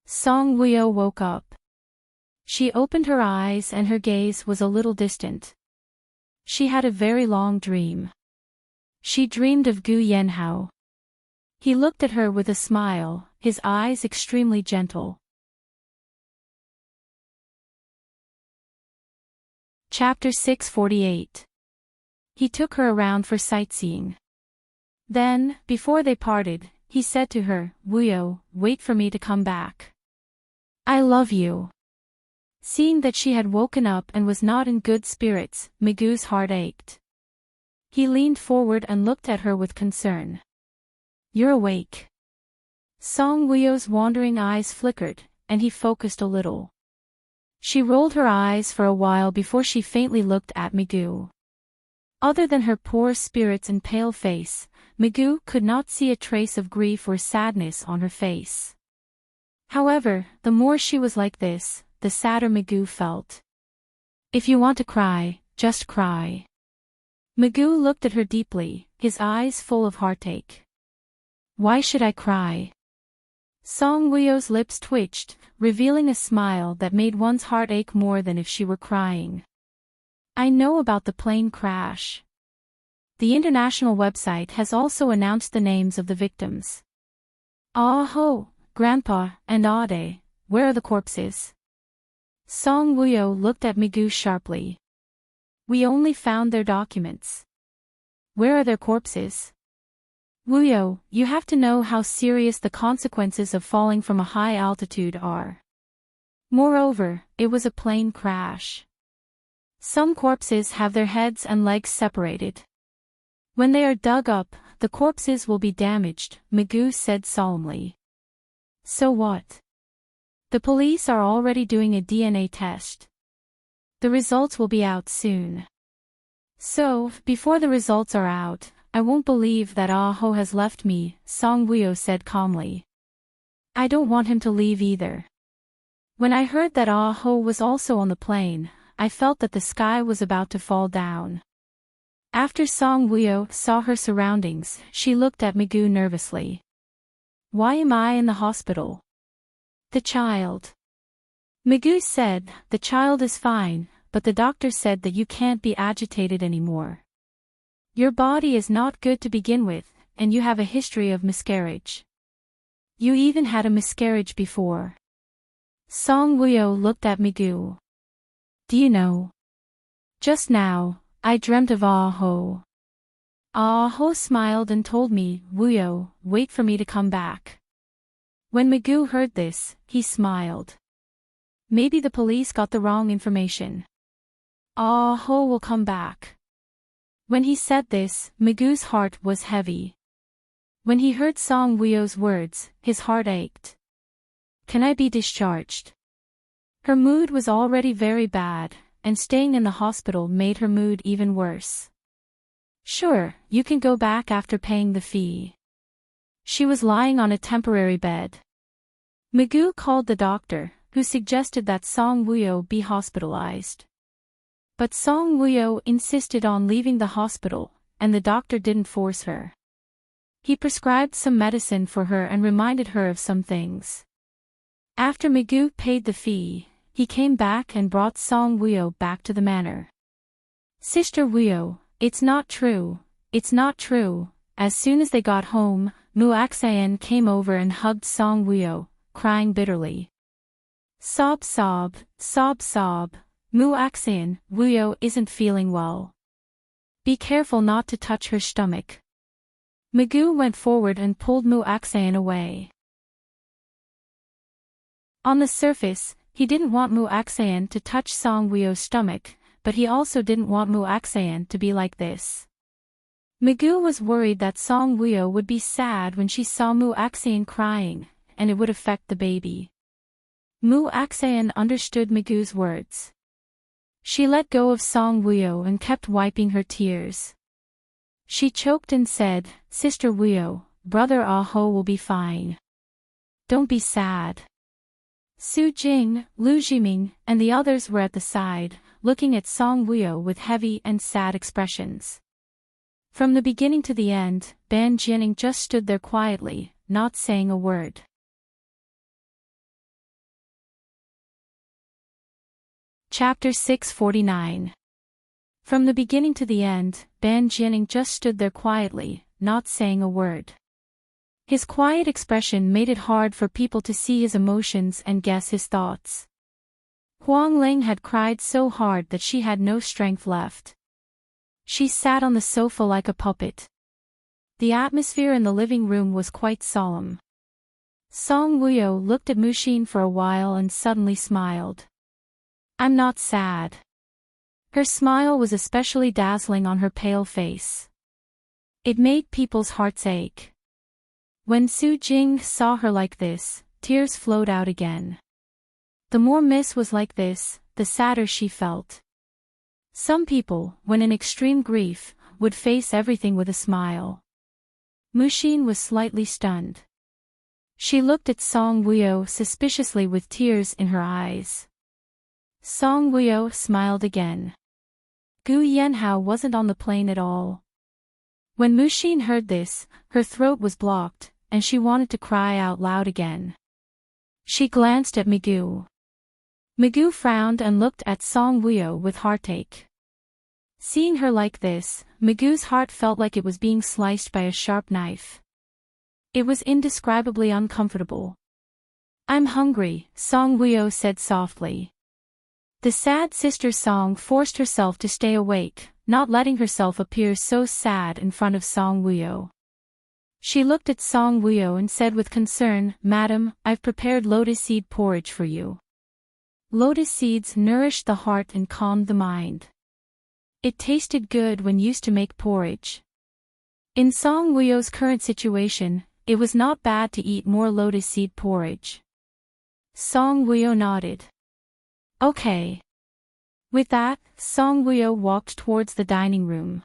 Song Wuyo woke up. She opened her eyes and her gaze was a little distant. She had a very long dream. She dreamed of Gu Yanhao. He looked at her with a smile, his eyes extremely gentle. Chapter 648. He took her around for sightseeing. Then, before they parted, he said to her, Wuyo, wait for me to come back. I love you. Seeing that she had woken up and was not in good spirits, Migu's heart ached. He leaned forward and looked at her with concern. You're awake. Song Wuyo's wandering eyes flickered, and he focused a little. She rolled her eyes for a while before she faintly looked at Migu. Other than her poor spirits and pale face, Migu could not see a trace of grief or sadness on her face. However, the more she was like this, the sadder Migu felt. If you want to cry, just cry. Migu looked at her deeply, his eyes full of heartache. Why should I cry? Song Wuyo's lips twitched, revealing a smile that made one's heart ache more than if she were crying. I know about the plane crash. The international website has also announced the names of the victims. Ah ho, Grandpa and Ade, where are the corpses? Song Wuyo looked at Migu sharply. We only found their documents. Where are their corpses? Wuyo, you have to know how serious the consequences of falling from a high altitude are. Moreover, it was a plane crash. Some corpses have their heads and legs separated. When they are dug up, the corpses will be damaged, Migu said solemnly. So what? The police are already doing a DNA test. The results will be out soon. So, before the results are out, I won't believe that Ah Ho has left me, Song Wuyo said calmly. I don't want him to leave either. When I heard that Ah Ho was also on the plane, I felt that the sky was about to fall down. After Song Wuyo saw her surroundings, she looked at Migu nervously. Why am I in the hospital? The child. Migu said, the child is fine, but the doctor said that you can't be agitated anymore. Your body is not good to begin with, and you have a history of miscarriage. You even had a miscarriage before. Song Wuyo looked at Migu. Do you know? Just now, I dreamt of Ah Ho. Ah Ho smiled and told me, Wuyo, wait for me to come back. When Migu heard this, he smiled. Maybe the police got the wrong information. Ah Ho will come back. When he said this, Migu's heart was heavy. When he heard Song Wuyo's words, his heart ached. Can I be discharged? Her mood was already very bad, and staying in the hospital made her mood even worse. Sure, you can go back after paying the fee. She was lying on a temporary bed. Migu called the doctor, who suggested that Song Wuyo be hospitalized. But Song Wuyo insisted on leaving the hospital, and the doctor didn't force her. He prescribed some medicine for her and reminded her of some things. After Migu paid the fee, he came back and brought Song Wuyo back to the manor. Sister Wuyo, it's not true, it's not true. As soon as they got home, Muaxayan came over and hugged Song Wuyo, crying bitterly. Sob sob, sob sob. Muaxan, Wuyo isn't feeling well. Be careful not to touch her stomach. Magoo went forward and pulled Muaxan away. On the surface, he didn't want Muaxan to touch Song Wuyo's stomach, but he also didn't want Muaxan to be like this. Magoo was worried that Song Wuyo would be sad when she saw Muaxan crying, and it would affect the baby. Muaxan understood Magoo's words. She let go of Song Wuyo and kept wiping her tears. She choked and said, "Sister Wuyo, brother Aho will be fine. Don't be sad." Su Jing, Lu Jiming, and the others were at the side, looking at Song Wuyo with heavy and sad expressions. From the beginning to the end, Ban Jianing just stood there quietly, not saying a word. Chapter 649. From the beginning to the end, Ban Jianing just stood there quietly, not saying a word. His quiet expression made it hard for people to see his emotions and guess his thoughts. Huang Ling had cried so hard that she had no strength left. She sat on the sofa like a puppet. The atmosphere in the living room was quite solemn. Song Wuyo looked at Mushin for a while and suddenly smiled. "I'm not sad." Her smile was especially dazzling on her pale face. It made people's hearts ache. When Su Jing saw her like this, tears flowed out again. The more Miss was like this, the sadder she felt. Some people, when in extreme grief, would face everything with a smile. Mushin was slightly stunned. She looked at Song Wuyo suspiciously with tears in her eyes. Song Wuyo smiled again. Gu Yanhao wasn't on the plane at all. When Mushin heard this, her throat was blocked, and she wanted to cry out loud again. She glanced at Magoo. Magoo frowned and looked at Song Wuyo with heartache. Seeing her like this, Magoo's heart felt like it was being sliced by a sharp knife. It was indescribably uncomfortable. "I'm hungry," Song Wuyo said softly. The sad sister Song forced herself to stay awake, not letting herself appear so sad in front of Song Wuyo. She looked at Song Wuyo and said with concern, "Madam, I've prepared lotus seed porridge for you." Lotus seeds nourished the heart and calmed the mind. It tasted good when used to make porridge. In Song Wuyo's current situation, it was not bad to eat more lotus seed porridge. Song Wuyo nodded. "Okay." With that, Song Wuyo walked towards the dining room.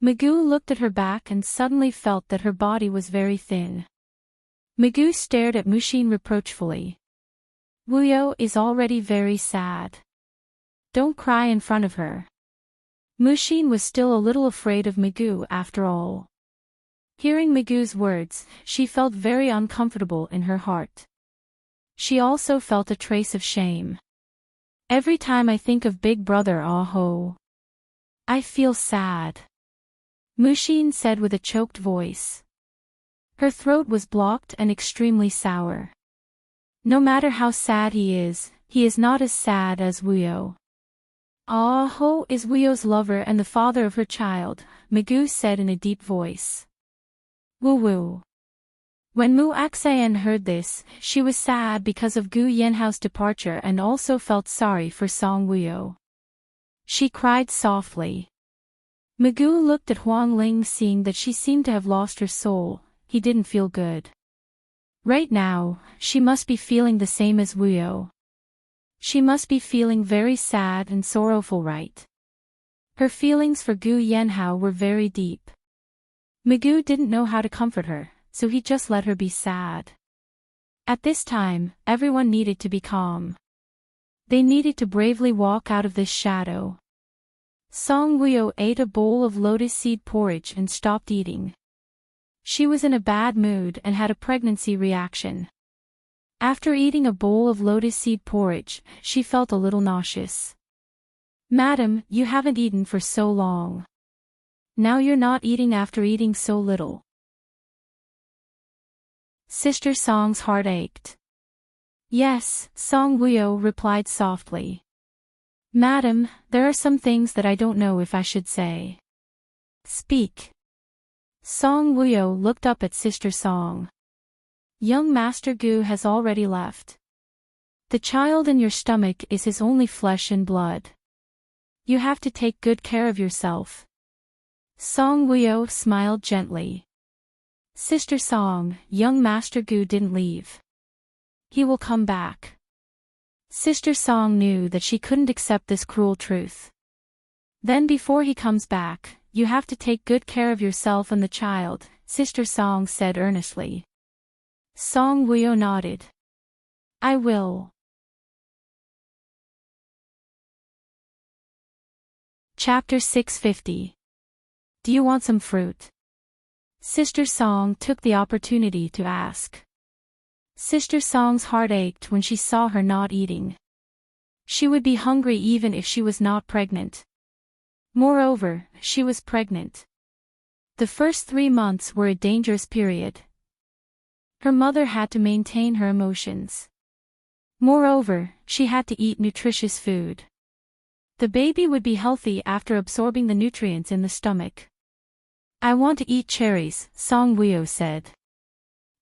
Magoo looked at her back and suddenly felt that her body was very thin. Magoo stared at Mushin reproachfully. "Wuyo is already very sad. Don't cry in front of her." Mushin was still a little afraid of Magoo after all. Hearing Magoo's words, she felt very uncomfortable in her heart. She also felt a trace of shame. "Every time I think of Big Brother Aho, I feel sad," Mushin said with a choked voice. Her throat was blocked and extremely sour. "No matter how sad he is not as sad as Wuyo." "Aho is Wuyo's lover and the father of her child," Magoo said in a deep voice. "Woo-woo." When Muaxan heard this, she was sad because of Gu Yanhao's departure and also felt sorry for Song Wuyo. She cried softly. Magoo looked at Huang Ling, seeing that she seemed to have lost her soul. He didn't feel good. Right now, she must be feeling the same as Wuyo. She must be feeling very sad and sorrowful, right? Her feelings for Gu Yanhao were very deep. Magoo didn't know how to comfort her, so he just let her be sad. At this time, everyone needed to be calm. They needed to bravely walk out of this shadow. Song Wuyo ate a bowl of lotus seed porridge and stopped eating. She was in a bad mood and had a pregnancy reaction. After eating a bowl of lotus seed porridge, she felt a little nauseous. "Madam, you haven't eaten for so long. Now you're not eating after eating so little." Sister Song's heart ached. "Yes," Song Wuyo replied softly. Madam, there are some things that I don't know if I should say. Speak. Song Wuyo looked up at Sister Song. Young Master Gu has already left. The child in your stomach is his only flesh and blood. You have to take good care of yourself. Song Wuyo smiled gently. Sister Song, young Master Gu didn't leave. He will come back. Sister Song knew that she couldn't accept this cruel truth. Then before he comes back, you have to take good care of yourself and the child, Sister Song said earnestly. Song Wuyo nodded. I will. Chapter 650. Do you want some fruit? Sister Song took the opportunity to ask. Sister Song's heart ached when she saw her not eating. She would be hungry even if she was not pregnant. Moreover, she was pregnant. The first 3 months were a dangerous period. Her mother had to maintain her emotions. Moreover, she had to eat nutritious food. The baby would be healthy after absorbing the nutrients in the stomach. I want to eat cherries, Song Wuyo said.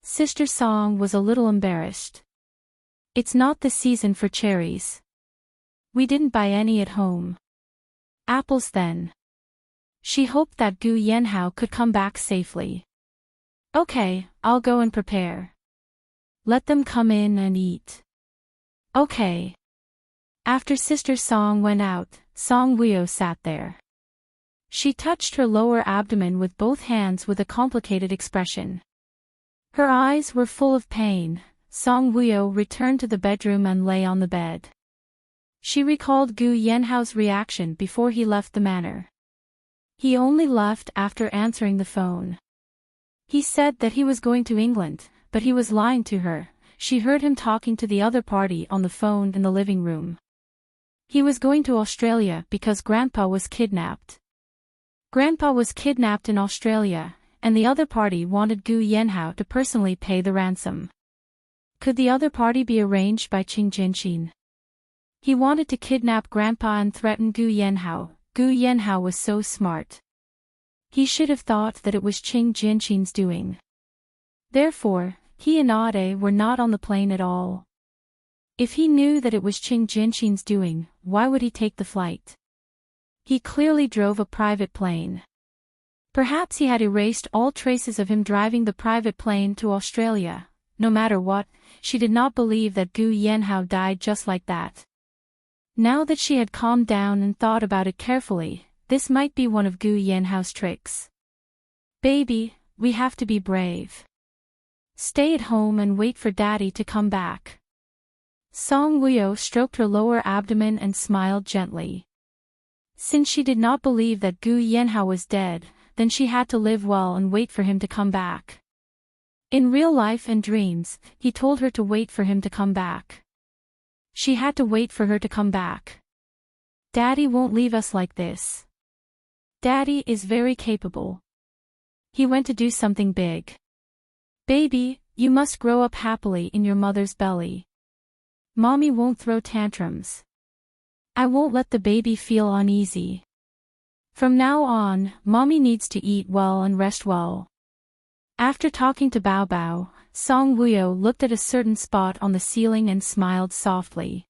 Sister Song was a little embarrassed. It's not the season for cherries. We didn't buy any at home. Apples then. She hoped that Gu Yanhao could come back safely. Okay, I'll go and prepare. Let them come in and eat. Okay. After Sister Song went out, Song Wuyo sat there. She touched her lower abdomen with both hands with a complicated expression. Her eyes were full of pain. Song Wuyo returned to the bedroom and lay on the bed. She recalled Gu Yanhao's reaction before he left the manor. He only left after answering the phone. He said that he was going to England, but he was lying to her. She heard him talking to the other party on the phone in the living room. He was going to Australia because Grandpa was kidnapped. Grandpa was kidnapped in Australia, and the other party wanted Gu Yanhao to personally pay the ransom. Could the other party be arranged by Qing Jianxin? He wanted to kidnap Grandpa and threaten Gu Yanhao. Gu Yanhao was so smart. He should have thought that it was Qing Jianxin's doing. Therefore, he and Ade were not on the plane at all. If he knew that it was Qing Jianxin's doing, why would he take the flight? He clearly drove a private plane. Perhaps he had erased all traces of him driving the private plane to Australia. No matter what, she did not believe that Gu Yanhao died just like that. Now that she had calmed down and thought about it carefully, this might be one of Gu Yanhao's tricks. Baby, we have to be brave. Stay at home and wait for Daddy to come back. Song Wuyo stroked her lower abdomen and smiled gently. Since she did not believe that Gu Yanhao was dead, then she had to live well and wait for him to come back. In real life and dreams, he told her to wait for him to come back. She had to wait for her to come back. Daddy won't leave us like this. Daddy is very capable. He went to do something big. Baby, you must grow up happily in your mother's belly. Mommy won't throw tantrums. I won't let the baby feel uneasy. From now on, Mommy needs to eat well and rest well. After talking to Bao Bao, Song Wuyo looked at a certain spot on the ceiling and smiled softly.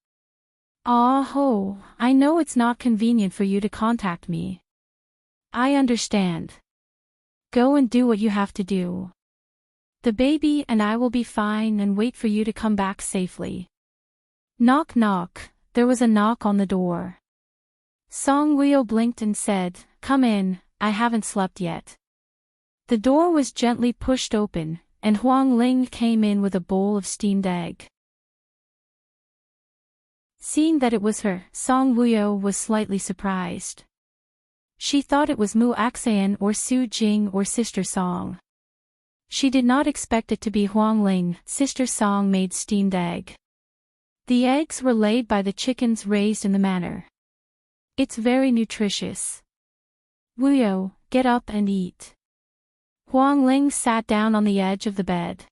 Ah ho, I know it's not convenient for you to contact me. I understand. Go and do what you have to do. The baby and I will be fine and wait for you to come back safely. Knock knock, there was a knock on the door. Song Wuyo blinked and said, Come in, I haven't slept yet. The door was gently pushed open, and Huang Ling came in with a bowl of steamed egg. Seeing that it was her, Song Wuyo was slightly surprised. She thought it was Mu Axayan or Su Jing or Sister Song. She did not expect it to be Huang Ling. Sister Song made steamed egg. The eggs were laid by the chickens raised in the manor. It's very nutritious. Wuyo, get up and eat. Huang Ling sat down on the edge of the bed.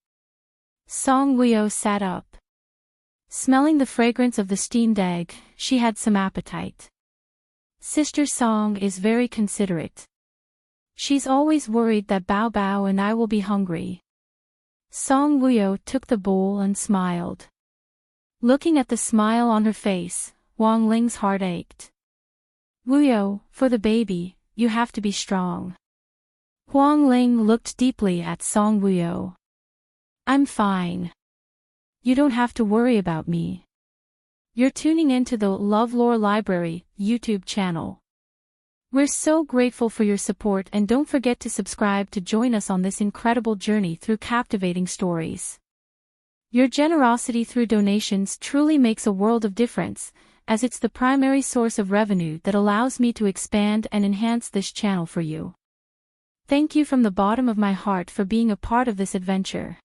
Song Wuyo sat up. Smelling the fragrance of the steamed egg, she had some appetite. Sister Song is very considerate. She's always worried that Bao Bao and I will be hungry. Song Wuyo took the bowl and smiled. Looking at the smile on her face, Wang Ling's heart ached. Wuyo, for the baby, you have to be strong. Huang Ling looked deeply at Song Wuyo. I'm fine. You don't have to worry about me. You're tuning into the LoveLore Library YouTube channel. We're so grateful for your support, and don't forget to subscribe to join us on this incredible journey through captivating stories. Your generosity through donations truly makes a world of difference, as it's the primary source of revenue that allows me to expand and enhance this channel for you. Thank you from the bottom of my heart for being a part of this adventure.